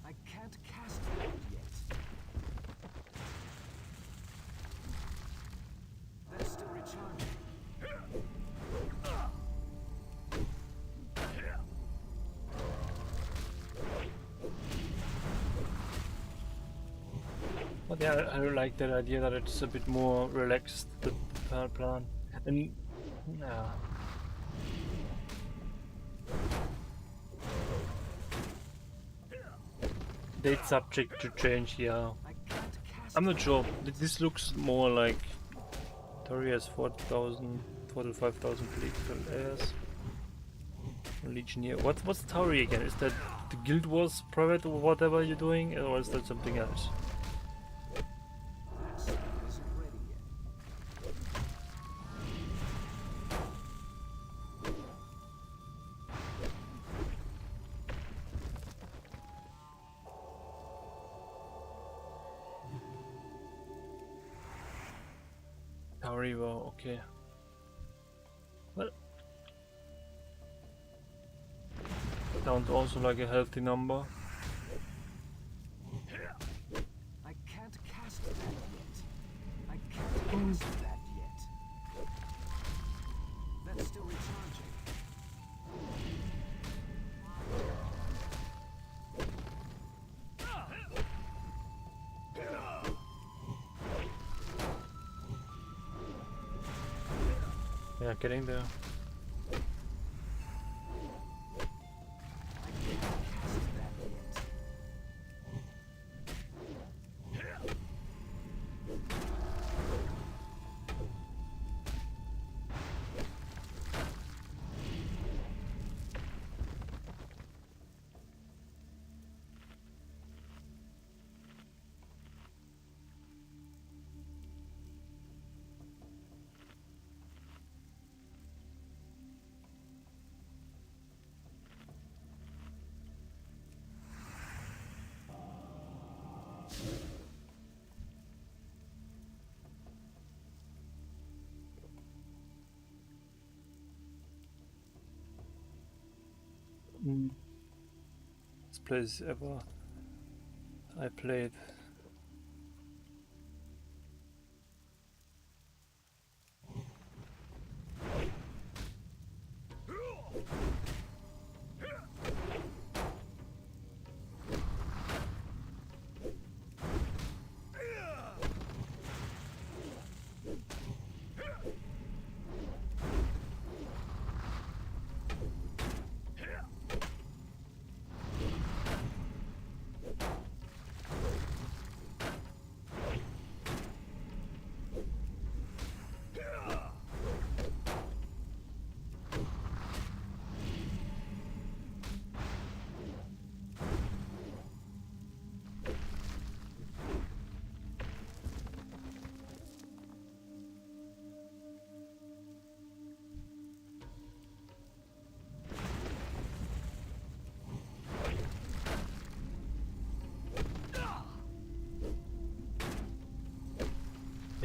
I can't cast that yet. That's still recharging. But yeah, I like that idea that it's a bit more relaxed, the plan. And yeah. Date subject to change, yeah. I can't cast I'm not sure. This looks more like Tori has 4,000, 4 to 5,000 political layers. Legionnaire. What's Tori again? Is that the Guild Wars private or whatever you're doing, or is that something else? that sword isn't ready yet. Tori, well, okay. Well, sounds also like a healthy number. I can't cast that yet. I can't cast that yet. That's still recharging. Yeah, getting there. I can't cast that yet. This place ever I played.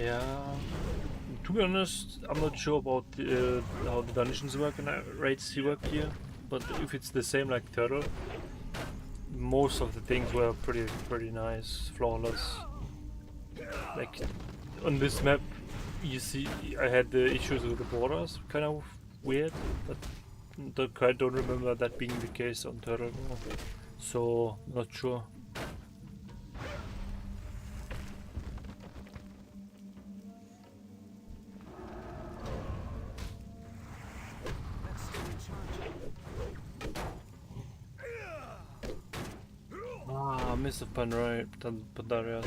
Yeah. To be honest, I'm not sure about how the dungeons work and raids work here, but if it's the same like Turtle, most of the things were pretty nice, flawless. Like on this map, you see, I had the issues with the borders, kind of weird, but I don't remember that being the case on Turtle, so not sure. Ah, Mist of Pandarias.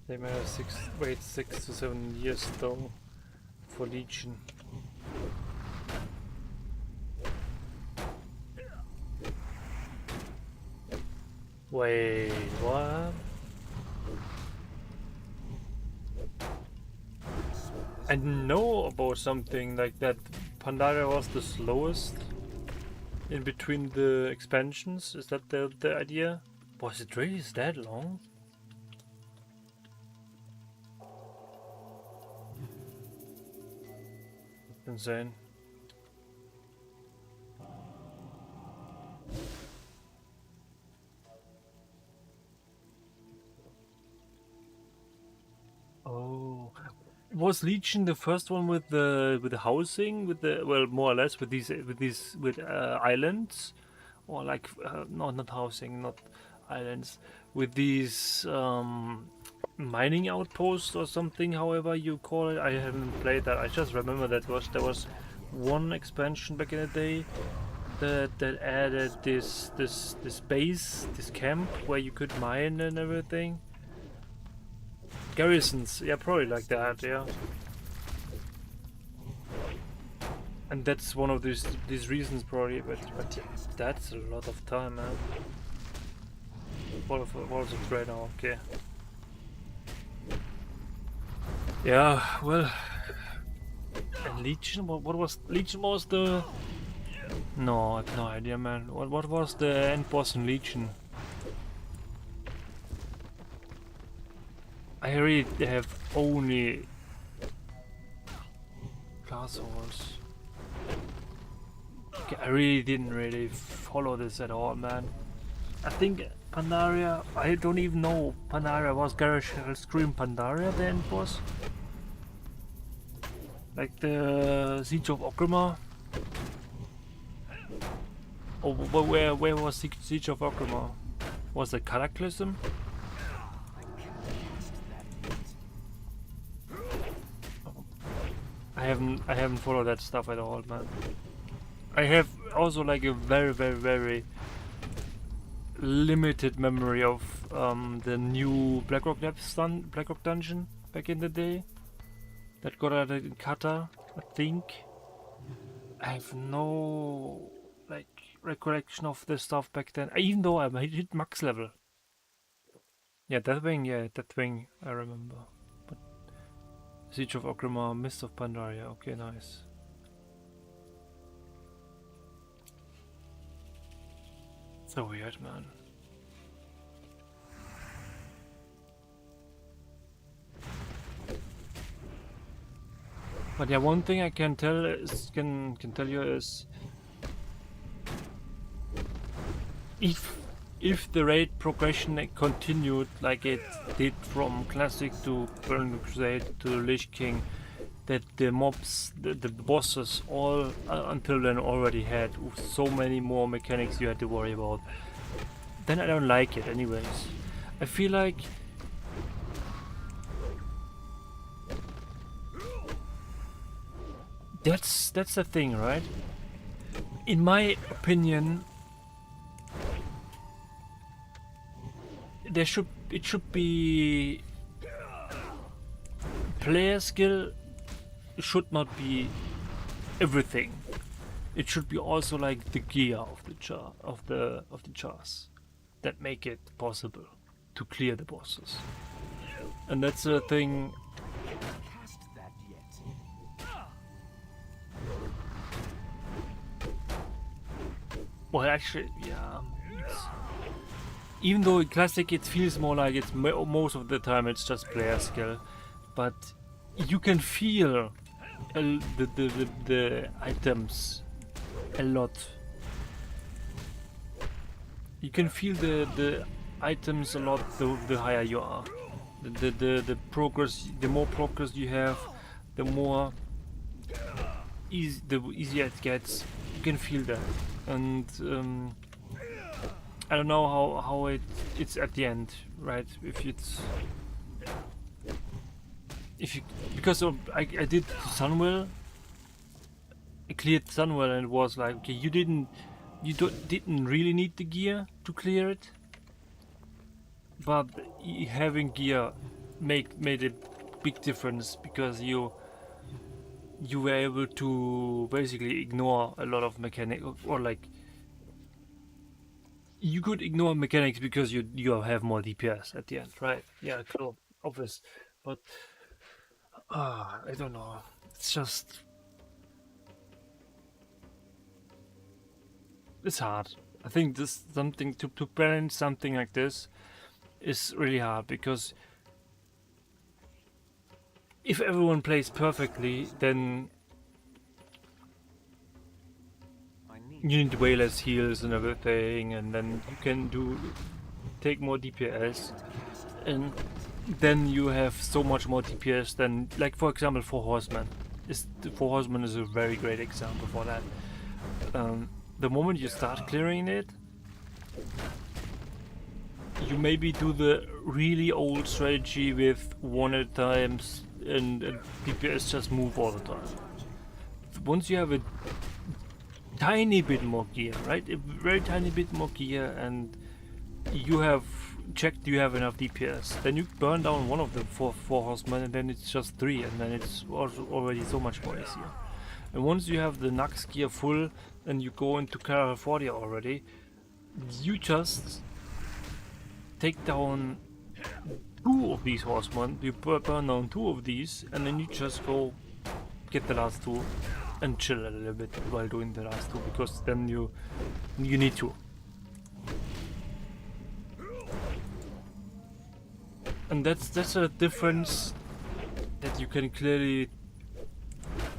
They may have wait 6 to 7 years though for Legion. Wait, what? I know about something like that. Pandaria was the slowest in between the expansions. Is that the idea? Was it really that long? Insane. Oh, was Legion the first one with the housing, with the, well, more or less with these islands, or like no, not housing, not islands, with these mining outposts or something, however you call it. I haven't played that. I just remember that there was one expansion back in the day that added this base, this camp where you could mine and everything. Garrisons, yeah, probably like that, yeah. And that's one of these reasons probably, but that's a lot of time, man. What was it right now? Okay. Yeah, well, and Legion. What was Legion? Was the? No, I have no idea, man. What was the end boss in Legion? I really have only class horse. Okay, I really didn't really follow this at all, man. I think Pandaria, I don't even know Pandaria was Garage Scream Pandaria the end boss. Like the Siege of Orgrimmar. Oh, where was Siege of Orgrimmar? Was it Cataclysm? I haven't followed that stuff at all, man. I have also like a very limited memory of the new Blackrock dungeon back in the day that got added in Kata, I think. I have no like recollection of the stuff back then, even though I hit max level. Yeah, that wing I remember. But Siege of Orgrimmar, Mist of Pandaria, okay, nice. So weird, man. But yeah, one thing I can tell you is if the raid progression continued like it did from Classic to Burning Crusade to Lich King, that the mobs, the bosses, all until then already had so many more mechanics you had to worry about, then I don't like it anyways. I feel like that's the thing, right? In my opinion, it should be player skill should not be everything. It should be also like the gear of the chars that make it possible to clear the bosses. And that's a thing. Cast that yet. Well, actually, yeah. Even though in Classic it feels more like it's most of the time it's just player skill, but you can feel the items a lot. You can feel the items a lot the higher you are. The progress, the more progress you have, the more the easier it gets. You can feel that, and I don't know how it's at the end, right? If you because I did Sunwell, I cleared Sunwell, and it was like, okay, you didn't really need the gear to clear it, but having gear made a big difference, because you were able to basically ignore a lot of mechanics, or like you could ignore mechanics because you have more DPS at the end, right? Yeah, cool, obvious, but I don't know. It's just it's hard. I think this something to balance something like this is really hard, because if everyone plays perfectly, then you need way less heals and everything, and then you can take more DPS, and then you have so much more DPS than, like, for example, Four Horsemen. Four Horsemen is a very great example for that. The moment you start clearing it, you maybe do the really old strategy with 1 at a time, and DPS just move all the time. Once you have a tiny bit more gear, right? A very tiny bit more gear, and you have checked you have enough DPS, then you burn down one of the four horsemen, and then it's just 3, and then it's already so much more easier. And once you have the Nux gear full, and you go into California already, you just take down 2 of these horsemen, you burn down 2 of these, and then you just go get the last 2 and chill a little bit while doing the last 2, because then you need to. And that's a difference that you can clearly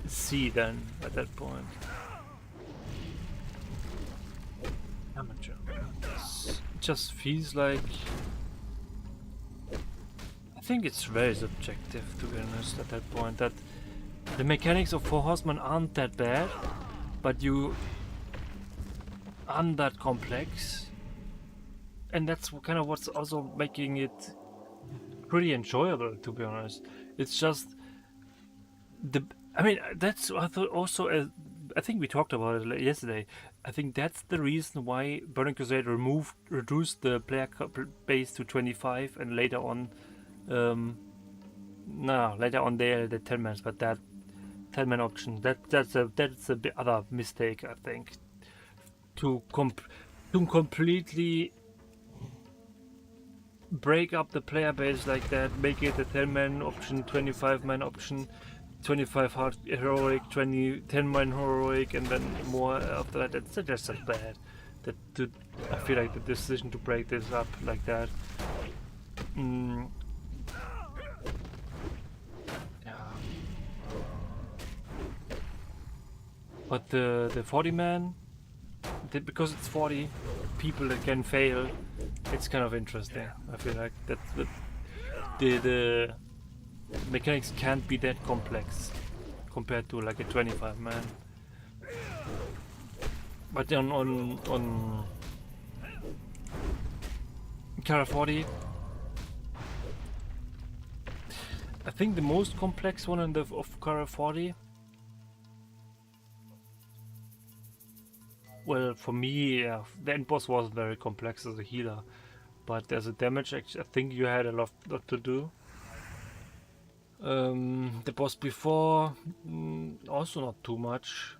see then at that point. Amateur. It just feels like, I think it's very subjective, to be honest, at that point, that the mechanics of Four Horsemen aren't that bad, but you aren't that complex, and that's kind of what's also making it pretty enjoyable, to be honest. It's just I mean, that's also I think we talked about it yesterday. I think that's the reason why Burning Crusade reduced the player base to 25, and later on, later on they added the 10 man, but that 10 man option, that's a other mistake, I think, to completely break up the player base like that, make it a 10 man option, 25 man option, 25 hard heroic, 10 man heroic, and then more after that. That's just bad. I feel like the decision to break this up like that. Yeah. But the 40 man, because it's 40 people that can fail, it's kind of interesting. I feel like the mechanics can't be that complex compared to like a 25 man. But on Kara 40, I think the most complex one of Kara 40. Well, for me, yeah, the end boss was very complex as a healer, but as a damage, I think you had a lot to do. The boss before, also not too much.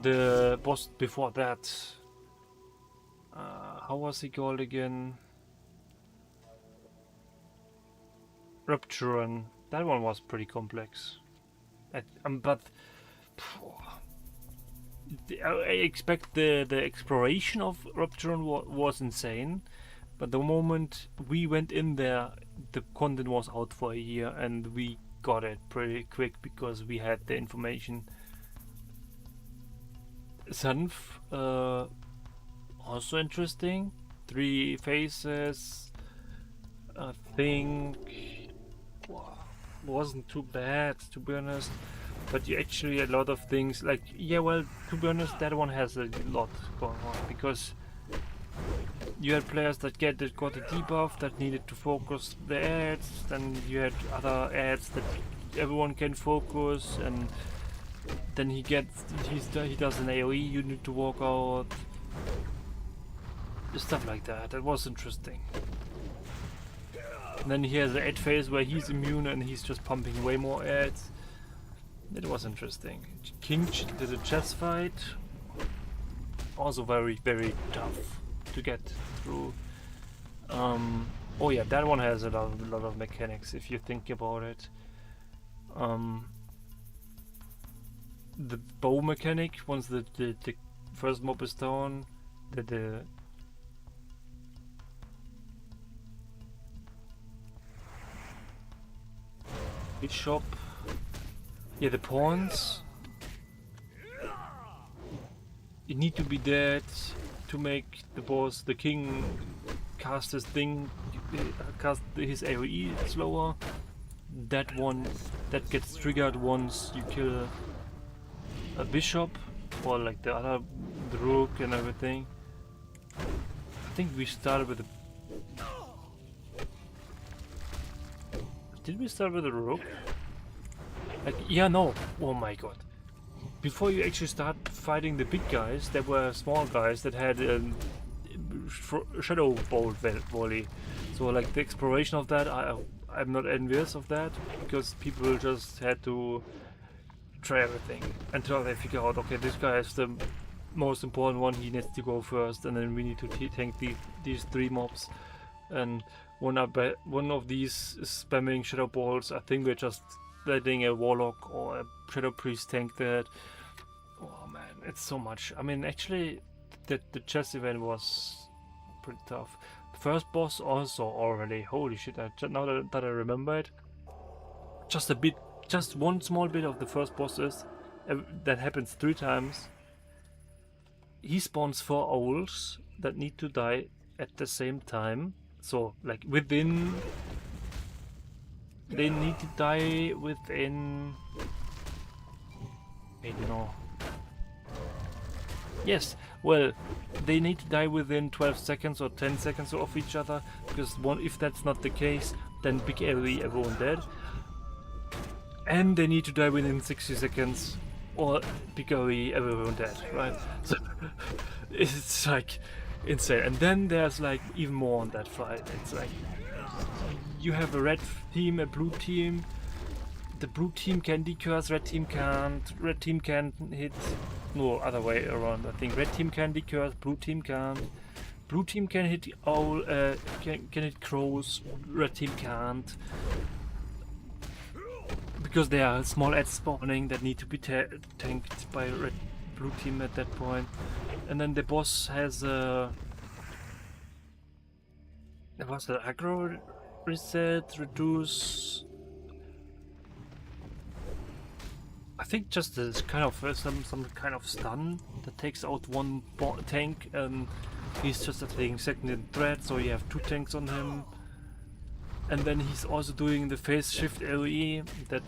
The boss before that, how was he called again? Rupturon. That one was pretty complex. But I expect the exploration of Rupturon was insane, but the moment we went in there, the content was out for a year, and we got it pretty quick because we had the information. Sanf, also interesting. 3 phases. I think wasn't too bad, to be honest. But you actually a lot of things like, yeah, well, to be honest, that one has a lot going on because you had players that got a debuff that needed to focus the ads, then you had other ads that everyone can focus, and then he does an AoE, you need to walk out, stuff like that. That was interesting. And then he has an ad phase where he's immune and he's just pumping way more ads. It was interesting. King did a chess fight. Also very, very tough to get through. Oh yeah, that one has a lot of mechanics if you think about it. The bow mechanic, once the first mob is down, the bishop. Yeah, the pawns. You need to be dead to make the boss, the king, cast his thing, cast his AoE slower. That one, that gets triggered once you kill a bishop, or like the other, the rook and everything. I think we started with the... Did we start with the rook? Like, yeah, no. Oh my god. Before you actually start fighting the big guys, there were small guys that had shadow bolt volley. So like the exploration of that, I'm not envious of that, because people just had to try everything until they figure out, okay, this guy is the most important one, he needs to go first, and then we need to tank these 3 mobs. And one of these is spamming shadow bolts. I think we're just letting a warlock or a shadow priest tank that. Oh man, it's so much. I mean, actually, the chess event was pretty tough. The first boss also already. Holy shit! Now that I remember it, just one small bit of the first boss is that happens 3 times. He spawns 4 owls that need to die at the same time. So like within. They need to die within... I don't know. Yes, well, they need to die within 12 seconds or 10 seconds of each other, because if that's not the case, then big AoE, everyone dead. And they need to die within 60 seconds, or big AoE, everyone dead, right? So, it's like insane. And then there's like even more on that fight. It's like... You have a red team, a blue team. The blue team can decurse, red team can't. Red team can hit. No, other way around. I think red team can decurse, blue team can't. Blue team can hit owl, can hit crows. Red team can't, because there are small ads spawning that need to be tanked by blue team at that point. And then the boss has a... What's the aggro? Reset, reduce. I think just this kind of some kind of stun that takes out one tank, and he's just attacking second in threat, so you have 2 tanks on him. And then he's also doing the phase shift AoE that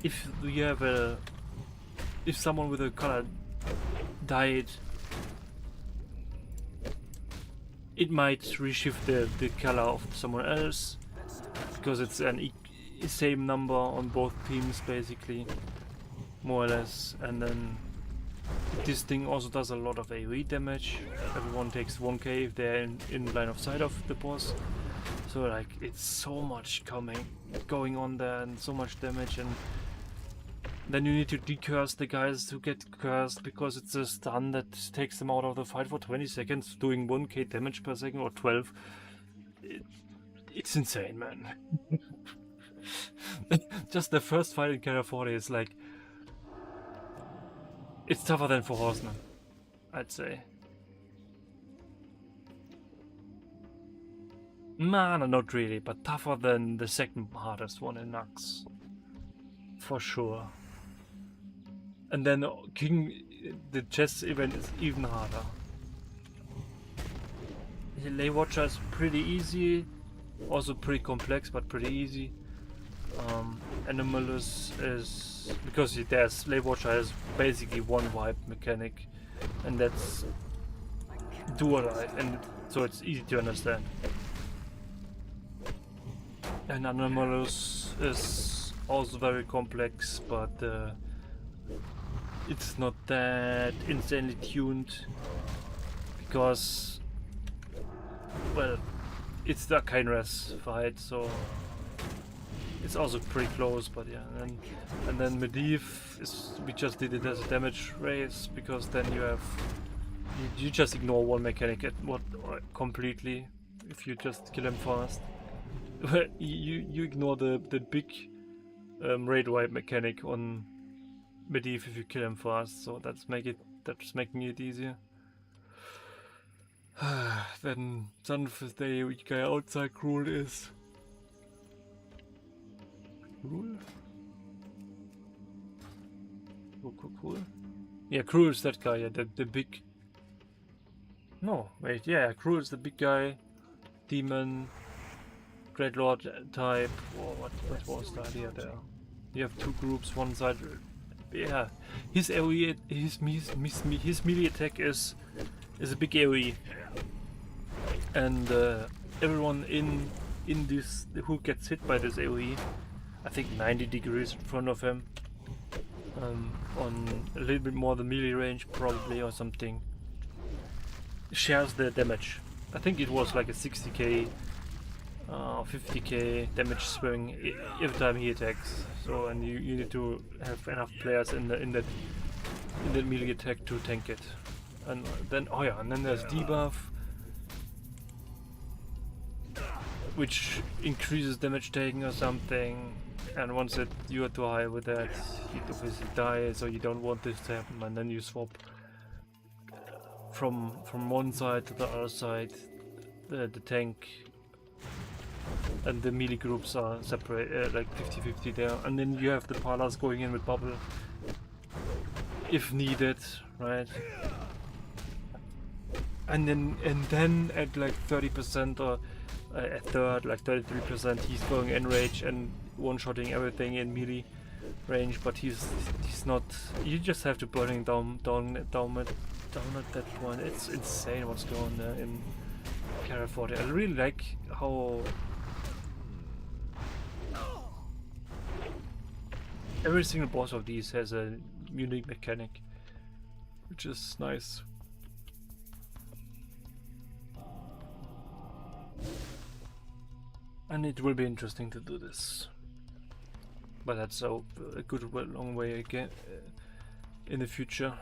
if you have if someone with a color died, it might reshift the color of someone else, because it's an same number on both teams basically, more or less. And then this thing also does a lot of AoE damage. Everyone takes 1k if they're in line of sight of the boss. So like it's so much going on there, and so much damage, and then you need to decurse the guys who get cursed, because it's a stun that takes them out of the fight for 20 seconds, doing 1k damage per second, or 12. It's insane, man. Just the first fight in Kara 40 is like... It's tougher than for Horsemen, I'd say. No, not really, but tougher than the second hardest one in Nux. For sure. And then the chess event is even harder. The Lay Watcher is pretty easy, also pretty complex, but pretty easy. Anomalous is... because there's Lay Watcher has basically one wipe mechanic, and that's dual-eyed, and so it's easy to understand. And Anomalous is also very complex, but it's not that insanely tuned, because, well, it's the Arcaneras fight, so it's also pretty close. But yeah, and then Medivh is, we just did it as a damage race, because then you just ignore one mechanic completely if you just kill him fast. you ignore the big raid wipe mechanic on Medivh if you kill him fast, so that's making it easier. Then Son of the Day, which guy outside Cruel is. Cruel? Cool. Yeah, Cruel is that guy, yeah, the big... No, wait, yeah, Cruel is the big guy, demon, Great Lord type, or what was the idea there? You have 2 groups, one side... Yeah, his AoE, his melee attack is a big AoE, and everyone in this who gets hit by this AoE, I think 90 degrees in front of him, on a little bit more the melee range probably or something, shares the damage. I think it was like a 60k, 50k damage swing every time he attacks. So, and you need to have enough players in the melee attack to tank it. And then and then there's debuff, which increases damage taken or something. And once you are too high with that, you obviously die. So you don't want this to happen. And then you swap from one side to the other side, the tank and the melee groups are separate, like 50-50 there, and then you have the Palas going in with bubble if needed, right? And then at like 30% or a third, like 33%, he's going enrage and one-shotting everything in melee range, but he's not. You just have to burn him down at that point. It's insane what's going on there in Kara 40. I really like how every single boss of these has a unique mechanic, which is nice. And it will be interesting to do this. But that's a good long way again in the future.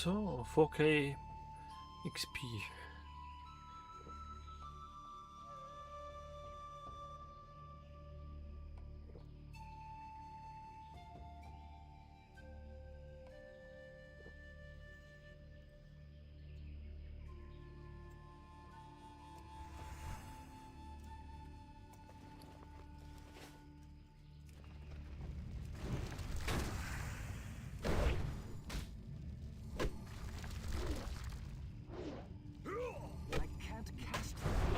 So, 4k XP. I can't cast that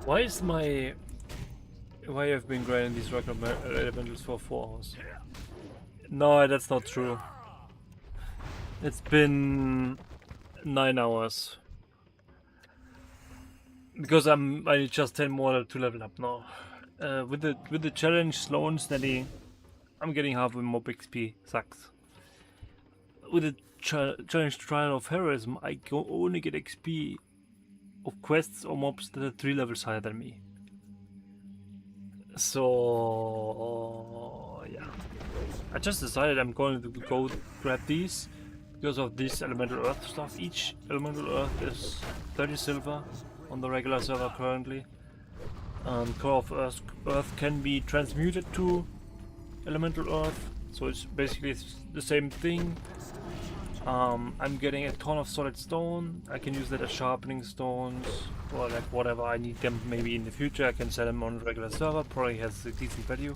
Why is my... Why have been grinding these regular elementals for 4 hours? No, that's not true. It's been 9 hours. Because I need just 10 more to level up now. With the challenge Slow&Steady, I'm getting half a mob XP. Sucks. With the challenge Trial of Heroism, I only get XP of quests or mobs that are 3 levels higher than me. So yeah, I just decided I'm going to go grab these because of this elemental earth stuff. Each elemental earth is 30 silver on the regular server currently. Core of earth can be transmuted to elemental earth, so it's basically the same thing. I'm getting a ton of solid stone. I can use that as sharpening stones or like whatever I need them maybe in the future. I can sell them on a regular server, probably has a decent value.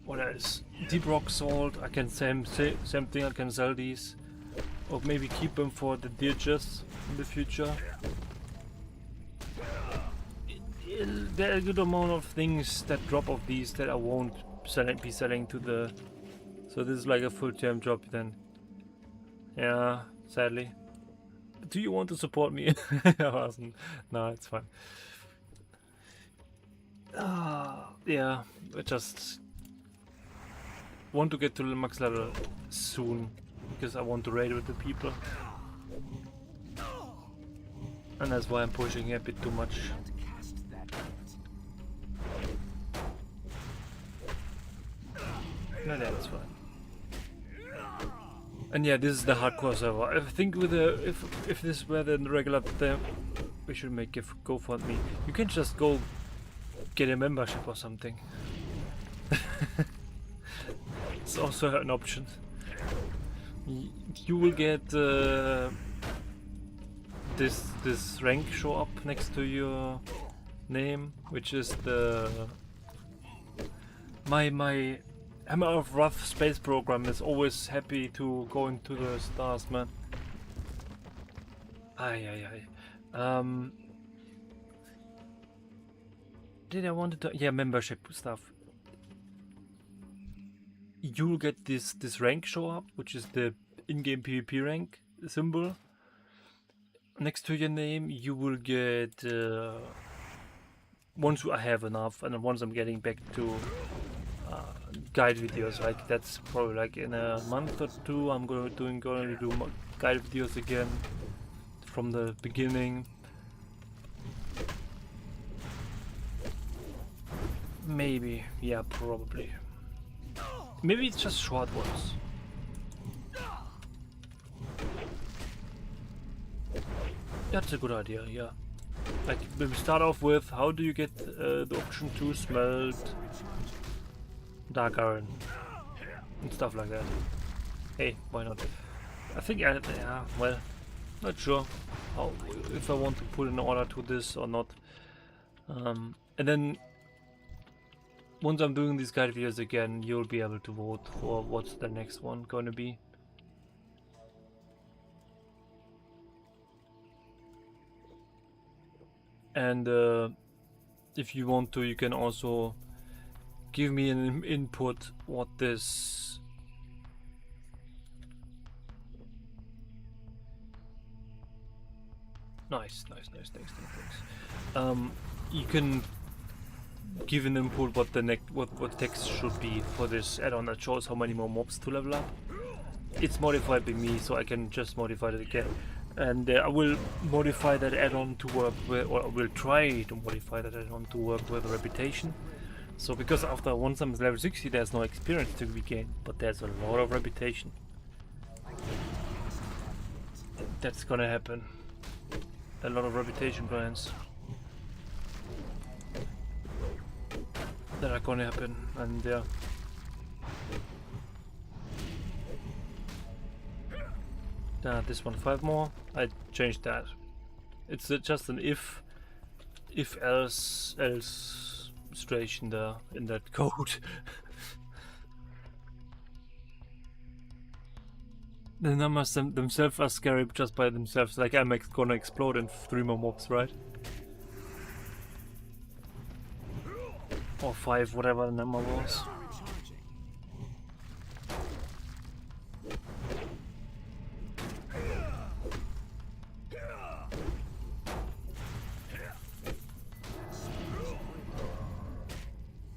What else? Deep rock salt, I can same thing, I can sell these. Or maybe keep them for the dirges in the future. There are a good amount of things that drop of these that I won't be selling to the... So this is like a full-time job then. Yeah, sadly. Do you want to support me? No, it's fine. Yeah, I just want to get to the max level soon because I want to raid with the people. And that's why I'm pushing a bit too much. No, that's fine. And yeah, this is the hardcore server. I think with the if this were the regular, we should make a GoFundMe. You can just go get a membership or something. It's also an option. You will get this rank show up next to your name, which is the my Hammer of Rough space program is always happy to go into the stars, man. Did I want to... Yeah, membership stuff. You'll get this rank show up, which is the in-game PvP rank symbol. Next to your name, you will get... once I have enough, and once I'm getting back to... guide videos, like that's probably like in a month or two I'm going to do guide videos again from the beginning. Maybe, yeah, probably. Maybe it's just short ones. That's a good idea, yeah. Like we start off with how do you get the option to smelt dark iron and stuff like that. Hey, why not? I think yeah, well, not sure how, if I want to put an order to this or not. And then once I'm doing these guide videos again, you'll be able to vote for what's the next one gonna be. And if you want to, you can also give me an input what this... Nice, thanks. You can give an input what the what text should be for this add-on that shows how many more mobs to level up. It's modified by me, so I can just modify it again. And I will modify that add-on to work with, or I will try to modify that add-on to work with reputation. So because after once I'm level 60 there's no experience to be gained, but there's a lot of reputation. That's gonna happen. A lot of reputation grants that are gonna happen, and yeah. This one 5 more. I changed that. It's just an if else situation there in that code. The numbers themselves are scary just by themselves. Like I'm gonna explode in 3 more mobs, right? Or 5, whatever the number was.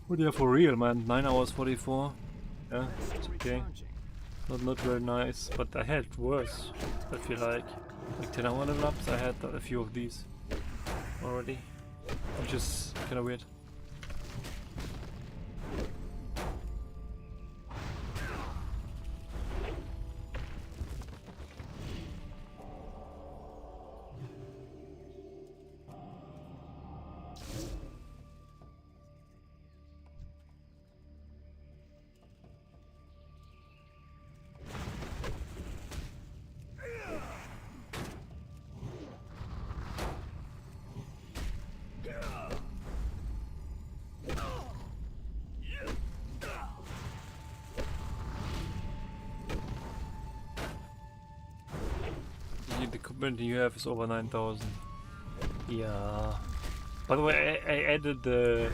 But yeah, for real, man. 9 hours 44. Yeah, it's okay. Not very nice, but I had worse. I feel like 10 hour level ups. I had a few of these already, which is kind of weird. The community you have is over 9,000. Yeah. By the way, I added the...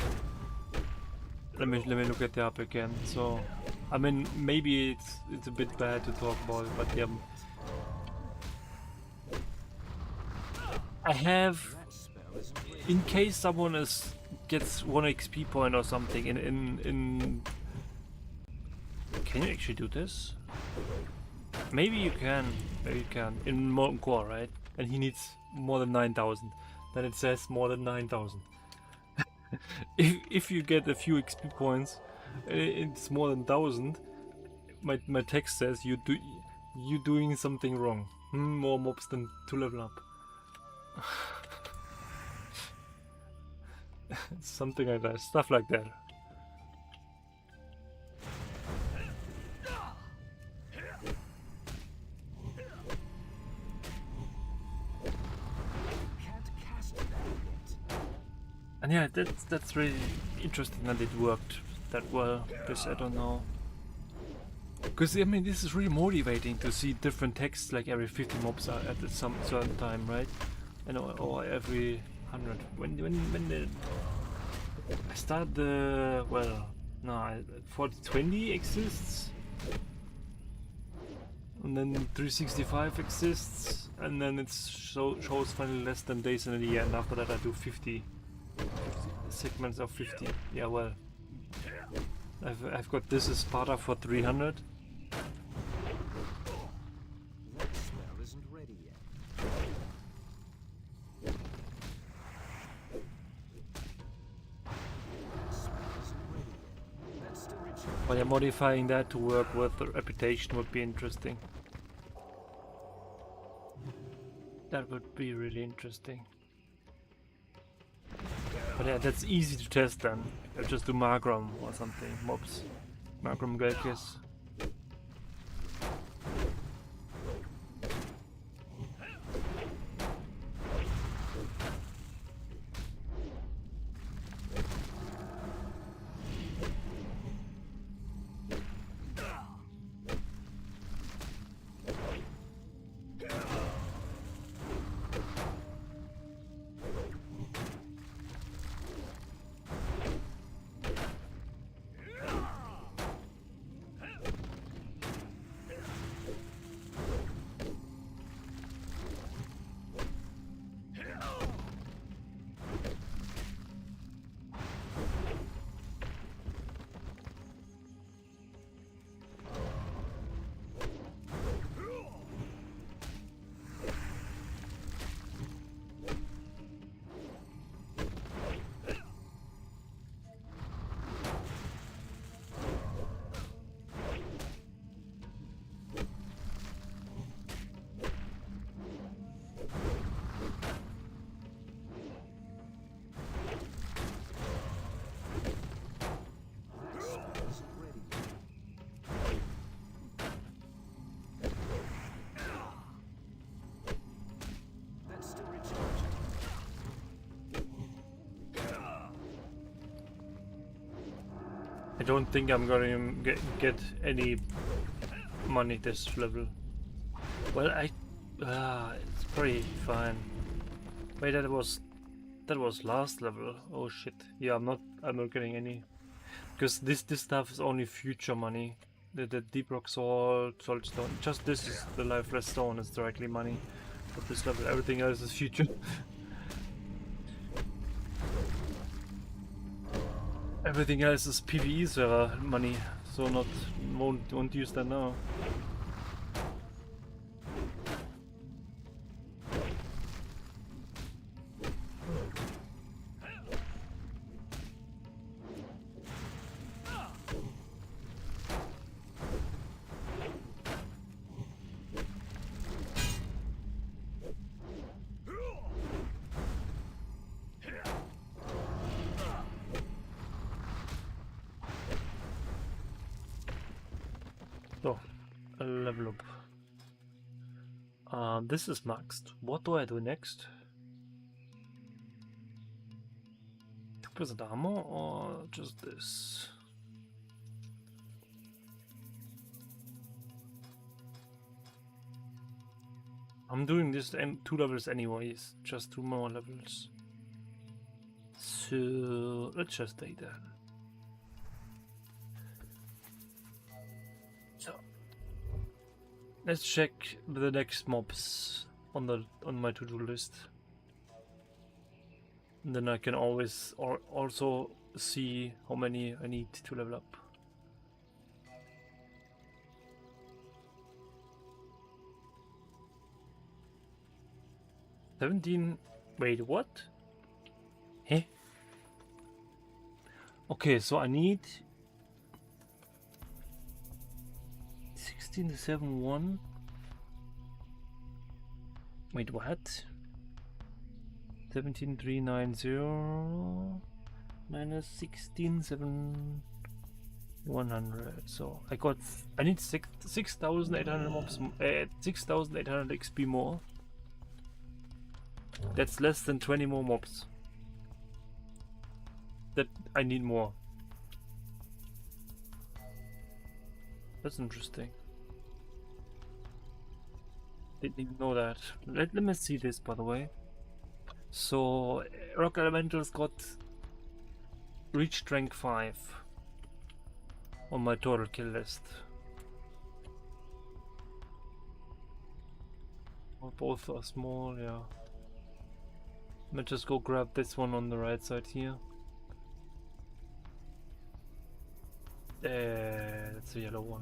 Let me look at the app again. So, I mean, maybe it's a bit bad to talk about it, but yeah. I have, in case someone gets 1 XP point or something in can you actually do this? Maybe you can. In Molten Core, right? And he needs more than 9,000. Then it says more than 9,000. if you get a few XP points, it's more than 1,000. My text says you doing something wrong. More mobs than to level up. Something like that. Stuff like that. And yeah, that's really interesting that it worked that well. This I don't know, because I mean this is really motivating to see different texts like every 50 mobs at some certain time, right? And or every 100. When I start the no 4020 exists, and then 365 exists, and then it shows finally less than days in a year, and after that I do 50 segments of 50. Yeah, well, I've got this as Sparta for 300. That spell isn't ready yet. But yeah, modifying that to work with the reputation would be interesting. That would be really interesting. But yeah, that's easy to test then. I just do Margrum or something. Mobs. Margrum Gelkis. don't think I'm gonna get any money this level. Well, it's pretty fine. Wait, that was last level. Oh shit. Yeah, I'm not getting any, because this stuff is only future money. The deep rock salt, salt stone. Just this is the lifeless stone is directly money. But this level, everything else is future. Everything else is PvE server money, so won't use that now. So, a level up. This is maxed. What do I do next? 2% armor or just this? I'm doing this 2 levels anyways, just 2 more levels. So let's just stay there. So let's check the next mobs on my to-do list. And then I can always also see how many I need to level up. Wait, what? Hey? Okay, so I need 16,710. Wait, what? 17,390 minus 16,700. So I need 6,800 mobs, 6,800 XP more. That's less than 20 more mobs. That I need more. That's interesting. Didn't even know that. Let me see this, by the way. So Rock Elementals got reached rank 5 on my total kill list. Well, both are small, yeah. Let's just go grab this one on the right side here. That's the yellow one.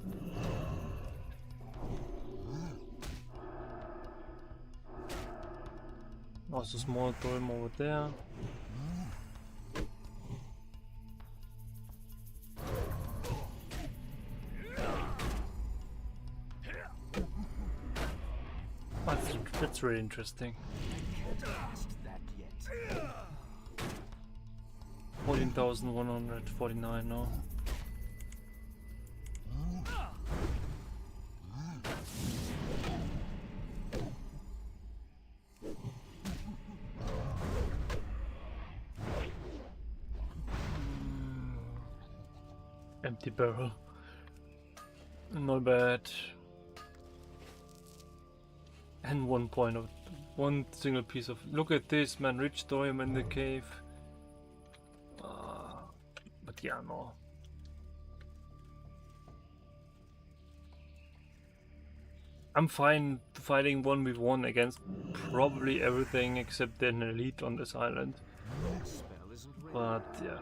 Also small dorm over there. That's really interesting. 14,149 now. Empty barrel. Not bad. And one single piece of. Look at this, man! Rich thorium in the cave. But yeah, no. I'm fine fighting 1v1 against probably everything except an elite on this island. But yeah.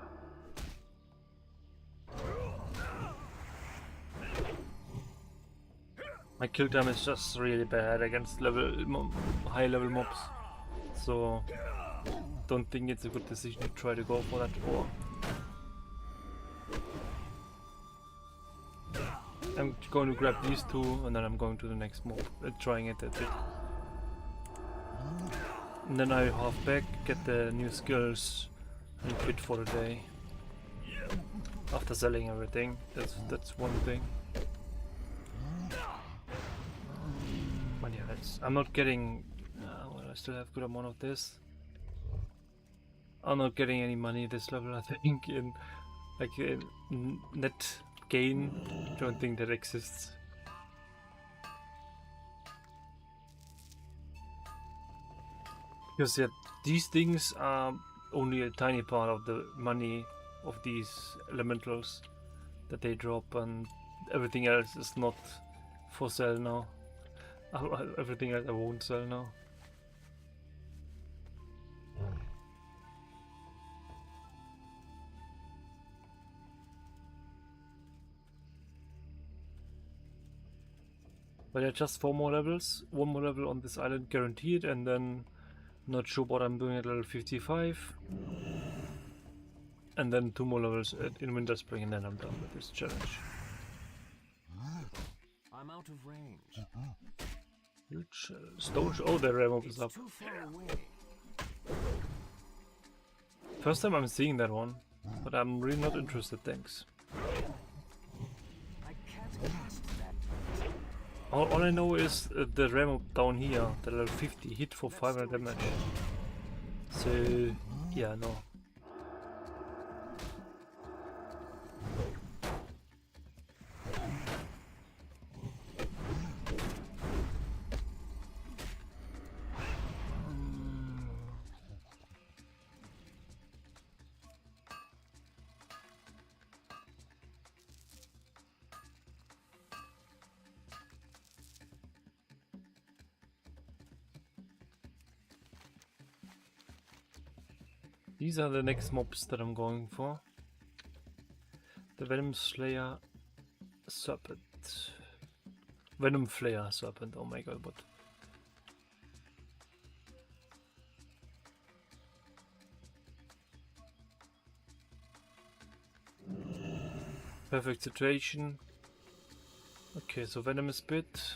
My kill time is just really bad against high level mobs. So don't think it's a good decision to try to go for that war. I'm going to grab these two and then I'm going to the next mob, trying it at it. And then I half back, get the new skills and quit for the day. After selling everything, that's one thing. But yeah, I'm not getting. Well, I still have a good amount of this. I'm not getting any money this level, I think, like net gain. Don't think that exists. Because yeah, these things are only a tiny part of the money of these elementals that they drop, and everything else is not for sale now. Everything else I won't sell now. But yeah, just 4 more levels. 1 more level on this island guaranteed, and then not sure what I'm doing at level 55. And then 2 more levels in Winter Spring, and then I'm done with this challenge. I'm out of range. Huge stone. Oh, the ramp is up. Too far away. First time I'm seeing that one, but I'm really not interested. Thanks. I can't cast that. All I know is the ramp down here, the level 50, hit for 500 damage. So yeah, no. These are the next mobs that I'm going for. The Venom Slayer Serpent. Venom Flayer Serpent, oh my god, what? Perfect situation. Okay, so Venomous Bit.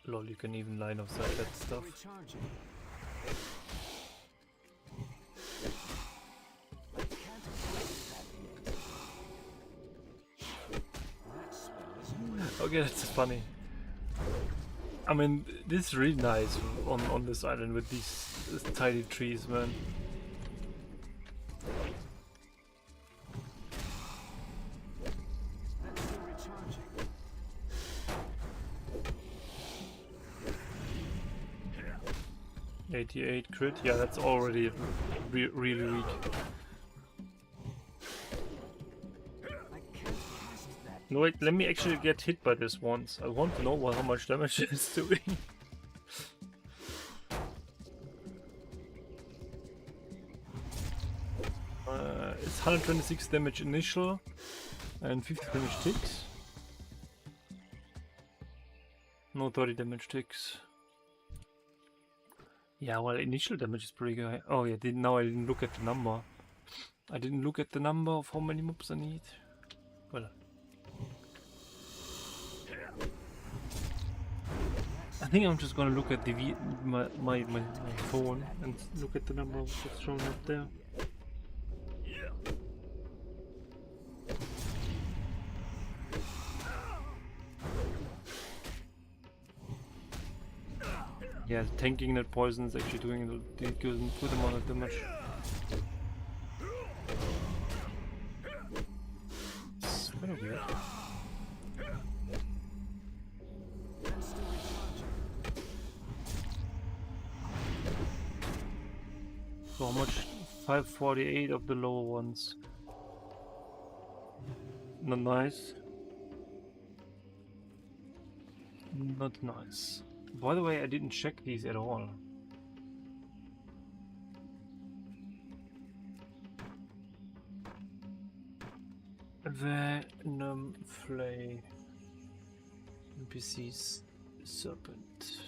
Lol, you can even line of sight that stuff. Recharging. Okay, that's funny. I mean, this is really nice on this island with these tiny trees, man. Still recharging. 88 crit, yeah, that's already really weak. No, wait, let me actually get hit by this once. I want to know how much damage it's doing. It's 126 damage initial and 50 damage ticks. No 30 damage ticks. Yeah, well, initial damage is pretty high. Oh yeah, now I didn't look at the number. I didn't look at the number of how many mobs I need. Well, I think I'm just gonna look at the my phone and look at the number that's shown up there. Yeah, tanking that poison is actually doing a good amount of damage. It's kind of weird. So how much? 548 of the lower ones. Not nice. Not nice. By the way, I didn't check these at all. Venom Flay NPC's Serpent.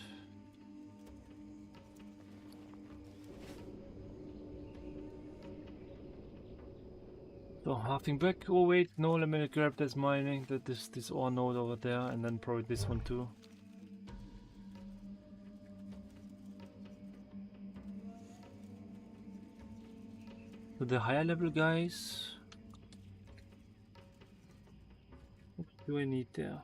So halving back. Oh wait, no, let me grab this mining, this ore node over there, and then probably this one too. So the higher level guys, what do I need there?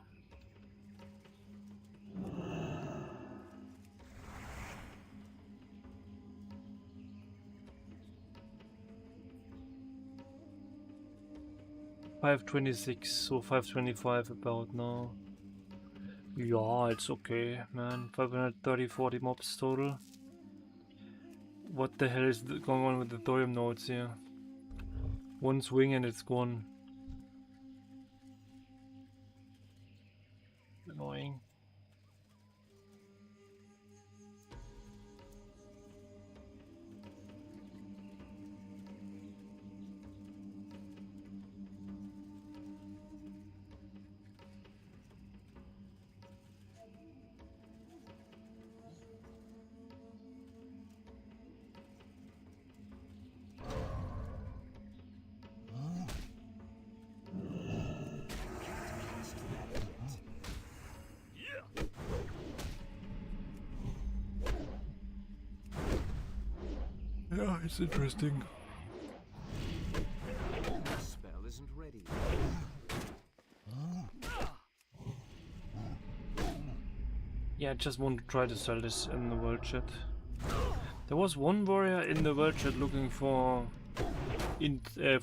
526, so 525 about now. Yeah, it's okay, man. 530, 40 mobs total. What the hell is going on with the thorium nodes here? One swing and it's gone. Annoying. Yeah, it's interesting. The spell isn't ready. Yeah, I just want to try to sell this in the world chat. There was one warrior in the world chat looking for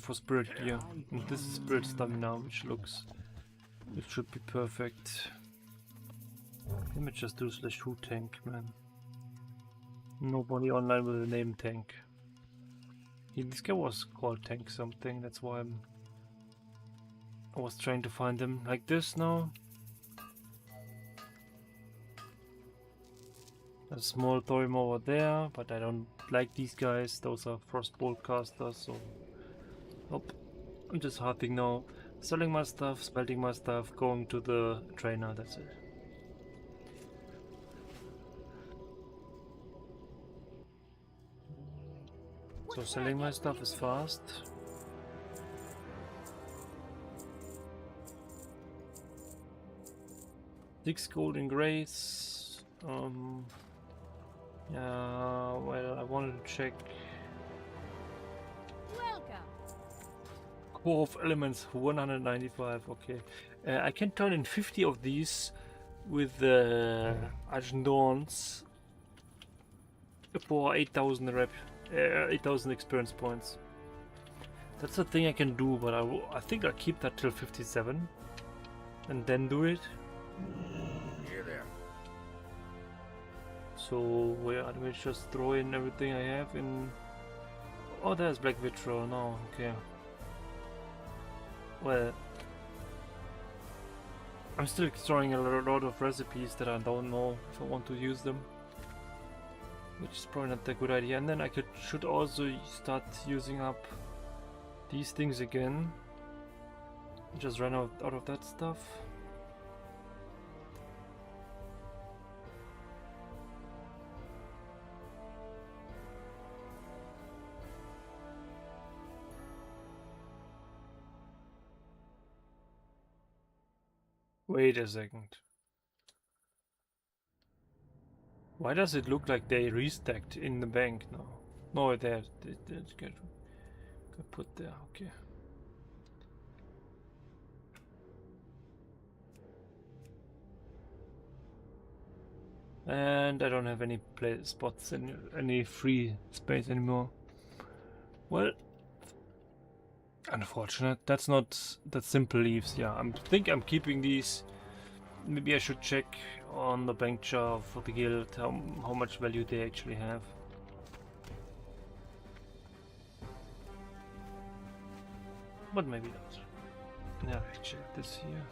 for spirit gear, and this is spirit stamina, which looks, it should be perfect. Let me just do /who tank, man. Nobody online with the name tank. This guy was called tank something, that's why I was trying to find him like this now. A small thorium over there, but I don't like these guys. Those are frostbolt casters, so nope. I'm just harping now, selling my stuff, smelting my stuff, going to the trainer, that's it. So selling my stuff is fast. Six golden grace. Yeah, well, I wanted to check. Welcome. Core of Elements 195. Okay, I can turn in 50 of these with the Addons for 8,000 rep, 8,000 experience points. That's the thing I can do, but I think I'll keep that till 57 and then do it. Here there. So where do we just throw in everything I have in? Oh, there's Black Vitriol now. Okay. Well, I'm still throwing a lot of recipes that I don't know if I want to use them, which is probably not a good idea. And then I should also start using up these things again. Just run out of that stuff. Wait a second. Why does it look like they restacked in the bank now? No, they get put there. Okay. And I don't have any spots in any free space anymore. Well, unfortunate. That's not that simple leaves. Yeah, I think I'm keeping these. Maybe I should check on the bank jar for the guild how much value they actually have. But maybe not. Yeah, I check this here.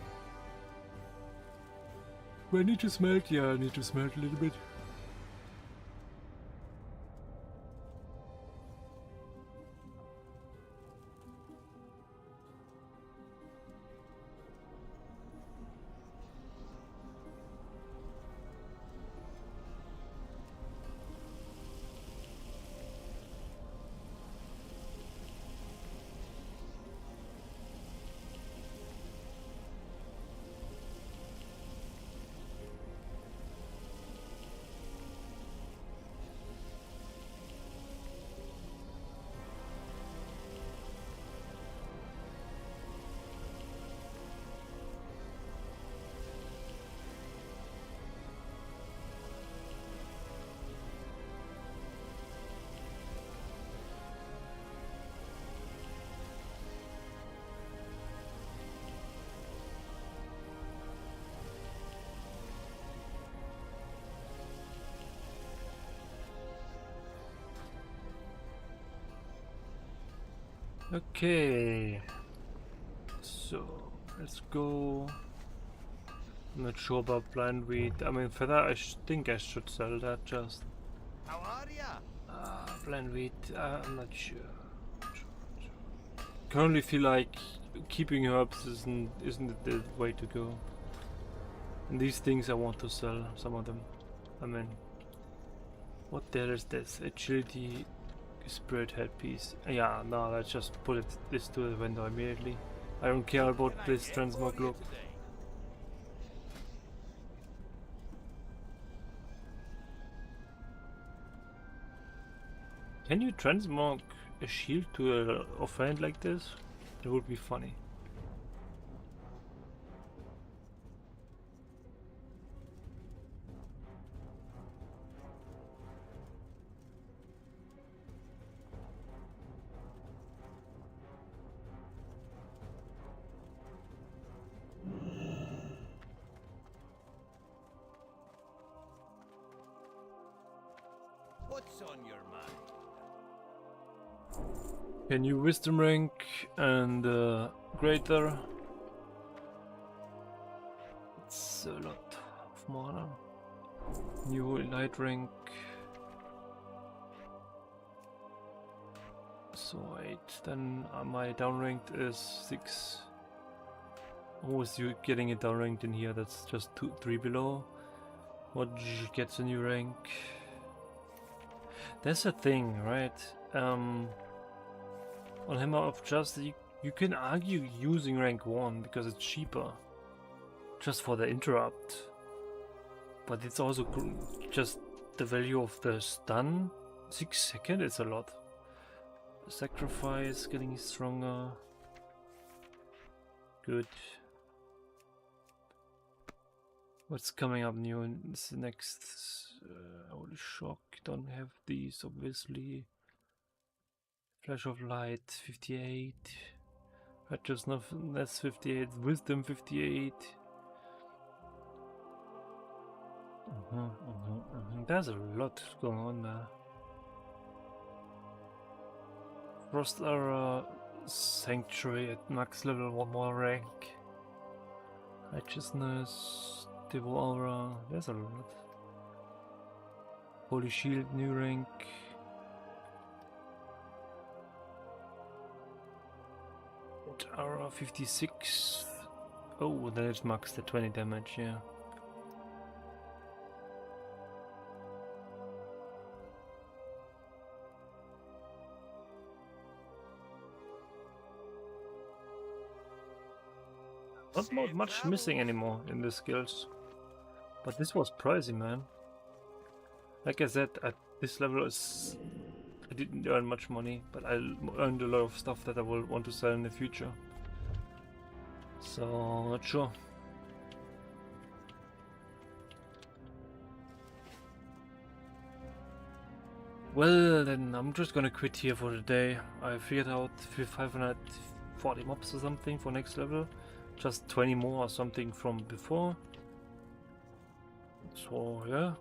Do I need to smelt? Yeah, I need to smelt a little bit. Okay, so let's go. I'm not sure about blind weed. I mean, for that, I think I should sell that just. How are ya? Blind weed, I'm not sure. Currently feel like keeping herbs isn't the way to go. And these things I want to sell, some of them. I mean, what the hell is this? Agility spirit headpiece. Yeah, no, let's just put this to the window immediately. I don't care about this transmog look. Can you transmog a shield to an offhand like this? It would be funny. What's on your mind? Can you wisdom rank and greater? It's a lot of mana. New light rank. So 8. Then my downranked is 6. Almost you getting it downranked in here. That's just 3 below. What gets a new rank? That's a thing, right? On Hammer of Justice, you can argue using rank 1 because it's cheaper. Just for the interrupt. But it's also just the value of the stun. 6 seconds, it's a lot. Sacrifice, getting stronger. Good. What's coming up new in this next? Holy shock, don't have these obviously. Flash of Light 58. Righteousness 58. Wisdom 58. There's a lot going on there. Frost Aura Sanctuary at max level, 1 more rank. Righteousness, Devil Aura, there's a lot. Holy Shield, new rank. Aura 56. Oh, then it's max the 20 damage, yeah. Not much missing anymore in the skills. But this was pricey, man. Like I said, at this level I didn't earn much money, but I earned a lot of stuff that I will want to sell in the future. So, not sure. Well, then I'm just gonna quit here for the day. I figured out 540 mobs or something for next level. Just 20 more or something from before. So, yeah.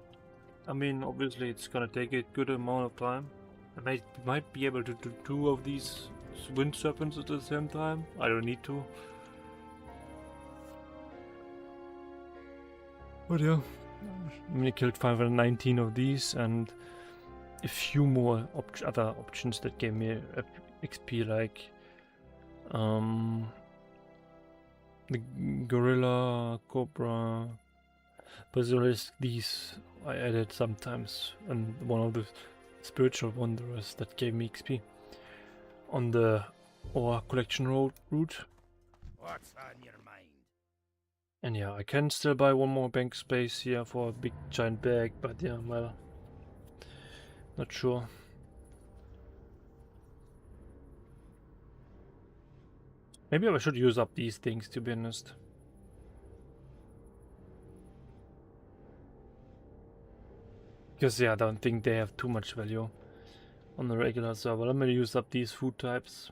I mean, obviously it's gonna take a good amount of time. I might be able to do 2 of these wind serpents at the same time. I don't need to. But yeah, I mean, I killed 519 of these and a few more other options that gave me XP, like the gorilla, cobra, but there is these I added sometimes, and one of the spiritual wanderers that gave me XP on the ore collection route. What's on your mind? And yeah, I can still buy 1 more bank space here for a big giant bag, but yeah, well, not sure. Maybe I should use up these things, to be honest. Because yeah, I don't think they have too much value on the regular server. I'm gonna use up these food types.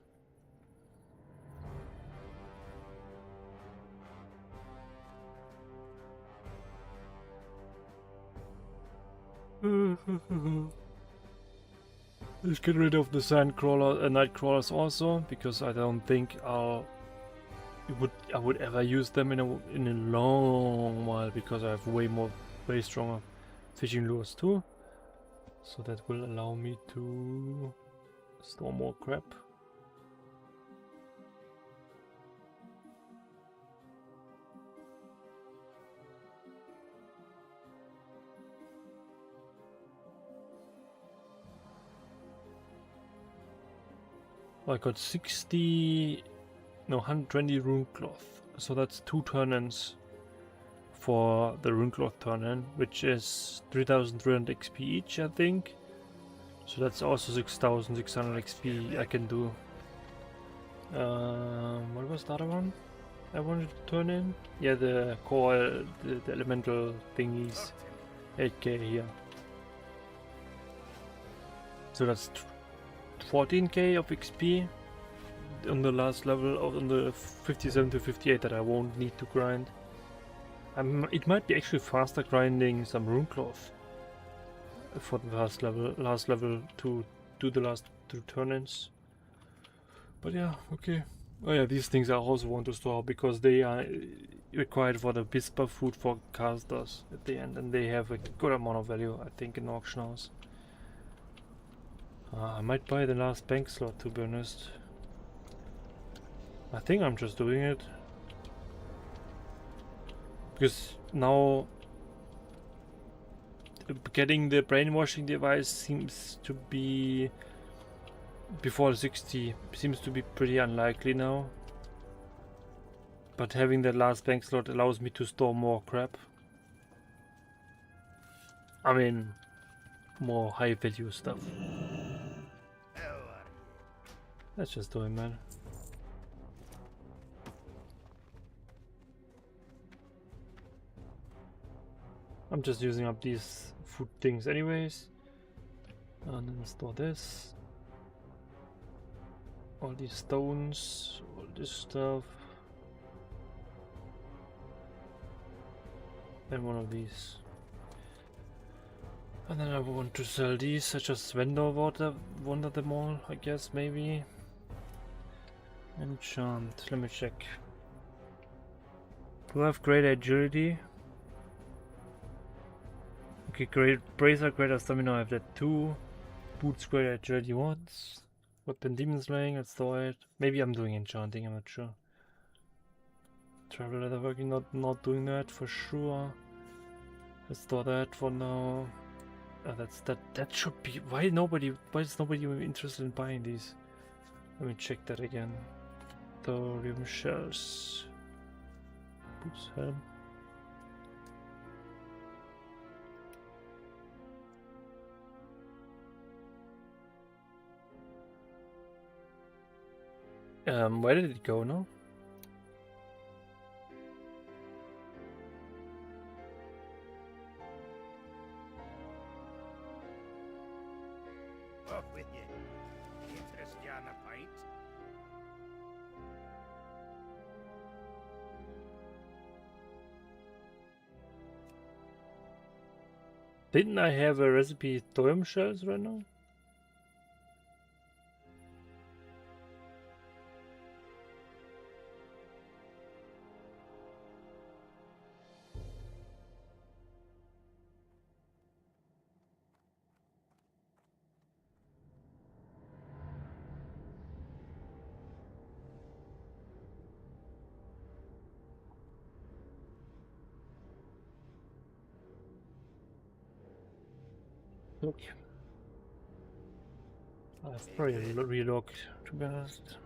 Let's get rid of the sand crawler, night crawlers also, because I don't think I would ever use them in a long while, because I have way stronger fishing lures too. So that will allow me to store more crap. I got 120 rune cloth, so that's 2 turn-ins for the rune cloth turn-in, which is 3,300 XP each, I think. So that's also 6,600 XP I can do. What was the other one I wanted to turn in? Yeah, the core, the elemental thingies, 8k here. So that's 14k of XP on the last level, on the 57 to 58 that I won't need to grind. It might be actually faster grinding some rune cloth for the last level to do the last 2 turn-ins. But yeah, okay. Oh yeah, these things I also want to store because they are required for the Bispa food for casters at the end, and they have a good amount of value, I think, in auction house. I might buy the last bank slot, to be honest. I think I'm just doing it because now getting the brainwashing device seems to be before 60 seems to be pretty unlikely now. But having the last bank slot allows me to store more crap. I mean, more high value stuff. Let's just do it, man. I'm just using up these food things anyways. And then store this. All these stones, all this stuff. And one of these. And then I want to sell these. I just wander them all, I guess, maybe. Enchant, let me check. Do I have great agility? Okay, great bracer, greater stamina, I have that too. Boots, great agility once. Weapon, demon slaying, let's store it. Maybe I'm doing enchanting, I'm not sure. Travel leather working, not doing that for sure. Let's store that for now. That should be. Why is nobody interested in buying these? Let me check that again. Thorium shells. Boots, helm. Where did it go now? Off with you. Interest you on a pint? Didn't I have a recipe thorium shells right now? Okay. I've probably relogged, to be honest.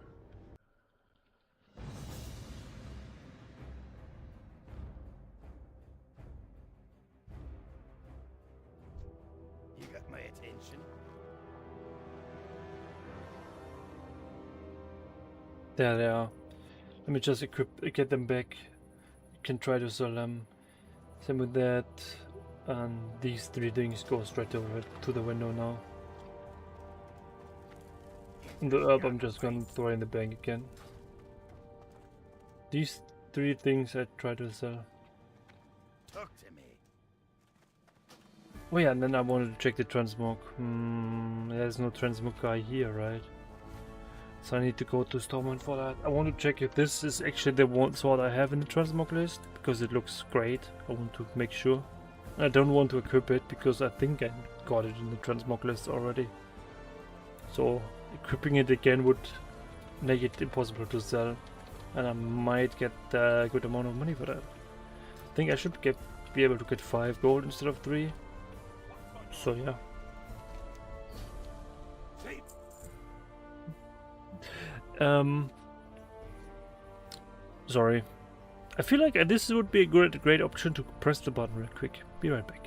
You got my attention. There they are. Let me just get them back. You can try to sell them. Same with that. And these 3 things go straight over to the window now. And the herb I'm just gonna throw in the bank again. These 3 things I try to sell. Talk to me. Oh yeah, and then I wanted to check the Transmog. There's no Transmog guy here, right? So I need to go to Stormwind for that. I want to check if this is actually the one sword I have in the Transmog list, because it looks great. I want to make sure. I don't want to equip it, because I think I got it in the Transmog list already. So equipping it again would make it impossible to sell. And I might get a good amount of money for that. I think I should be able to get 5 gold instead of 3. So yeah. Sorry. I feel like this would be a great option to press the button real quick. Be right back.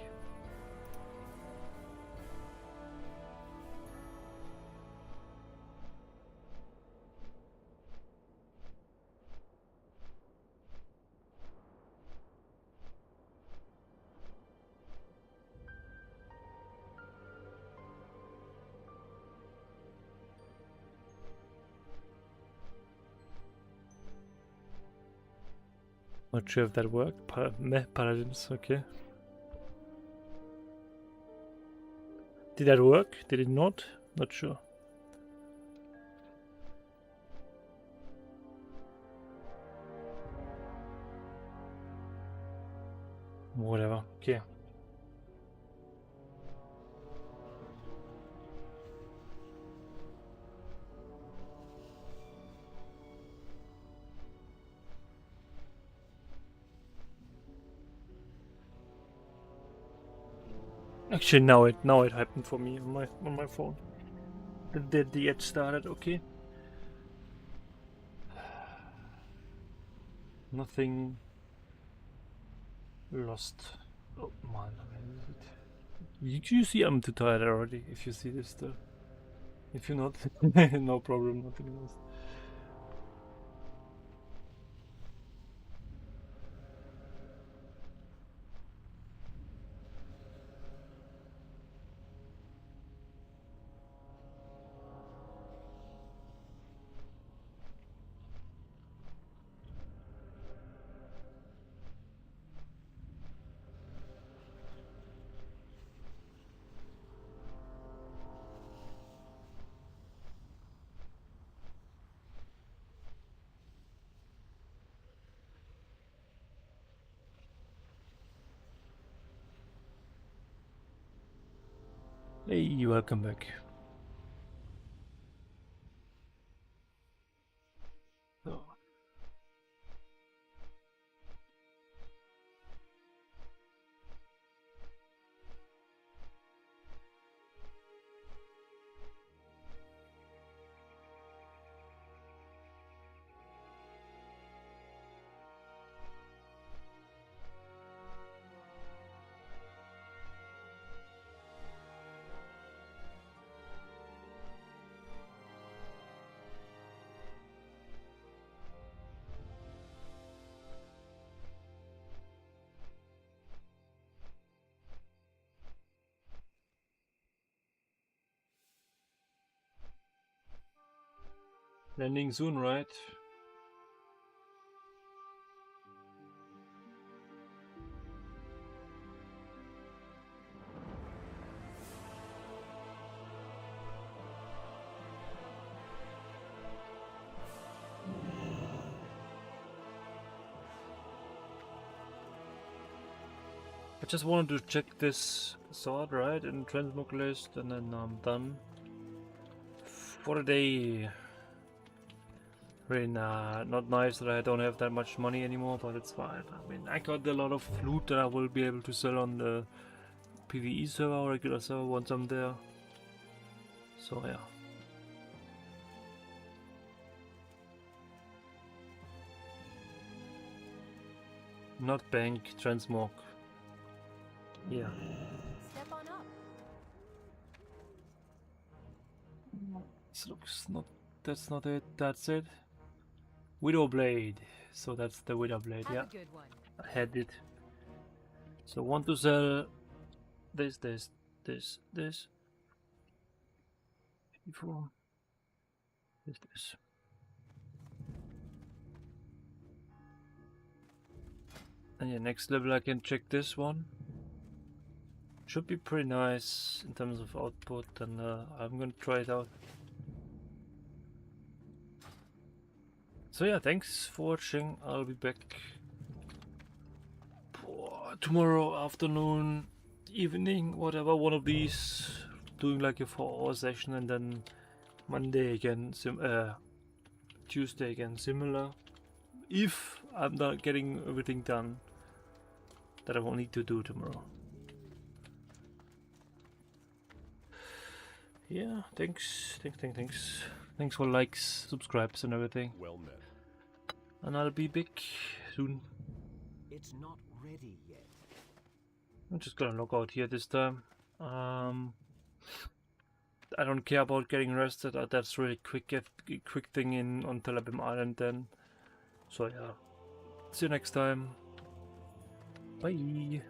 Not sure if that worked. Paladins, okay. Did that work? Did it not? Not sure. Whatever, okay. Actually, now it happened for me on my phone. The edge started, okay. Nothing lost. Oh man, you see I'm too tired already. If you see this stuff, if you're not, no problem, nothing lost. Hey, welcome back. So. Landing soon, right? I just wanted to check this sword, right, in Transmog list, and then I'm done for the day. Really not nice that I don't have that much money anymore, but it's fine. I mean, I got a lot of loot that I will be able to sell on the PvE server or regular server once I'm there. So yeah. Not bank, Transmog. Yeah. Step on up. This looks not. That's not it. That's it. Widow Blade. So that's the Widow Blade. Have Yeah. a good one. I had it. So want to sell this. Before this. And yeah, next level I can check this one. Should be pretty nice in terms of output, and I'm gonna try it out. So yeah, thanks for watching. I'll be back tomorrow afternoon, evening, whatever, one of these, doing like a 4-hour session, and then Monday again, Tuesday again, similar. If I'm not getting everything done that I will need to do tomorrow. Yeah, thanks. Thanks for likes, subscribes, and everything. Well met. And I'll be back soon. It's not ready yet. I'm just gonna log out here this time. I don't care about getting rested. That's really quick thing in on Telebim Island then. So yeah, see you next time. Bye.